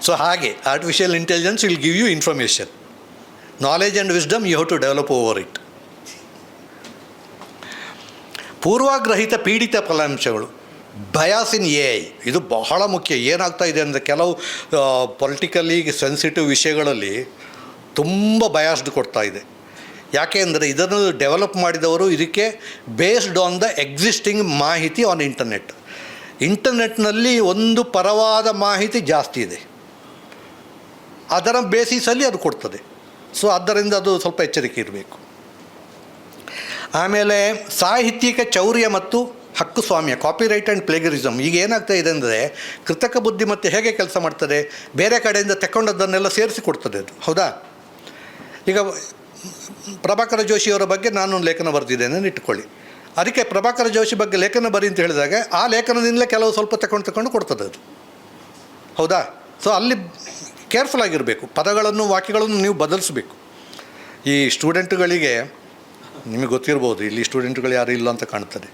ಸೊ ಹಾಗೆ artificial intelligence will give you information. Knowledge and wisdom you have to develop over it. ಪೂರ್ವಾಗ್ರಹಿತ ಪೀಡಿತ ಫಲಾಂಶಗಳು, ಬಯಾಸ್ ಇನ್ AI, ಇದು ಬಹಳ ಮುಖ್ಯ. ಏನಾಗ್ತಾ ಇದೆ ಅಂದರೆ, ಕೆಲವು ಪೊಲಿಟಿಕಲಿ ಸೆನ್ಸಿಟಿವ್ ವಿಷಯಗಳಲ್ಲಿ ತುಂಬ ಬಯಾಸ್ಡ್ ಕೊಡ್ತಾ ಇದೆ. ಯಾಕೆ ಅಂದರೆ ಇದನ್ನು ಡೆವಲಪ್ ಮಾಡಿದವರು ಇದಕ್ಕೆ ಬೇಸ್ಡ್ ಆನ್ ದ ಎಕ್ಸಿಸ್ಟಿಂಗ್ ಮಾಹಿತಿ ಆನ್ ಇಂಟರ್ನೆಟ್ನಲ್ಲಿ ಒಂದು ಪರವಾದ ಮಾಹಿತಿ ಜಾಸ್ತಿ ಇದೆ, ಅದರ ಬೇಸಿಸಲ್ಲಿ ಅದು ಕೊಡ್ತದೆ. ಸೊ ಆದ್ದರಿಂದ ಅದು ಸ್ವಲ್ಪ ಎಚ್ಚರಿಕೆ ಇರಬೇಕು. ಆಮೇಲೆ ಸಾಹಿತ್ಯಿಕ ಚೌರ್ಯ ಮತ್ತು ಹಕ್ಕುಸ್ವಾಮ್ಯ, ಕಾಪಿರೈಟ್ ಆ್ಯಂಡ್ ಪ್ಲೇಗರಿಸಮ್. ಈಗ ಏನಾಗ್ತಾ ಇದೆ ಅಂದರೆ ಕೃತಕ ಬುದ್ಧಿಮತ್ತೆ ಹೇಗೆ ಕೆಲಸ ಮಾಡ್ತದೆ, ಬೇರೆ ಕಡೆಯಿಂದ ತಗೊಂಡದ್ದನ್ನೆಲ್ಲ ಸೇರಿಸಿ ಕೊಡ್ತದೆ ಅದು, ಹೌದಾ? ಈಗ ಪ್ರಭಾಕರ ಜೋಶಿಯವರ ಬಗ್ಗೆ ನಾನೊಂದು ಲೇಖನ ಬರೆದಿದ್ದೇನೆ ಇಟ್ಕೊಳ್ಳಿ. ಅದಕ್ಕೆ ಪ್ರಭಾಕರ ಜೋಶಿ ಬಗ್ಗೆ ಲೇಖನ ಬರಿ ಅಂತ ಹೇಳಿದಾಗ ಆ ಲೇಖನದಿಂದಲೇ ಕೆಲವು ಸ್ವಲ್ಪ ತಗೊಂಡು ಕೊಡ್ತದೆ ಅದು, ಹೌದಾ? ಸೊ ಅಲ್ಲಿ ಕೇರ್ಫುಲ್ ಆಗಿರಬೇಕು, ಪದಗಳನ್ನು ವಾಕ್ಯಗಳನ್ನು ನೀವು ಬದಲಿಸಬೇಕು. ಈ ಸ್ಟೂಡೆಂಟುಗಳಿಗೆ ನಿಮಗೆ ಗೊತ್ತಿರ್ಬೋದು, ಇಲ್ಲಿ ಸ್ಟೂಡೆಂಟ್ಗಳು ಯಾರು ಇಲ್ಲ ಅಂತ ಕಾಣ್ತದೆ.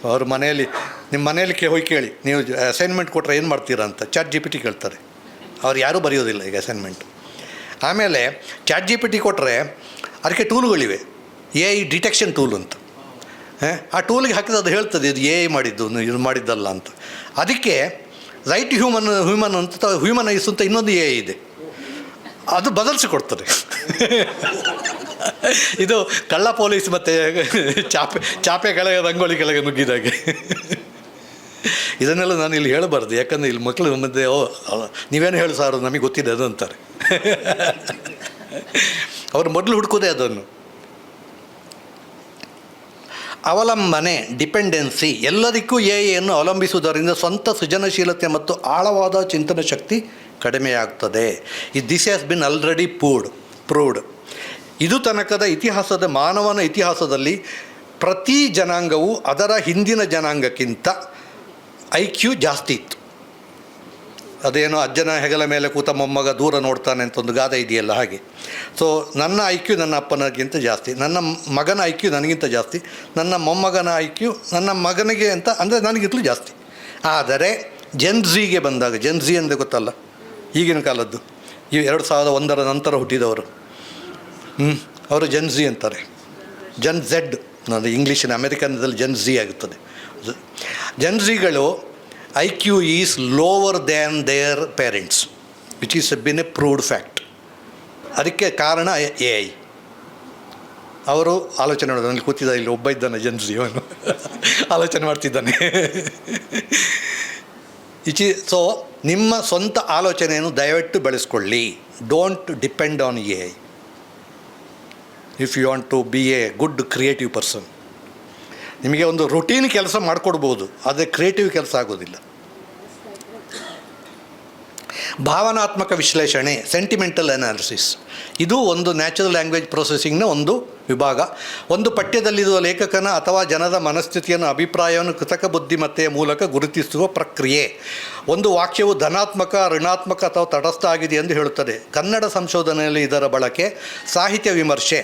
ಅವ್ರ ಮನೆಯಲ್ಲಿ, ನಿಮ್ಮ ಮನೆಯಲ್ಲಿ ಹೋಗಿ ಕೇಳಿ, ನೀವು ಅಸೈನ್ಮೆಂಟ್ ಕೊಟ್ಟರೆ ಏನು ಮಾಡ್ತೀರಾ ಅಂತ ChatGPT ಕೇಳ್ತಾರೆ. ಅವ್ರು ಯಾರೂ ಬರೆಯೋದಿಲ್ಲ ಈಗ ಅಸೈನ್ಮೆಂಟ್. ಆಮೇಲೆ ChatGPT ಕೊಟ್ಟರೆ ಅದಕ್ಕೆ ಟೂಲ್ಗಳಿವೆ, AI ಡಿಟೆಕ್ಷನ್ ಟೂಲ್ ಅಂತ. ಆ ಟೂಲಿಗೆ ಹಾಕಿದ್ರೆ ಅದು ಹೇಳ್ತದೆ ಇದು AI ಮಾಡಿದ್ದು, ಇದು ಮಾಡಿದ್ದಲ್ಲ ಅಂತ. ಅದಕ್ಕೆ ರೈಟ್ ಹ್ಯೂಮನೈಸ್ ಅಂತ ಇನ್ನೊಂದು AI ಇದೆ, ಅದು ಬದಲಿಸಿ ಕೊಡ್ತದೆ. ಇದು ಕಳ್ಳ ಪೊಲೀಸ್ ಮತ್ತು ಚಾಪೆ ಕೆಳಗೆ ರಂಗೋಲಿ ಕೆಳಗೆ ನುಗ್ಗಿದಾಗೆ. ಇದನ್ನೆಲ್ಲ ನಾನು ಇಲ್ಲಿ ಹೇಳಬಾರ್ದು, ಯಾಕಂದರೆ ಇಲ್ಲಿ ಮಕ್ಕಳು ಮಧ್ಯೆ ನೀವೇನು ಹೇಳಿ ಸಾರು ನಮಗೆ ಗೊತ್ತಿದೆ ಅದು ಅಂತಾರೆ. ಅವರು ಮೊದಲು ಹುಡುಕೋದೇ ಅದನ್ನು. ಅವಲಂಬನೆ, ಡಿಪೆಂಡೆನ್ಸಿ, ಎಲ್ಲದಕ್ಕೂ AI ಅವಲಂಬಿಸುವುದರಿಂದ ಸ್ವಂತ ಸೃಜನಶೀಲತೆ ಮತ್ತು ಆಳವಾದ ಚಿಂತನ ಶಕ್ತಿ ಕಡಿಮೆಯಾಗ್ತದೆ. This has been already proved. ಇದು ತನಕದ ಇತಿಹಾಸದ ಮಾನವನ ಇತಿಹಾಸದಲ್ಲಿ ಪ್ರತಿ ಜನಾಂಗವು ಅದರ ಹಿಂದಿನ ಜನಾಂಗಕ್ಕಿಂತ IQ ಜಾಸ್ತಿ ಇತ್ತು. ಅದೇನೋ ಅಜ್ಜನ ಹೆಗಲ ಮೇಲೆ ಕೂತ ಮೊಮ್ಮಗ ದೂರ ನೋಡ್ತಾನೆ ಅಂತ ಒಂದು ಗಾದೆ ಇದೆಯಲ್ಲ, ಹಾಗೆ. ಸೊ ನನ್ನ IQ ನನ್ನ ಅಪ್ಪನಿಗಿಂತ ಜಾಸ್ತಿ, ನನ್ನ ಮಗನ IQ ನನಗಿಂತ ಜಾಸ್ತಿ, ನನ್ನ ಮೊಮ್ಮಗನ IQ ನನ್ನ ಮಗನಿಗೆ ಅಂತ ಅಂದರೆ ನನಗಿಂತಲೂ ಜಾಸ್ತಿ. ಆದರೆ ಜೆನ್ಝಿಗೆ ಬಂದಾಗ, ಜೆನ್ಝಿ ಅಂದರೆ ಗೊತ್ತಲ್ಲ, ಈಗಿನ ಕಾಲದ್ದು, ಈ 2001 ನಂತರ ಹುಟ್ಟಿದವರು, ಅವರು ಜೆನ್ಝಿ ಅಂತಾರೆ. ಜೆಡ್ ನಾನು ಇಂಗ್ಲೀಷಿನ ಅಮೆರಿಕನ್ದಲ್ಲಿ ಜೆನ್ಝಿ ಆಗುತ್ತದೆ. ಜೆನ್ಝಿಗಳು IQ is lower than their parents, which is been A proved fact. ಅದಕ್ಕೆ ಕಾರಣ AI. ಅವರು ಆಲೋಚನೆ ಮಾಡೋದು, ಅಲ್ಲಿ ಕೂತಿದ್ದ ಇಲ್ಲಿ ಒಬ್ಬ ಇದ್ದಾನೆ ಜೆನ್ಝಿ, ಅವನು ಆಲೋಚನೆ ಮಾಡ್ತಿದ್ದಾನೆ. ಸೊ ನಿಮ್ಮ ಸ್ವಂತ ಆಲೋಚನೆಯನ್ನು ದಯವಿಟ್ಟು ಬೆಳೆಸ್ಕೊಳ್ಳಿ. Don't depend on AI if you want to be a good creative person. ನಿಮಗೆ ಒಂದು ರುಟೀನ್ ಕೆಲಸ ಮಾಡಿಕೊಡ್ಬೋದು, ಆದರೆ ಕ್ರಿಯೇಟಿವ್ ಕೆಲಸ ಆಗೋದಿಲ್ಲ. ಭಾವನಾತ್ಮಕ ವಿಶ್ಲೇಷಣೆ, ಸೆಂಟಿಮೆಂಟಲ್ ಅನಾಲಿಸಿಸ್, ಇದು ಒಂದು ನ್ಯಾಚುರಲ್ ಲ್ಯಾಂಗ್ವೇಜ್ ಪ್ರೊಸೆಸಿಂಗ್ನ ಒಂದು ವಿಭಾಗ. ಒಂದು ಪಠ್ಯದಲ್ಲಿರುವ ಲೇಖಕನ ಅಥವಾ ಜನರ ಮನಸ್ಥಿತಿಯನ್ನು, ಅಭಿಪ್ರಾಯವನ್ನು ಕೃತಕ ಬುದ್ಧಿಮತ್ತೆಯ ಮೂಲಕ ಗುರುತಿಸುವ ಪ್ರಕ್ರಿಯೆ. ಒಂದು ವಾಕ್ಯವು ಧನಾತ್ಮಕ, ಋಣಾತ್ಮಕ ಅಥವಾ ತಟಸ್ಥ ಆಗಿದೆ ಎಂದು ಹೇಳುತ್ತದೆ. ಕನ್ನಡ ಸಂಶೋಧನೆಯಲ್ಲಿ ಇದರ ಬಳಕೆ. ಸಾಹಿತ್ಯ ವಿಮರ್ಶೆ,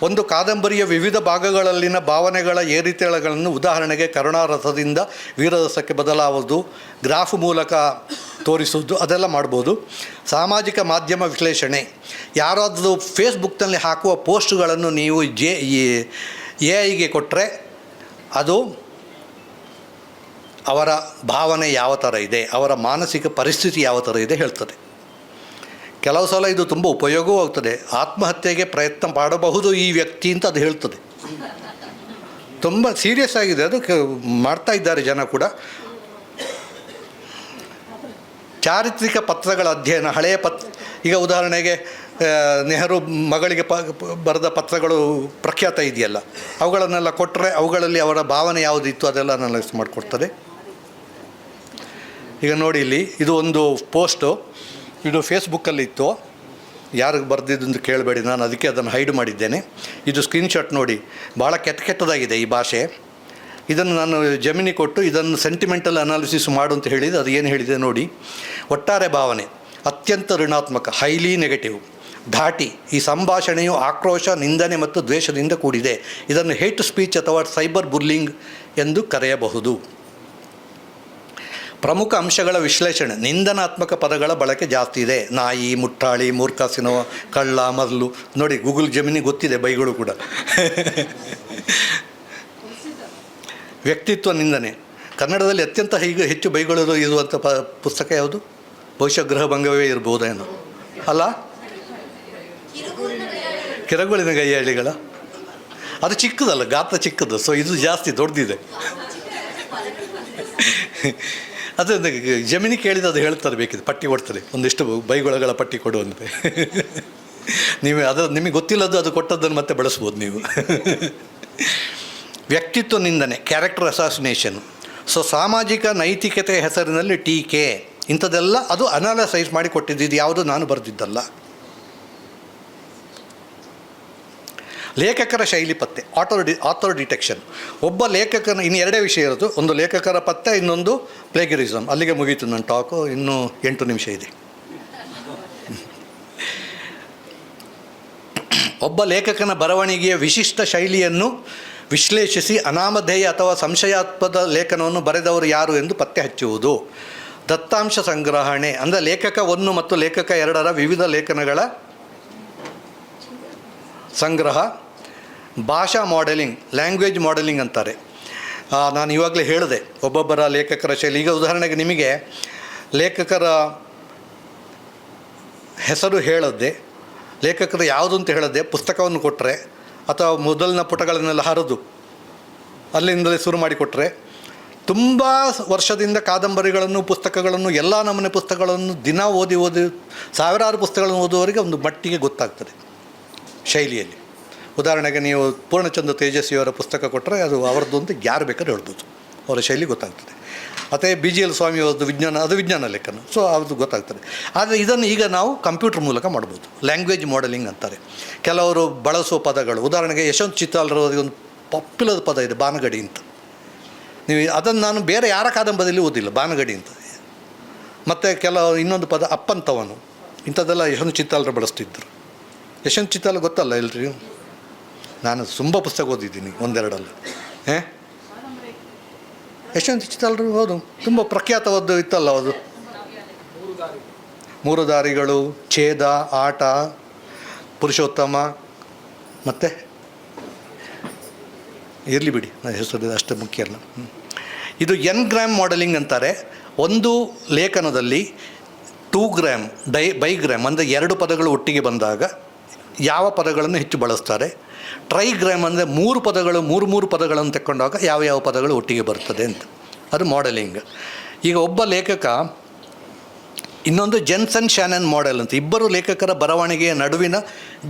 ಒಂದು ಕಾದಂಬರಿಯ ವಿವಿಧ ಭಾಗಗಳಲ್ಲಿನ ಭಾವನೆಗಳ ಏರಿತೇಳಗಳನ್ನು, ಉದಾಹರಣೆಗೆ ಕರುಣಾರಸದಿಂದ ವೀರರಸಕ್ಕೆ ಬದಲಾವುದು, ಗ್ರಾಫ್ ಮೂಲಕ ತೋರಿಸುವುದು, ಅದೆಲ್ಲ ಮಾಡ್ಬೋದು. ಸಾಮಾಜಿಕ ಮಾಧ್ಯಮ ವಿಶ್ಲೇಷಣೆ, ಯಾರಾದರೂ ಫೇಸ್ಬುಕ್ನಲ್ಲಿ ಹಾಕುವ ಪೋಸ್ಟ್ಗಳನ್ನು ನೀವು AIಗೆ ಕೊಟ್ಟರೆ ಅದು ಅವರ ಭಾವನೆ ಯಾವ ಥರ ಇದೆ, ಅವರ ಮಾನಸಿಕ ಪರಿಸ್ಥಿತಿ ಯಾವ ಥರ ಇದೆ ಹೇಳ್ತದೆ. ಕೆಲವು ಸಲ ಇದು ತುಂಬ ಉಪಯೋಗವೂ ಆಗ್ತದೆ. ಆತ್ಮಹತ್ಯೆಗೆ ಪ್ರಯತ್ನ ಮಾಡಬಹುದು ಈ ವ್ಯಕ್ತಿ ಅಂತ ಅದು ಹೇಳ್ತದೆ. ತುಂಬ ಸೀರಿಯಸ್ ಆಗಿದೆ ಅದು, ಮಾಡ್ತಾ ಇದ್ದಾರೆ ಜನ ಕೂಡ. ಚಾರಿತ್ರಿಕ ಪತ್ರಗಳ ಅಧ್ಯಯನ, ಹಳೆಯ ಈಗ ಉದಾಹರಣೆಗೆ ನೆಹರು ಮಗಳಿಗೆ ಬರೆದ ಪತ್ರಗಳು ಪ್ರಖ್ಯಾತ ಇದೆಯಲ್ಲ, ಅವುಗಳನ್ನೆಲ್ಲ ಕೊಟ್ಟರೆ ಅವುಗಳಲ್ಲಿ ಅವರ ಭಾವನೆ ಯಾವುದಿತ್ತು ಅದೆಲ್ಲ ಅನಲೈಸ್ ಮಾಡಿಕೊಡ್ತದೆ. ಈಗ ನೋಡಿ ಇಲ್ಲಿ, ಇದು ಒಂದು ಪೋಸ್ಟು, ಇದು ಫೇಸ್ಬುಕ್ಕಲ್ಲಿತ್ತು, ಯಾರಿಗೆ ಬರೆದಿದ್ದು ಅಂತ ಕೇಳಬೇಡಿ, ನಾನು ಅದಕ್ಕೆ ಅದನ್ನು ಹೈಡ್ ಮಾಡಿದ್ದೇನೆ. ಇದು ಸ್ಕ್ರೀನ್ಶಾಟ್ ನೋಡಿ, ಭಾಳ ಕೆಟ್ಟದಾಗಿದೆ ಈ ಭಾಷೆ. ಇದನ್ನು ನಾನು ಜಮಿನಿ ಕೊಟ್ಟು ಇದನ್ನು ಸೆಂಟಿಮೆಂಟಲ್ ಅನಾಲಿಸಿಸ್ ಮಾಡು ಅಂತ ಹೇಳಿದೆ. ಅದು ಏನು ಹೇಳಿದೆ ನೋಡಿ. ಒಟ್ಟಾರೆ ಭಾವನೆ ಅತ್ಯಂತ ಋಣಾತ್ಮಕ, ಹೈಲಿ ನೆಗೆಟಿವ್, ಧಾಟಿ. ಈ ಸಂಭಾಷಣೆಯು ಆಕ್ರೋಶ, ನಿಂದನೆ ಮತ್ತು ದ್ವೇಷದಿಂದ ಕೂಡಿದೆ. ಇದನ್ನು ಹೇಟ್ ಸ್ಪೀಚ್ ಅಥವಾ ಸೈಬರ್ ಬುಲ್ಲಿಂಗ್ ಎಂದು ಕರೆಯಬಹುದು. ಪ್ರಮುಖ ಅಂಶಗಳ ವಿಶ್ಲೇಷಣೆ, ನಿಂದನಾತ್ಮಕ ಪದಗಳ ಬಳಕೆ ಜಾಸ್ತಿ ಇದೆ. ನಾಯಿ, ಮುಟ್ಟಾಳಿ, ಮೂರ್ಖಾಸಿನೋ, ಕಳ್ಳ, ಮರಲು. ನೋಡಿ ಗೂಗಲ್ ಜಮಿನಿ ಗೊತ್ತಿದೆ ಬೈಗಳು ಕೂಡ. ವ್ಯಕ್ತಿತ್ವ ನಿಂದನೆ, ಕನ್ನಡದಲ್ಲಿ ಅತ್ಯಂತ ಹೆಚ್ಚು ಬೈಗಳು ಇರುವಂಥ ಪುಸ್ತಕ ಯಾವುದು? ಬಹುಶಃ ಗೃಹಭಂಗವೇ ಇರ್ಬೋದೇನೋ ಅಲ್ಲ? ಕಿರಗುಳಿನ ಗೈಯಾಳಿಗಳ ಅದು ಚಿಕ್ಕದಲ್ಲ, ಗಾತ್ರ ಚಿಕ್ಕದು. ಸೊ ಇದು ಜಾಸ್ತಿ ದೊಡ್ಡದಿದೆ. ಅದು ಜಮೀನಿ ಕೇಳಿದ ಅದು ಹೇಳ್ತಾರೆ, ಬೇಕಿದೆ ಪಟ್ಟಿ ಕೊಡ್ತಾರೆ, ಒಂದಿಷ್ಟು ಬೈಗೊಳಗಳ ಪಟ್ಟಿ ಕೊಡುವಂತೆ. ನೀವು ಅದು ನಿಮಗೆ ಗೊತ್ತಿಲ್ಲದ್ದು ಅದು ಕೊಟ್ಟದ್ದನ್ನು ಮತ್ತೆ ಬಳಸ್ಬೋದು ನೀವು. ವ್ಯಕ್ತಿತ್ವ ನಿಂದನೆ, ಕ್ಯಾರೆಕ್ಟರ್ ಅಸಾಸಿನೇಷನ್. ಸೊ ಸಾಮಾಜಿಕ ನೈತಿಕತೆ ಹೆಸರಿನಲ್ಲಿ ಟೀಕೆ, ಇಂಥದ್ದೆಲ್ಲ ಅದು ಅನಾಲಸೈಸ್ ಮಾಡಿ ಕೊಟ್ಟಿದ್ದು. ಇದು ಯಾವುದು ನಾನು ಬರೆದಿದ್ದಲ್ಲ. ಲೇಖಕರ ಶೈಲಿ ಪತ್ತೆ, ಆಥರ್ ಡಿಟೆಕ್ಷನ್. ಒಬ್ಬ ಲೇಖಕನ ಇನ್ನು ಎರಡೇ ವಿಷಯ ಇರೋದು, ಒಂದು ಲೇಖಕರ ಪತ್ತೆ, ಇನ್ನೊಂದು ಪ್ಲೇಗರಿಸಮ್. ಅಲ್ಲಿಗೆ ಮುಗೀತು ನನ್ನ ಟಾಕು. ಇನ್ನೂ 8 ನಿಮಿಷ ಇದೆ. ಒಬ್ಬ ಲೇಖಕನ ಬರವಣಿಗೆಯ ವಿಶಿಷ್ಟ ಶೈಲಿಯನ್ನು ವಿಶ್ಲೇಷಿಸಿ ಅನಾಮಧೇಯ ಅಥವಾ ಸಂಶಯಾಸ್ಪದ ಲೇಖನವನ್ನು ಬರೆದವರು ಯಾರು ಎಂದು ಪತ್ತೆ ಹಚ್ಚುವುದು. ದತ್ತಾಂಶ ಸಂಗ್ರಹಣೆ ಅಂದರೆ ಲೇಖಕ 1 ಮತ್ತು ಲೇಖಕ 2ರ ವಿವಿಧ ಲೇಖನಗಳ ಸಂಗ್ರಹ. ಭಾಷಾ ಮಾಡೆಲಿಂಗ್, ಲ್ಯಾಂಗ್ವೇಜ್ ಮಾಡೆಲಿಂಗ್ ಅಂತಾರೆ. ನಾನು ಇವಾಗಲೇ ಹೇಳಿದೆ ಒಬ್ಬೊಬ್ಬರ ಲೇಖಕರ ಶೈಲಿ. ಈಗ ಉದಾಹರಣೆಗೆ ನಿಮಗೆ ಲೇಖಕರ ಹೆಸರು ಹೇಳದೆ, ಲೇಖಕರು ಯಾವುದು ಅಂತ ಹೇಳದೆ ಪುಸ್ತಕವನ್ನು ಕೊಟ್ಟರೆ, ಅಥವಾ ಮೊದಲಿನ ಪುಟಗಳನ್ನೆಲ್ಲ ಹರಿದು ಅಲ್ಲಿಂದಲೇ ಶುರು ಮಾಡಿಕೊಟ್ರೆ, ತುಂಬ ವರ್ಷದಿಂದ ಕಾದಂಬರಿಗಳನ್ನು, ಪುಸ್ತಕಗಳನ್ನು, ಎಲ್ಲ ನಮೂನೆ ಪುಸ್ತಕಗಳನ್ನು ದಿನ ಓದಿ ಸಾವಿರಾರು ಪುಸ್ತಕಗಳನ್ನು ಓದುವವರಿಗೆ ಒಂದು ಮಟ್ಟಿಗೆ ಗೊತ್ತಾಗ್ತದೆ ಶೈಲಿಯಲ್ಲಿ. ಉದಾಹರಣೆಗೆ ನೀವು ಪೂರ್ಣಚಂದ್ರ ತೇಜಸ್ವಿಯವರ ಪುಸ್ತಕ ಕೊಟ್ಟರೆ ಅದು ಅವರದ್ದು ಅಂತ ಯಾರು ಬೇಕಾದ್ರೂ ಹೇಳ್ಬೋದು, ಅವರ ಶೈಲಿ ಗೊತ್ತಾಗ್ತದೆ. ಮತ್ತು BGL ಸ್ವಾಮಿಯವ್ರದ್ದು ವಿಜ್ಞಾನ ಲೇಖನ. ಸೊ ಅದು ಗೊತ್ತಾಗ್ತದೆ. ಆದರೆ ಇದನ್ನು ಈಗ ನಾವು ಕಂಪ್ಯೂಟರ್ ಮೂಲಕ ಮಾಡ್ಬೋದು. ಲ್ಯಾಂಗ್ವೇಜ್ ಮಾಡೆಲಿಂಗ್ ಅಂತಾರೆ. ಕೆಲವರು ಬಳಸುವ ಪದಗಳು, ಉದಾಹರಣೆಗೆ ಯಶವಂತ್ ಚಿತ್ತಾಲರವರಿಗೆ ಒಂದು ಪಾಪ್ಯುಲರ್ ಪದ ಇದೆ ಬಾನಗಡಿ ಅಂತ. ನೀವು ಅದನ್ನು ನಾನು ಬೇರೆ ಯಾರ ಕಾದಂಬರಿಯಲ್ಲಿ ಓದಿಲ್ಲ, ಬಾನಗಡಿ ಅಂತ. ಮತ್ತು ಇನ್ನೊಂದು ಪದ ಅಪ್ಪಂತವನು, ಇಂಥದ್ದೆಲ್ಲ ಯಶವಂತ್ ಚಿತ್ತಾಲರು ಬಳಸ್ತಿದ್ದರು. ಯಶವಂತ್ ಚಿತ್ತಾಲ ಗೊತ್ತಲ್ಲ ಎಲ್ರಿಗೂ? ನಾನು ತುಂಬ ಪುಸ್ತಕ ಓದಿದ್ದೀನಿ, ಒಂದೆರಡಲ್ಲ. ಯಶವಂತ್ ಚಿತ್ತಾಲರು ಹೌದು, ತುಂಬ ಪ್ರಖ್ಯಾತವಾದ್ದು ಇತ್ತಲ್ಲ ಅದು. 3 ದಾರಿಗಳು, ಛೇದ, ಆಟ, ಪುರುಷೋತ್ತಮ, ಮತ್ತು ಇರಲಿ ಬಿಡಿ, ಹೆಸರು ಅಷ್ಟು ಮುಖ್ಯ ಅಲ್ಲ. ಇದು N-ಗ್ರಾಮ್ ಮಾಡೆಲಿಂಗ್ ಅಂತಾರೆ. ಒಂದು ಲೇಖನದಲ್ಲಿ 2 ಗ್ರಾಮ್ ಬೈಗ್ರಾಮ್ ಅಂದರೆ 2 ಪದಗಳು ಒಟ್ಟಿಗೆ ಬಂದಾಗ ಯಾವ ಪದಗಳನ್ನು ಹೆಚ್ಚು ಬಳಸ್ತಾರೆ. ಟ್ರೈಗ್ರಾಮ್ ಅಂದರೆ 3 ಪದಗಳು 3 ಪದಗಳನ್ನು ತಗೊಂಡಾಗ ಯಾವ ಪದಗಳು ಒಟ್ಟಿಗೆ ಬರ್ತದೆ ಅಂತ. ಅದು ಮಾಡೆಲಿಂಗ್. ಈಗ ಒಬ್ಬ ಲೇಖಕ, ಇನ್ನೊಂದು ಜೆನ್ಸನ್ ಶ್ಯಾನನ್ ಮಾಡೆಲ್ ಅಂತ, ಇಬ್ಬರು ಲೇಖಕರ ಬರವಣಿಗೆಯ ನಡುವಿನ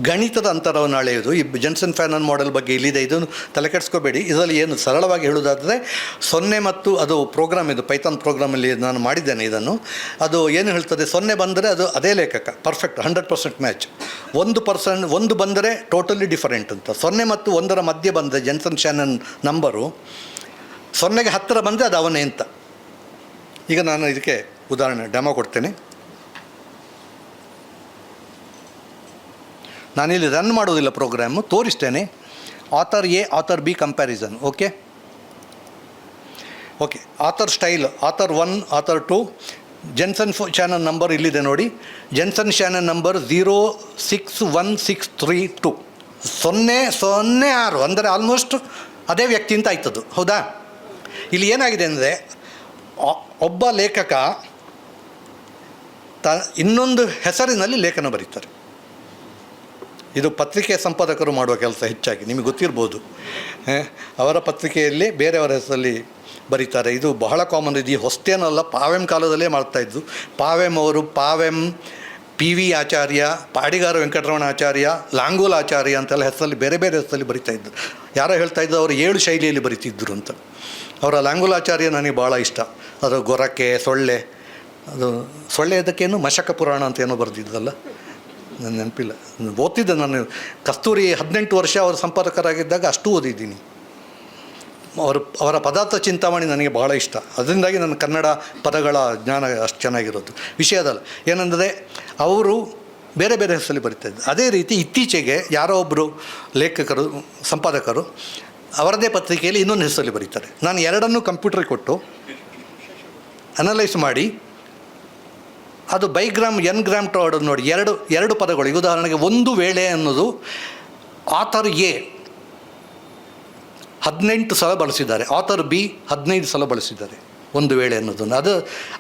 ಗಣಿತದ ಅಂತರವನ್ನು ಅಳೆಯೋದು. ಈ ಜೆನ್ಸನ್ ಶ್ಯಾನನ್ ಮಾಡೆಲ್ ಬಗ್ಗೆ ಇಲ್ಲಿದೆ, ಇದನ್ನು ತಲೆ ಕೆಡಿಸ್ಕೋಬೇಡಿ. ಇದರಲ್ಲಿ ಏನು ಸರಳವಾಗಿ ಹೇಳೋದಾದರೆ 0 ಮತ್ತು ಅದು ಪ್ರೋಗ್ರಾಮ್, ಇದು ಪೈಥಾನ್ ಪ್ರೋಗ್ರಾಮಲ್ಲಿ ನಾನು ಮಾಡಿದ್ದೇನೆ ಇದನ್ನು. ಅದು ಏನು ಹೇಳ್ತದೆ, 0 ಬಂದರೆ ಅದು ಅದೇ ಲೇಖಕ, ಪರ್ಫೆಕ್ಟ್ 100% ಮ್ಯಾಚ್. 1 ಬಂದರೆ ಟೋಟಲಿ ಡಿಫರೆಂಟ್ ಅಂತ. 0 ಮತ್ತು 1ರ ಮಧ್ಯೆ ಬಂದರೆ ಜೆನ್ಸನ್ ಶ್ಯಾನನ್ ನಂಬರು, 0ಗೆ ಹತ್ತಿರ ಬಂದರೆ ಅದು ಅವನೇ ಅಂತ. ಈಗ ನಾನು ಇದಕ್ಕೆ ಉದಾಹರಣೆ ಡೆಮೋ ಕೊಡ್ತೇನೆ. ನಾನಿಲ್ಲಿ ರನ್ ಮಾಡೋದಿಲ್ಲ ಪ್ರೋಗ್ರಾಮು, ತೋರಿಸ್ತೇನೆ. Author A, author B comparison. Okay, author style, author 1, author 2. Jensen ಶ್ಯಾನನ್ number ಇಲ್ಲಿದೆ ನೋಡಿ. ಜೆನ್ಸನ್ ಶ್ಯಾನನ್ ನಂಬರ್ 061632, 006, ಅಂದರೆ ಆಲ್ಮೋಸ್ಟ್ ಅದೇ ವ್ಯಕ್ತಿ ಅಂತ ಆಯ್ತದು. ಹೌದಾ? ಇಲ್ಲಿ ಏನಾಗಿದೆ ಅಂದರೆ, ಒಬ್ಬ ಲೇಖಕ ಇನ್ನೊಂದು ಹೆಸರಿನಲ್ಲಿ ಲೇಖನ ಬರೀತಾರೆ. ಇದು ಪತ್ರಿಕೆ ಸಂಪಾದಕರು ಮಾಡುವ ಕೆಲಸ ಹೆಚ್ಚಾಗಿ, ನಿಮಗೆ ಗೊತ್ತಿರ್ಬೋದು. ಅವರ ಪತ್ರಿಕೆಯಲ್ಲಿ ಬೇರೆಯವರ ಹೆಸರಲ್ಲಿ ಬರೀತಾರೆ. ಇದು ಬಹಳ ಕಾಮನ್. ಇದು ಹೊಸ್ತೇನಲ್ಲ, ಪಾವೆಮ್ ಕಾಲದಲ್ಲೇ ಮಾಡ್ತಾಯಿದ್ದು. ಪಾವೆಮ್ PV ಆಚಾರ್ಯ, ಪಾಡಿಗಾರ ವೆಂಕಟರಮಣ ಆಚಾರ್ಯ, ಲಾಂಗೋಲ್ ಆಚಾರ್ಯ ಅಂತೆಲ್ಲ ಹೆಸರಲ್ಲಿ ಬೇರೆ ಹೆಸರಲ್ಲಿ ಬರಿತಾಯಿದ್ರು. ಯಾರೋ ಹೇಳ್ತಾಯಿದ್ದು ಅವರು 7 ಶೈಲಿಯಲ್ಲಿ ಬರಿತಿದ್ದರು ಅಂತ. ಅವರ ಲಾಂಗೋಲ್ ಆಚಾರ್ಯ ನನಗೆ ಭಾಳ ಇಷ್ಟ. ಅದು ಗೊರಕೆ, ಸೊಳ್ಳೆ, ಅದು ಸೊಳ್ಳೆ ಇದಕ್ಕೇನು ಮಶಕ ಪುರಾಣ ಅಂತ ಏನೋ ಬರೆದಿದ್ದಲ್ಲ, ನನ್ನ ನೆನಪಿಲ್ಲ. ಓದ್ತಿದ್ದೆ ನಾನು. ಕಸ್ತೂರಿ 18 ವರ್ಷ ಅವರು ಸಂಪಾದಕರಾಗಿದ್ದಾಗ ಅಷ್ಟು ಓದಿದ್ದೀನಿ. ಅವರ ಪದಾರ್ಥ ಚಿಂತಾಮಣಿ ನನಗೆ ಭಾಳ ಇಷ್ಟ. ಅದರಿಂದಾಗಿ ನನ್ನ ಕನ್ನಡ ಪದಗಳ ಜ್ಞಾನ ಅಷ್ಟು ಚೆನ್ನಾಗಿರೋದು. ವಿಷಯ ಅದಲ್ಲ. ಏನಂದರೆ ಅವರು ಬೇರೆ ಹೆಸರಲ್ಲಿ ಬರೀತಾಯಿದ್ರು. ಅದೇ ರೀತಿ ಇತ್ತೀಚೆಗೆ ಯಾರೋ ಒಬ್ಬರು ಲೇಖಕರು, ಸಂಪಾದಕರು ಅವರದೇ ಪತ್ರಿಕೆಯಲ್ಲಿ ಇನ್ನೊಂದು ಹೆಸರಲ್ಲಿ ಬರೀತಾರೆ. ನಾನು ಎರಡನ್ನೂ ಕಂಪ್ಯೂಟ್ರಿಗೆ ಕೊಟ್ಟು ಅನಲೈಸ್ ಮಾಡಿ ಅದು ಬೈಗ್ರಾಮ್ N-ಗ್ರಾಮ್ ಟೋಡ್ ನೋಡಿ, ಎರಡು ಪದಗಳು. ಉದಾಹರಣೆಗೆ ಒಂದು ವೇಳೆ ಅನ್ನೋದು ಆಥರ್ A 18 ಸಲ ಬಳಸಿದ್ದಾರೆ, ಆಥರ್ B 15 ಸಲ ಬಳಸಿದ್ದಾರೆ ಒಂದು ವೇಳೆ ಅನ್ನೋದನ್ನು.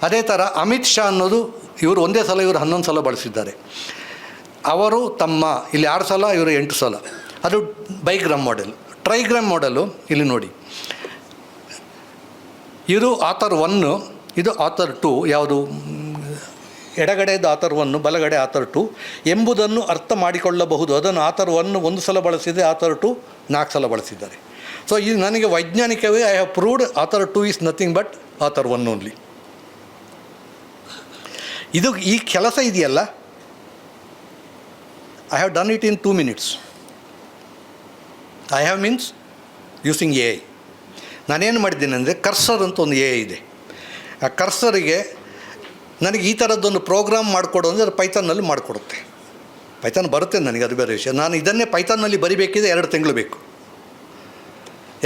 ಅದೇ ಥರ ಅಮಿತ್ ಶಾ ಅನ್ನೋದು ಇವರು ಒಂದೇ ಸಲ, ಇವರು 11 ಸಲ ಬಳಸಿದ್ದಾರೆ. ಅವರು ಇಲ್ಲಿ 6 ಸಲ, ಇವರು 8 ಸಲ. ಅದು ಬೈಗ್ರಾಮ್ ಮಾಡೆಲ್. ಟ್ರೈಗ್ರಾಮ್ ಮಾಡೆಲು ಇಲ್ಲಿ ನೋಡಿ, ಇದು ಆಥರ್ 1, ಇದು ಆಥರ್ 2. ಯಾವುದು ಎಡಗಡೆದು ಆಥರ್ 1, ಬಲಗಡೆ ಆಥರ್ 2 ಎಂಬುದನ್ನು ಅರ್ಥ ಮಾಡಿಕೊಳ್ಳಬಹುದು. ಅದನ್ನು ಆಥರ್ 1 1 ಸಲ ಬಳಸಿದೆ, ಆಥರ್ 2 4 ಸಲ ಬಳಸಿದ್ದಾರೆ. ಸೊ ಇದು ನನಗೆ ವೈಜ್ಞಾನಿಕವೇ I have proved author 2 is nothing but author 1 only. ಇದು ಈ ಕೆಲಸ ಇದೆಯಲ್ಲ, I have done it in 2 minutes. I have means using A I. ನಾನೇನು ಮಾಡಿದ್ದೇನೆ ಅಂದರೆ, ಕರ್ಸರ್ ಅಂತ ಒಂದು ಎ ಐ ಇದೆ. ಆ ಕರ್ಸರಿಗೆ ನನಗೆ ಈ ಥರದ್ದೊಂದು ಪ್ರೋಗ್ರಾಮ್ ಮಾಡಿಕೊಡು ಅಂದರೆ ಅದು ಪೈಥಾನ್ನಲ್ಲಿ ಮಾಡಿಕೊಡುತ್ತೆ. ಪೈಥಾನ್ ಬರುತ್ತೆ ನನಗೆ, ಅದು ಬೇರೆ ವಿಷಯ. ನಾನು ಇದನ್ನೇ ಪೈಥಾನ್ನಲ್ಲಿ ಬರಿಬೇಕಿದ್ರೆ 2 ತಿಂಗಳು ಬೇಕು.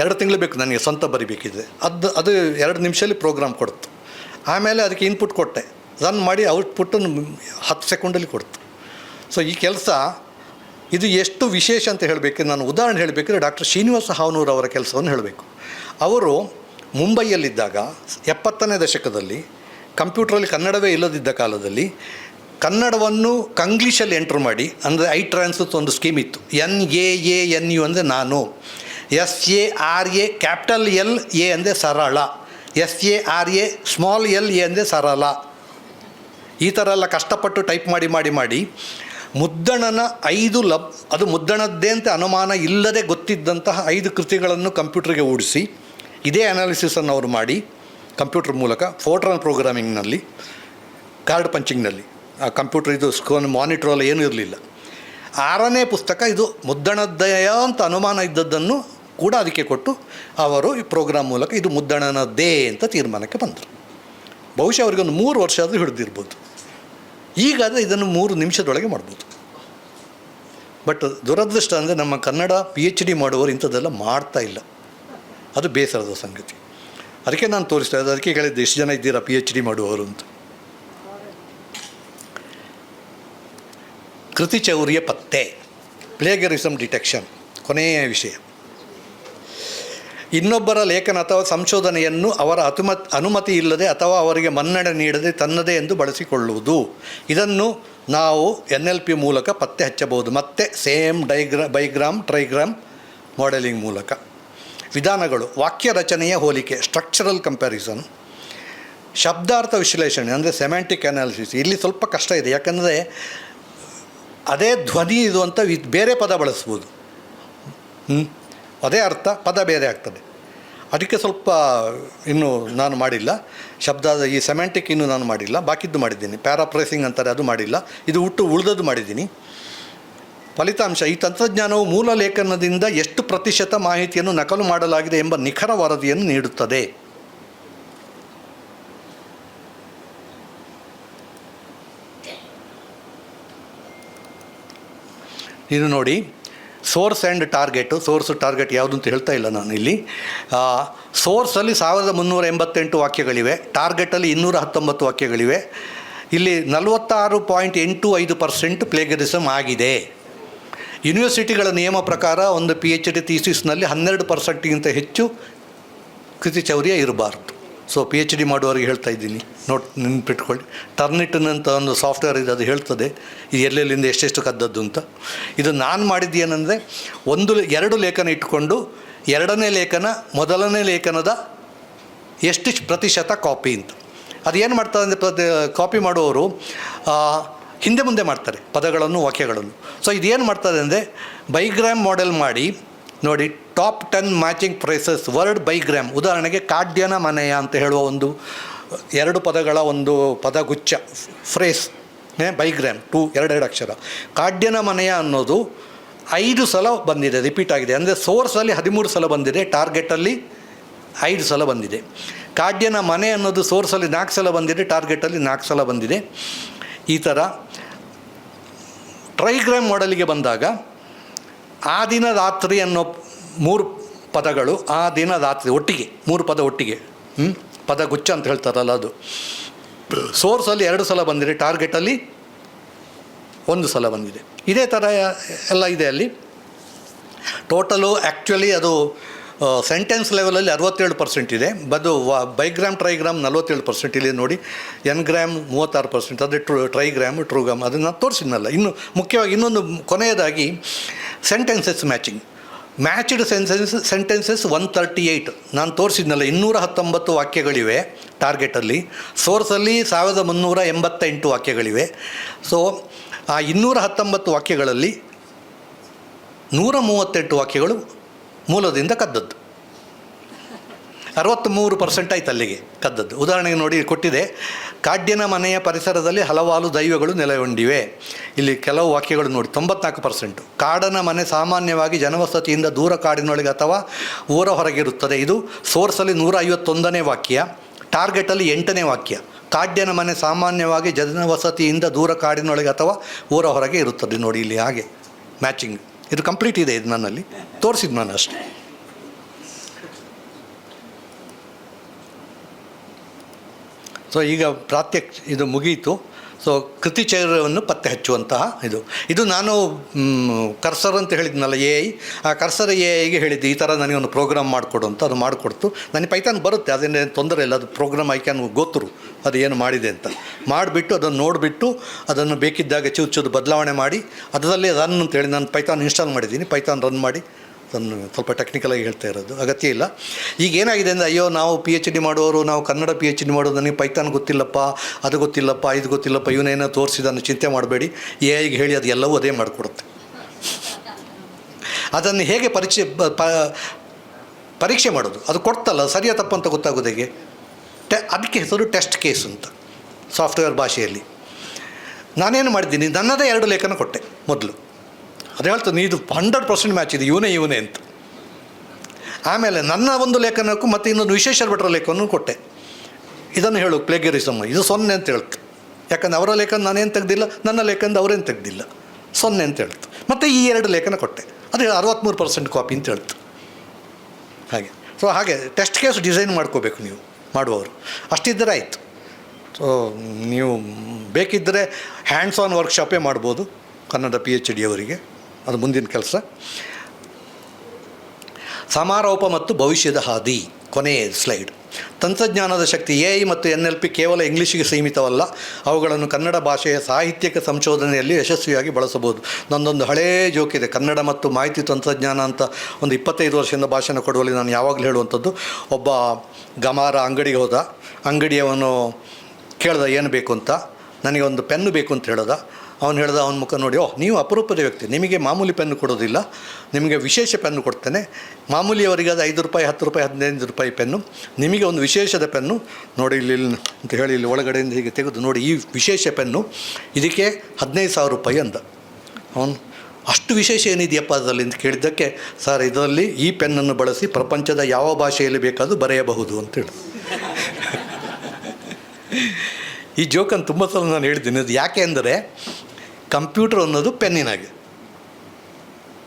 2 ತಿಂಗಳು ಬೇಕು ನನಗೆ ಸ್ವಂತ ಬರಿಬೇಕಿದ್ರೆ. ಅದು 2 ನಿಮಿಷದಲ್ಲಿ ಪ್ರೋಗ್ರಾಮ್ ಕೊಡ್ತು. ಆಮೇಲೆ ಅದಕ್ಕೆ ಇನ್ಪುಟ್ ಕೊಟ್ಟೆ, ರನ್ ಮಾಡಿ ಔಟ್ಪುಟ್ಟನ್ನು 10 ಸೆಕೆಂಡಲ್ಲಿ ಕೊಡ್ತು. ಸೊ ಈ ಕೆಲಸ ಇದು ಎಷ್ಟು ವಿಶೇಷ ಅಂತ ಹೇಳಬೇಕು. ನಾನು ಉದಾಹರಣೆ ಹೇಳಬೇಕಿದ್ರೆ ಡಾಕ್ಟರ್ ಶ್ರೀನಿವಾಸ ಹಾವನೂರು ಅವರ ಕೆಲಸವನ್ನು ಹೇಳಬೇಕು. ಅವರು ಮುಂಬೈಯಲ್ಲಿದ್ದಾಗ 70ನೇ ದಶಕದಲ್ಲಿ ಕಂಪ್ಯೂಟ್ರಲ್ಲಿ ಕನ್ನಡವೇ ಇಲ್ಲದಿದ್ದ ಕಾಲದಲ್ಲಿ ಕನ್ನಡವನ್ನು ಕಂಗ್ಲೀಷಲ್ಲಿ ಎಂಟ್ರ್ ಮಾಡಿ, ಅಂದರೆ ಐಟ್ರಾನ್ಸ್ ಒಂದು ಸ್ಕೀಮ್ ಇತ್ತು. NAANU ಅಂದರೆ ನಾನು, SARA ಕ್ಯಾಪಿಟಲ್ LA ಅಂದರೆ ಸರಳ, SARA ಸ್ಮಾಲ್ LA ಅಂದರೆ ಸರಳ. ಈ ಥರ ಎಲ್ಲ ಕಷ್ಟಪಟ್ಟು ಟೈಪ್ ಮಾಡಿ ಮುದ್ದಣನ 5 ಅದು ಮುದ್ದಣದ್ದೇ ಅಂತ ಅನುಮಾನ ಇಲ್ಲದೆ ಗೊತ್ತಿದ್ದಂತಹ 5 ಕೃತಿಗಳನ್ನು ಕಂಪ್ಯೂಟರ್ಗೆ ಓಡಿಸಿ ಇದೇ ಅನಾಲಿಸಿಸನ್ನು ಅವರು ಮಾಡಿ ಕಂಪ್ಯೂಟರ್ ಮೂಲಕ ಫೋರ್ಟ್ರಾನ್ ಪ್ರೋಗ್ರಾಮಿಂಗ್ನಲ್ಲಿ, ಕಾರ್ಡ್ ಪಂಚಿಂಗ್ನಲ್ಲಿ, ಆ ಕಂಪ್ಯೂಟರ್ ಇದು ಮಾನಿಟ್ರಲ್ಲ ಏನೂ ಇರಲಿಲ್ಲ. 6ನೇ ಪುಸ್ತಕ ಇದು ಮುದ್ದಣದ್ದಯ ಅಂತ ಅನುಮಾನ ಇದ್ದದ್ದನ್ನು ಕೂಡ ಅದಕ್ಕೆ ಕೊಟ್ಟು ಅವರು ಈ ಪ್ರೋಗ್ರಾಮ್ ಮೂಲಕ ಇದು ಮುದ್ದಣನದ್ದೇ ಅಂತ ತೀರ್ಮಾನಕ್ಕೆ ಬಂದರು. ಬಹುಶಃ ಅವರಿಗೊಂದು 3 ವರ್ಷ ಆದರೂ ಹಿಡಿದಿರ್ಬೋದು. ಈಗಾದರೆ ಇದನ್ನು 3 ನಿಮಿಷದೊಳಗೆ ಮಾಡ್ಬೋದು. ಬಟ್ ದುರದೃಷ್ಟ ಅಂದರೆ ನಮ್ಮ ಕನ್ನಡ PhD ಮಾಡುವವರು ಇಂಥದ್ದೆಲ್ಲ ಮಾಡ್ತಾ ಇಲ್ಲ. ಅದು ಬೇಸರದ ಸಂಗತಿ. ಅದಕ್ಕೆ ನಾನು ತೋರಿಸ್ತಾ ಇದ್ದೆ, ಅದಕ್ಕೆ ಹೇಳಿದ್ದೆ ಎಷ್ಟು ಜನ ಇದ್ದೀರಾ PhD ಮಾಡುವವರು ಅಂತ. ಕೃತಿ ಚೌರ್ಯ ಪತ್ತೆ, ಪ್ಲೇಗರಿಸಮ್ ಡಿಟೆಕ್ಷನ್, ಕೊನೆಯ ವಿಷಯ. ಇನ್ನೊಬ್ಬರ ಲೇಖನ ಅಥವಾ ಸಂಶೋಧನೆಯನ್ನು ಅವರ ಅನುಮತಿ ಇಲ್ಲದೆ ಅಥವಾ ಅವರಿಗೆ ಮನ್ನಣೆ ನೀಡದೆ ತನ್ನದೇ ಎಂದು ಬಳಸಿಕೊಳ್ಳುವುದು. ಇದನ್ನು ನಾವು NLP ಮೂಲಕ ಪತ್ತೆ ಹಚ್ಚಬಹುದು. ಮತ್ತು ಸೇಮ್ ಬೈಗ್ರಾಮ್ ಟ್ರೈಗ್ರಾಮ್ ಮಾಡೆಲಿಂಗ್ ಮೂಲಕ. ವಿಧಾನಗಳು: ವಾಕ್ಯ ರಚನೆಯ ಹೋಲಿಕೆ, ಸ್ಟ್ರಕ್ಚರಲ್ ಕಂಪ್ಯಾರಿಸನ್. ಶಬ್ದಾರ್ಥ ವಿಶ್ಲೇಷಣೆ ಅಂದರೆ ಸೆಮ್ಯಾಂಟಿಕ್ ಅನಾಲಿಸಿಸ್. ಇಲ್ಲಿ ಸ್ವಲ್ಪ ಕಷ್ಟ ಇದೆ, ಯಾಕಂದರೆ ಅದೇ ಧ್ವನಿ ಇದು ಅಂತ ಬೇರೆ ಪದ ಬಳಸ್ಬೋದು. ಅದೇ ಅರ್ಥ, ಪದ ಬೇರೆ ಆಗ್ತದೆ. ಅದಕ್ಕೆ ಸ್ವಲ್ಪ ಇನ್ನೂ ನಾನು ಮಾಡಿಲ್ಲ. ಶಬ್ದದ ಈ ಸೆಮ್ಯಾಂಟಿಕ್ ಇನ್ನೂ ನಾನು ಮಾಡಿಲ್ಲ. ಬಾಕಿದ್ದು ಮಾಡಿದ್ದೀನಿ. ಪ್ಯಾರಾಪ್ರೇಸಿಂಗ್ ಅಂತಾರೆ, ಅದು ಮಾಡಿಲ್ಲ. ಇದು ಉಳಿದದ್ದು ಮಾಡಿದ್ದೀನಿ. ಫಲಿತಾಂಶ: ಈ ತಂತ್ರಜ್ಞಾನವು ಮೂಲ ಲೇಖನದಿಂದ ಎಷ್ಟು ಪ್ರತಿಶತ ಮಾಹಿತಿಯನ್ನು ನಕಲು ಮಾಡಲಾಗಿದೆ ಎಂಬ ನಿಖರ ವರದಿಯನ್ನು ನೀಡುತ್ತದೆ. ಇದು ನೋಡಿ, ಸೋರ್ಸ್ ಆ್ಯಂಡ್ ಟಾರ್ಗೆಟು. ಟಾರ್ಗೆಟ್ ಯಾವುದು ಅಂತ ಹೇಳ್ತಾ ಇಲ್ಲ ನಾನು ಇಲ್ಲಿ. ಸೋರ್ಸಲ್ಲಿ 1388 ವಾಕ್ಯಗಳಿವೆ, ಟಾರ್ಗೆಟಲ್ಲಿ 219 ವಾಕ್ಯಗಳಿವೆ. ಇಲ್ಲಿ 46.85% ಪ್ಲೇಗರಿಸಮ್ ಆಗಿದೆ. ಯೂನಿವರ್ಸಿಟಿಗಳ ನಿಯಮ ಪ್ರಕಾರ ಒಂದು PhD ಥೀಸಿಸ್ನಲ್ಲಿ 12%ಗಿಂತ ಹೆಚ್ಚು ಕೃತಿ ಚೌರ್ಯ ಇರಬಾರ್ದು. ಸೊ PhD ಮಾಡುವವರಿಗೆ ಹೇಳ್ತಾ ಇದ್ದೀನಿ, ನೆನ್ಪಿಟ್ಕೊಳ್ಳಿ. ಟರ್ನಿಟನ್ ಒಂದು ಸಾಫ್ಟ್ವೇರ್ ಇದೆ, ಅದು ಹೇಳ್ತದೆ ಇದು ಎಲ್ಲೆಲ್ಲಿಂದ ಎಷ್ಟೆಷ್ಟು ಕದ್ದದ್ದು ಅಂತ. ಇದು ನಾನು ಮಾಡಿದ್ದೇನೆಂದರೆ, 2 ಲೇಖನ ಇಟ್ಟುಕೊಂಡು 2ನೇ ಲೇಖನ ಮೊದಲನೇ ಲೇಖನದ ಎಷ್ಟು ಪ್ರತಿಶತ ಕಾಪಿ ಅಂತ. ಅದೇನು ಮಾಡ್ತಾರೆ ಅಂದರೆ, ಕಾಪಿ ಮಾಡುವವರು ಹಿಂದೆ ಮುಂದೆ ಮಾಡ್ತಾರೆ ಪದಗಳನ್ನು, ವಾಕ್ಯಗಳನ್ನು. ಸೊ ಇದೇನು ಮಾಡ್ತದೆ ಅಂದರೆ, ಬೈಗ್ರಾಮ್ ಮಾಡೆಲ್ ಮಾಡಿ ನೋಡಿ, top 10 matching phrases word bigram. ಉದಾಹರಣೆಗೆ ಕಾಡ್ಯನ ಮನೆಯ ಅಂತ ಹೇಳುವ 2 ಪದಗಳ ಒಂದು ಪದಗುಚ್ಛ, ಫ್ರೇಸ್, ಬೈಗ್ರಾಮ್ 2 ಅಕ್ಷರ. ಕಾಡ್ಯನ ಮನೆಯ ಅನ್ನೋದು 5 ಸಲ ಬಂದಿದೆ, ರಿಪೀಟ್ ಆಗಿದೆ. ಅಂದರೆ ಸೋರ್ಸಲ್ಲಿ 13 ಸಲ ಬಂದಿದೆ, ಟಾರ್ಗೆಟಲ್ಲಿ 5 ಸಲ ಬಂದಿದೆ. ಕಾಡ್ಯನ ಮನೆ ಅನ್ನೋದು ಸೋರ್ಸಲ್ಲಿ 4 ಸಲ ಬಂದಿದೆ, ಟಾರ್ಗೆಟಲ್ಲಿ 4 ಸಲ ಬಂದಿದೆ. ಈ ಥರ ಟ್ರೈಗ್ರಾಮ್ ಮಾಡೆಲಿಗೆ ಬಂದಾಗ, ಆ ದಿನ ರಾತ್ರಿ ಅನ್ನೋ 3 ಪದಗಳು, ಆ ದಿನ ರಾತ್ರಿ ಒಟ್ಟಿಗೆ 3 ಪದ ಒಟ್ಟಿಗೆ, ಪದಗುಚ್ಛ ಅಂತ ಹೇಳ್ತಾರಲ್ಲ ಅದು. ಸೋರ್ಸಲ್ಲಿ 2 ಸಲ ಬಂದಿದೆ, ಟಾರ್ಗೆಟಲ್ಲಿ 1 ಸಲ ಬಂದಿದೆ. ಇದೇ ಥರ ಎಲ್ಲ ಇದೆ ಅಲ್ಲಿ. ಟೋಟಲು ಆ್ಯಕ್ಚುಲಿ ಅದು ಸೆಂಟೆನ್ಸ್ ಲೆವೆಲಲ್ಲಿ 67% ಇದೆ. ಬೈಗ್ರಾಮ್ ಟ್ರೈಗ್ರಾಮ್ 47% ಇಲ್ಲಿ ನೋಡಿ. ಎನ್ಗ್ರಾಮ್ 36%, ಅದೇ ಟ್ರೈಗ್ರಾಮ್ ಟ್ರೂಗ್ರಾಮ್ ಅದನ್ನು ತೋರಿಸಿದ್ನಲ್ಲ. ಇನ್ನು ಮುಖ್ಯವಾಗಿ ಇನ್ನೊಂದು ಕೊನೆಯದಾಗಿ ಸೆಂಟೆನ್ಸಸ್ ಮ್ಯಾಚಿಂಗ್. Matched sentences 138. ನಾನು ತೋರಿಸಿದ್ನಲ್ಲ 219 ವಾಕ್ಯಗಳಿವೆ ಟಾರ್ಗೆಟಲ್ಲಿ. ಸೋರ್ಸಲ್ಲಿ 1388 ವಾಕ್ಯಗಳಿವೆ. ಸೊ ಆ 219 ವಾಕ್ಯಗಳಲ್ಲಿ 138 ವಾಕ್ಯಗಳು ಮೂಲದಿಂದ ಕದ್ದದ್ದು. 63% ಆಯ್ತು ಅಲ್ಲಿಗೆ ಕದ್ದದ್ದು. ಉದಾಹರಣೆಗೆ ನೋಡಿ ಕೊಟ್ಟಿದೆ, ಕಾಡ್ಯನ ಮನೆಯ ಪರಿಸರದಲ್ಲಿ ಹಲವಾರು ದೈವಗಳು ನೆಲೆಗೊಂಡಿವೆ. ಇಲ್ಲಿ ಕೆಲವು ವಾಕ್ಯಗಳು ನೋಡಿ 94%. ಕಾಡನ ಮನೆ ಸಾಮಾನ್ಯವಾಗಿ ಜನವಸತಿಯಿಂದ ದೂರ ಕಾಡಿನೊಳಗೆ ಅಥವಾ ಊರ ಹೊರಗಿರುತ್ತದೆ. ಇದು ಸೋರ್ಸಲ್ಲಿ 151ನೇ ವಾಕ್ಯ, ಟಾರ್ಗೆಟಲ್ಲಿ 8ನೇ ವಾಕ್ಯ. ಕಾಡ್ಯನ ಮನೆ ಸಾಮಾನ್ಯವಾಗಿ ಜನವಸತಿಯಿಂದ ದೂರ ಕಾಡಿನೊಳಗೆ ಅಥವಾ ಊರ ಹೊರಗೆ ಇರುತ್ತದೆ. ನೋಡಿ ಇಲ್ಲಿ ಹಾಗೆ ಮ್ಯಾಚಿಂಗ್ ಇದು ಕಂಪ್ಲೀಟ್ ಇದೆ. ಇದು ನನ್ನಲ್ಲಿ ತೋರಿಸಿದ್ದು ನಾನು ಅಷ್ಟೇ. ಸೊ ಈಗ ಇದು ಮುಗಿಯಿತು. ಸೊ ಕೃತಿಚರ್ಯವನ್ನು ಪತ್ತೆ ಹಚ್ಚುವಂತಹ ಇದು ನಾನು ಕರ್ಸರ್ ಅಂತ ಹೇಳಿದ್ನಲ್ಲ AI, ಆ ಕರ್ಸರ್ AIಗೆ ಹೇಳಿದ್ದೆ ಈ ಥರ ನನಗೊಂದು ಪ್ರೋಗ್ರಾಮ್ ಮಾಡಿಕೊಡು ಅಂತ. ಅದು ಮಾಡಿಕೊಡ್ತು. ನನಗೆ ಪೈಥಾನ್ ಬರುತ್ತೆ, ಅದೇನೇನು ತೊಂದರೆ ಇಲ್ಲ. ಅದು ಪ್ರೋಗ್ರಾಮ್ ಐ ಕ್ಯಾನ್ ಗೊತ್ತರು ಅದು ಏನು ಮಾಡಿದೆ ಅಂತ. ಮಾಡಿಬಿಟ್ಟು ಅದನ್ನು ನೋಡಿಬಿಟ್ಟು ಅದನ್ನು ಬೇಕಿದ್ದಾಗ ಚೂರು ಬದಲಾವಣೆ ಮಾಡಿ ಅದರಲ್ಲಿ ರನ್ ಅಂತೇಳಿ ನಾನು ಪೈಥಾನ್ ಇನ್ಸ್ಟಾಲ್ ಮಾಡಿದ್ದೀನಿ. ಪೈಥಾನ್ ರನ್ ಮಾಡಿ ಅದನ್ನು ಸ್ವಲ್ಪ ಟೆಕ್ನಿಕಲಾಗಿ ಹೇಳ್ತಾ ಇರೋದು ಅಗತ್ಯ ಇಲ್ಲ. ಈಗ ಏನಾಗಿದೆ ಅಂದರೆ, ಅಯ್ಯೋ ನಾವು PhD ಮಾಡುವವರು, ನಾವು ಕನ್ನಡ PhD ಮಾಡೋದು, ನನಗೆ ಪೈಥಾನ್ ಗೊತ್ತಿಲ್ಲಪ್ಪ, ಅದು ಗೊತ್ತಿಲ್ಲಪ್ಪ, ಇದು ಗೊತ್ತಿಲ್ಲಪ್ಪ, ಇವನೇನೋ ತೋರಿಸಿದನ್ನು ಚಿಂತೆ ಮಾಡಬೇಡಿ. AIಗೆ ಹೇಳಿ ಅದು ಎಲ್ಲವೂ ಅದೇ ಮಾಡಿಕೊಡುತ್ತೆ. ಅದನ್ನು ಹೇಗೆ ಪರೀಕ್ಷೆ ಮಾಡೋದು, ಅದು ಕೊಡ್ತಲ್ಲ ಸರಿಯಾ ತಪ್ಪು ಅಂತ ಗೊತ್ತಾಗೋದು ಹೇಗೆ? ಅದಕ್ಕೆ ಹೆಸರು ಟೆಸ್ಟ್ ಕೇಸ್ ಅಂತ ಸಾಫ್ಟ್ವೇರ್ ಭಾಷೆಯಲ್ಲಿ. ನಾನೇನು ಮಾಡಿದ್ದೀನಿ, ನನ್ನದೇ 2 ಲೇಖನ ಕೊಟ್ಟೆ ಮೊದಲು. ಅದು ಹೇಳ್ತದೆ ಇದು 100% ಮ್ಯಾಚ್ ಇದೆ, ಇವನೇ ಅಂತ. ಆಮೇಲೆ ನನ್ನ ಒಂದು ಲೇಖನಕ್ಕೂ ಮತ್ತು ಇನ್ನೊಂದು ವಿಶೇಷ ಭಟ್ರ ಲೇಖನೂ ಕೊಟ್ಟೆ. ಇದನ್ನು ಹೇಳು ಪ್ಲೇಗರಿಸಮ್, ಇದು 0 ಅಂತ ಹೇಳ್ತು. ಯಾಕಂದರೆ ಅವರ ಲೇಖನ ನಾನೇನು ತೆಗೆದಿಲ್ಲ, ನನ್ನ ಲೇಖನದ ಅವರೇನು ತೆಗೆದಿಲ್ಲ, 0 ಅಂತ ಹೇಳ್ತು. ಮತ್ತು ಈ 2 ಲೇಖನ ಕೊಟ್ಟೆ, ಅದು 63% ಕಾಪಿ ಅಂತ ಹೇಳ್ತು. ಹಾಗೆ ಸೊ ಹಾಗೆ ಟೆಸ್ಟ್ ಕೇಸ್ ಡಿಸೈನ್ ಮಾಡ್ಕೋಬೇಕು ನೀವು ಮಾಡುವವರು, ಅಷ್ಟಿದ್ದರೆ ಆಯಿತು. ಸೊ ನೀವು ಬೇಕಿದ್ದರೆ ಹ್ಯಾಂಡ್ಸ್ ಆನ್ ವರ್ಕ್ಶಾಪೇ ಮಾಡ್ಬೋದು ಕನ್ನಡ PhD ಅವರಿಗೆ, ಅದು ಮುಂದಿನ ಕೆಲಸ. ಸಮಾರೋಪ ಮತ್ತು ಭವಿಷ್ಯದ ಹಾದಿ, ಕೊನೆಯ ಸ್ಲೈಡ್. ತಂತ್ರಜ್ಞಾನದ ಶಕ್ತಿ. AI ಮತ್ತು NLP ಕೇವಲ ಇಂಗ್ಲೀಷಿಗೆ ಸೀಮಿತವಲ್ಲ, ಅವುಗಳನ್ನು ಕನ್ನಡ ಭಾಷೆಯ ಸಾಹಿತ್ಯಿಕ ಸಂಶೋಧನೆಯಲ್ಲಿ ಯಶಸ್ವಿಯಾಗಿ ಬಳಸಬಹುದು. ನನ್ನೊಂದು ಹಳೇ ಜೋಕಿದೆ, ಕನ್ನಡ ಮತ್ತು ಮಾಹಿತಿ ತಂತ್ರಜ್ಞಾನ ಅಂತ ಒಂದು 25 ವರ್ಷದಿಂದ ಭಾಷಣ ಕೊಡುವಲ್ಲಿ ನಾನು ಯಾವಾಗಲೂ ಹೇಳುವಂಥದ್ದು. ಒಬ್ಬ ಗಮಾರ ಅಂಗಡಿಗೆ ಹೋದ, ಅಂಗಡಿಯವನು ಕೇಳ್ದ ಏನು ಬೇಕು ಅಂತ. ನನಗೆ ಒಂದು ಪೆನ್ನು ಬೇಕು ಅಂತ ಹೇಳ್ದ. ಅವನು ಹೇಳ್ದ, ಅವನ ಮುಖ ನೋಡಿ, ನೀವು ಅಪರೂಪದ ವ್ಯಕ್ತಿ, ನಿಮಗೆ ಮಾಮೂಲಿ ಪೆನ್ನು ಕೊಡೋದಿಲ್ಲ, ನಿಮಗೆ ವಿಶೇಷ ಪೆನ್ನು ಕೊಡ್ತೇನೆ. ಮಾಮೂಲಿಯವರಿಗೆ ಅದು 5 ರೂಪಾಯಿ 10 ರೂಪಾಯಿ 15 ರೂಪಾಯಿ ಪೆನ್ನು, ನಿಮಗೆ ಒಂದು ವಿಶೇಷದ ಪೆನ್ನು ನೋಡಿ ಇಲ್ಲಿ ಅಂತ ಹೇಳಿ ಇಲ್ಲಿ ಒಳಗಡೆಯಿಂದ ಹೀಗೆ ತೆಗೆದು ನೋಡಿ, ಈ ವಿಶೇಷ ಪೆನ್ನು ಇದಕ್ಕೆ 15,000 ರೂಪಾಯಿ ಅಂದ. ಅವನು ಅಷ್ಟು ವಿಶೇಷ ಏನಿದೆಯಪ್ಪ ಅದರಲ್ಲಿ ಅಂತ ಕೇಳಿದ್ದಕ್ಕೆ, ಸರ್ ಇದರಲ್ಲಿ ಈ ಪೆನ್ನನ್ನು ಬಳಸಿ ಪ್ರಪಂಚದ ಯಾವ ಭಾಷೆಯಲ್ಲಿ ಬೇಕಾದರೂ ಬರೆಯಬಹುದು ಅಂತೇಳಿ. ಈ ಜೋಕನ್ನು ತುಂಬ ಸಲ ನಾನು ಹೇಳಿದ್ದೀನಿ. ಅದು ಯಾಕೆ ಅಂದರೆ, ಕಂಪ್ಯೂಟರ್ ಅನ್ನೋದು ಪೆನ್ನಿನಾಗೆ,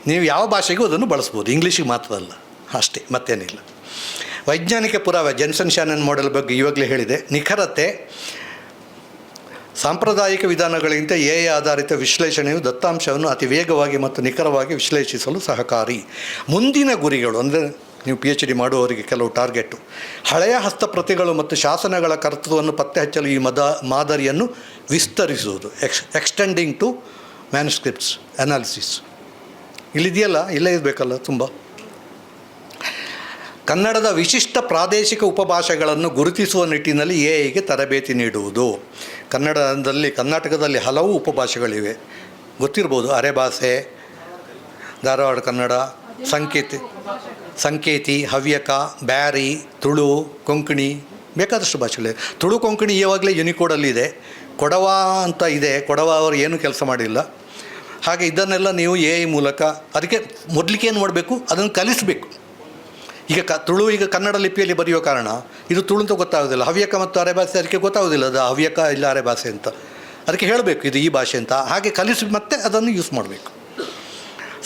ನೀವು ಯಾವ ಭಾಷೆಗೂ ಅದನ್ನು ಬಳಸ್ಬೋದು, ಇಂಗ್ಲೀಷಿಗೆ ಮಾತ್ರ ಅಲ್ಲ, ಅಷ್ಟೇ, ಮತ್ತೇನಿಲ್ಲ. ವೈಜ್ಞಾನಿಕ ಪುರಾವೆ, ಜೆನ್ಸನ್ ಶಾನನ್ ಮಾಡೆಲ್ ಬಗ್ಗೆ ಇವಾಗಲೇ ಹೇಳಿದೆ. ನಿಖರತೆ. ಸಾಂಪ್ರದಾಯಿಕ ವಿಧಾನಗಳಿಗಿಂತ AI ಆಧಾರಿತ ವಿಶ್ಲೇಷಣೆಯು ದತ್ತಾಂಶವನ್ನು ಅತಿ ವೇಗವಾಗಿ ಮತ್ತು ನಿಖರವಾಗಿ ವಿಶ್ಲೇಷಿಸಲು ಸಹಕಾರಿ. ಮುಂದಿನ ಗುರಿಗಳು ಅಂದರೆ ನೀವು PhD ಮಾಡುವವರಿಗೆ ಕೆಲವು ಟಾರ್ಗೆಟು. ಹಳೆಯ ಹಸ್ತಪ್ರತಿಗಳು ಮತ್ತು ಶಾಸನಗಳ ಕರ್ತೃತ್ವವನ್ನು ಪತ್ತೆ ಹಚ್ಚಲು ಈ ಮಾದರಿಯನ್ನು ವಿಸ್ತರಿಸುವುದು. Extending to manuscripts analysis. ಇಲ್ಲಿದೆಯಲ್ಲ, ಇಲ್ಲೇ ಇರಬೇಕಲ್ಲ ತುಂಬ. ಕನ್ನಡದ ವಿಶಿಷ್ಟ ಪ್ರಾದೇಶಿಕ ಉಪಭಾಷೆಗಳನ್ನು ಗುರುತಿಸುವ ನಿಟ್ಟಿನಲ್ಲಿ AIಗೆ ತರಬೇತಿ ನೀಡುವುದು. ಕರ್ನಾಟಕದಲ್ಲಿ ಹಲವು ಉಪಭಾಷೆಗಳಿವೆ, ಗೊತ್ತಿರ್ಬೋದು. ಅರೆಭಾಷೆ, ಧಾರವಾಡ ಕನ್ನಡ, ಸಂಕೇತಿ, ಹವ್ಯಕ, ಬ್ಯಾರಿ, ತುಳು, ಕೊಂಕಣಿ, ಬೇಕಾದಷ್ಟು ಭಾಷೆಗಳಿವೆ. ತುಳು ಕೊಂಕಣಿ ಇವಾಗಲೇ ಯುನಿಕೋಡಲ್ಲಿದೆ. ಕೊಡವ ಅಂತ ಇದೆ, ಕೊಡವ ಅವರು ಏನೂ ಕೆಲಸ ಮಾಡಿಲ್ಲ. ಹಾಗೆ ಇದನ್ನೆಲ್ಲ ನೀವು AI ಮೂಲಕ, ಅದಕ್ಕೆ ಮೊದಲಿಗೆ ಏನು ಮಾಡಬೇಕು, ಅದನ್ನು ಕಲಿಸಬೇಕು. ಈಗ ತುಳು ಈಗ ಕನ್ನಡ ಲಿಪಿಯಲ್ಲಿ ಬರೆಯೋ ಕಾರಣ ಇದು ತುಳು ಅಂತ ಗೊತ್ತಾಗೋದಿಲ್ಲ. ಹವ್ಯಕ ಮತ್ತು ಅರೆಭಾಷೆ ಅದಕ್ಕೆ ಗೊತ್ತಾಗೋದಿಲ್ಲ, ಅದು ಹವ್ಯಕ ಇಲ್ಲ ಅರೆಭಾಷೆ ಅಂತ. ಅದಕ್ಕೆ ಹೇಳಬೇಕು ಇದು ಈ ಭಾಷೆ ಅಂತ. ಹಾಗೆ ಕಲಿಸಿ ಮತ್ತೆ ಅದನ್ನು ಯೂಸ್ ಮಾಡಬೇಕು.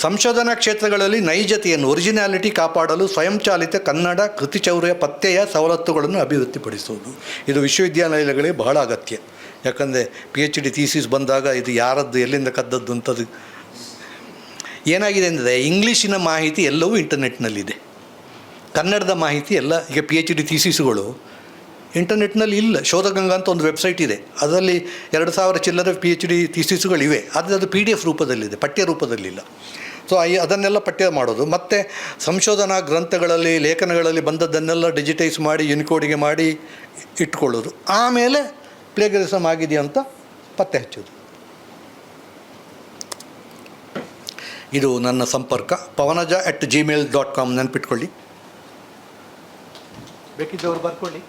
ಸಂಶೋಧನಾ ಕ್ಷೇತ್ರಗಳಲ್ಲಿ ನೈಜತೆಯನ್ನು, ಒರಿಜಿನಾಲಿಟಿ ಕಾಪಾಡಲು ಸ್ವಯಂಚಾಲಿತ ಕನ್ನಡ ಕೃತಿಚೌರ್ಯ ಪತ್ತೆಯ ಸವಲತ್ತುಗಳನ್ನು ಅಭಿವೃದ್ಧಿಪಡಿಸುವುದು. ಇದು ವಿಶ್ವವಿದ್ಯಾಲಯಗಳಿಗೆ ಬಹಳ ಅಗತ್ಯ. ಯಾಕಂದರೆ PhD ಥೀಸಿಸ್ ಬಂದಾಗ ಇದು ಯಾರದ್ದು, ಎಲ್ಲಿಂದ ಕದ್ದದ್ದು ಅಂತದ್ದು. ಏನಾಗಿದೆ ಅಂದರೆ, ಇಂಗ್ಲೀಷಿನ ಮಾಹಿತಿ ಎಲ್ಲವೂ ಇಂಟರ್ನೆಟ್ನಲ್ಲಿದೆ, ಕನ್ನಡದ ಮಾಹಿತಿ ಎಲ್ಲ. ಈಗ PhD ಥೀಸಿಸ್ಗಳು ಇಂಟರ್ನೆಟ್ನಲ್ಲಿ ಇಲ್ಲ. ಶೋಧಗಂಗಾ ಅಂತ ಒಂದು ವೆಬ್ಸೈಟ್ ಇದೆ, ಅದರಲ್ಲಿ 2000 ಚಿಲ್ಲರೆ PhD ಥೀಸಿಸ್ಗಳಿವೆ. ಆದರೆ ಅದು PDF ರೂಪದಲ್ಲಿದೆ, ಪಠ್ಯ ರೂಪದಲ್ಲಿಲ್ಲ. ಸೊ ಅದನ್ನೆಲ್ಲ ಪಠ್ಯ ಮಾಡೋದು, ಮತ್ತು ಸಂಶೋಧನಾ ಗ್ರಂಥಗಳಲ್ಲಿ ಲೇಖನಗಳಲ್ಲಿ ಬಂದದ್ದನ್ನೆಲ್ಲ ಡಿಜಿಟೈಸ್ ಮಾಡಿ ಯುನಿಕೋಡಿಗೆ ಮಾಡಿ ಇಟ್ಕೊಳ್ಳೋದು. ಆಮೇಲೆ ಪ್ಲೇಗರಿಸಮ್ ಆಗಿದೆಯಾ ಅಂತ ಪತ್ತೆ ಹಚ್ಚೋದು. ಇದು ನನ್ನ ಸಂಪರ್ಕ, pavanaja@gmail.com. ನೆನಪಿಟ್ಕೊಳ್ಳಿ, ಬೇಕಿದ್ದವರು ಬರ್ಕೊಳ್ಳಿ.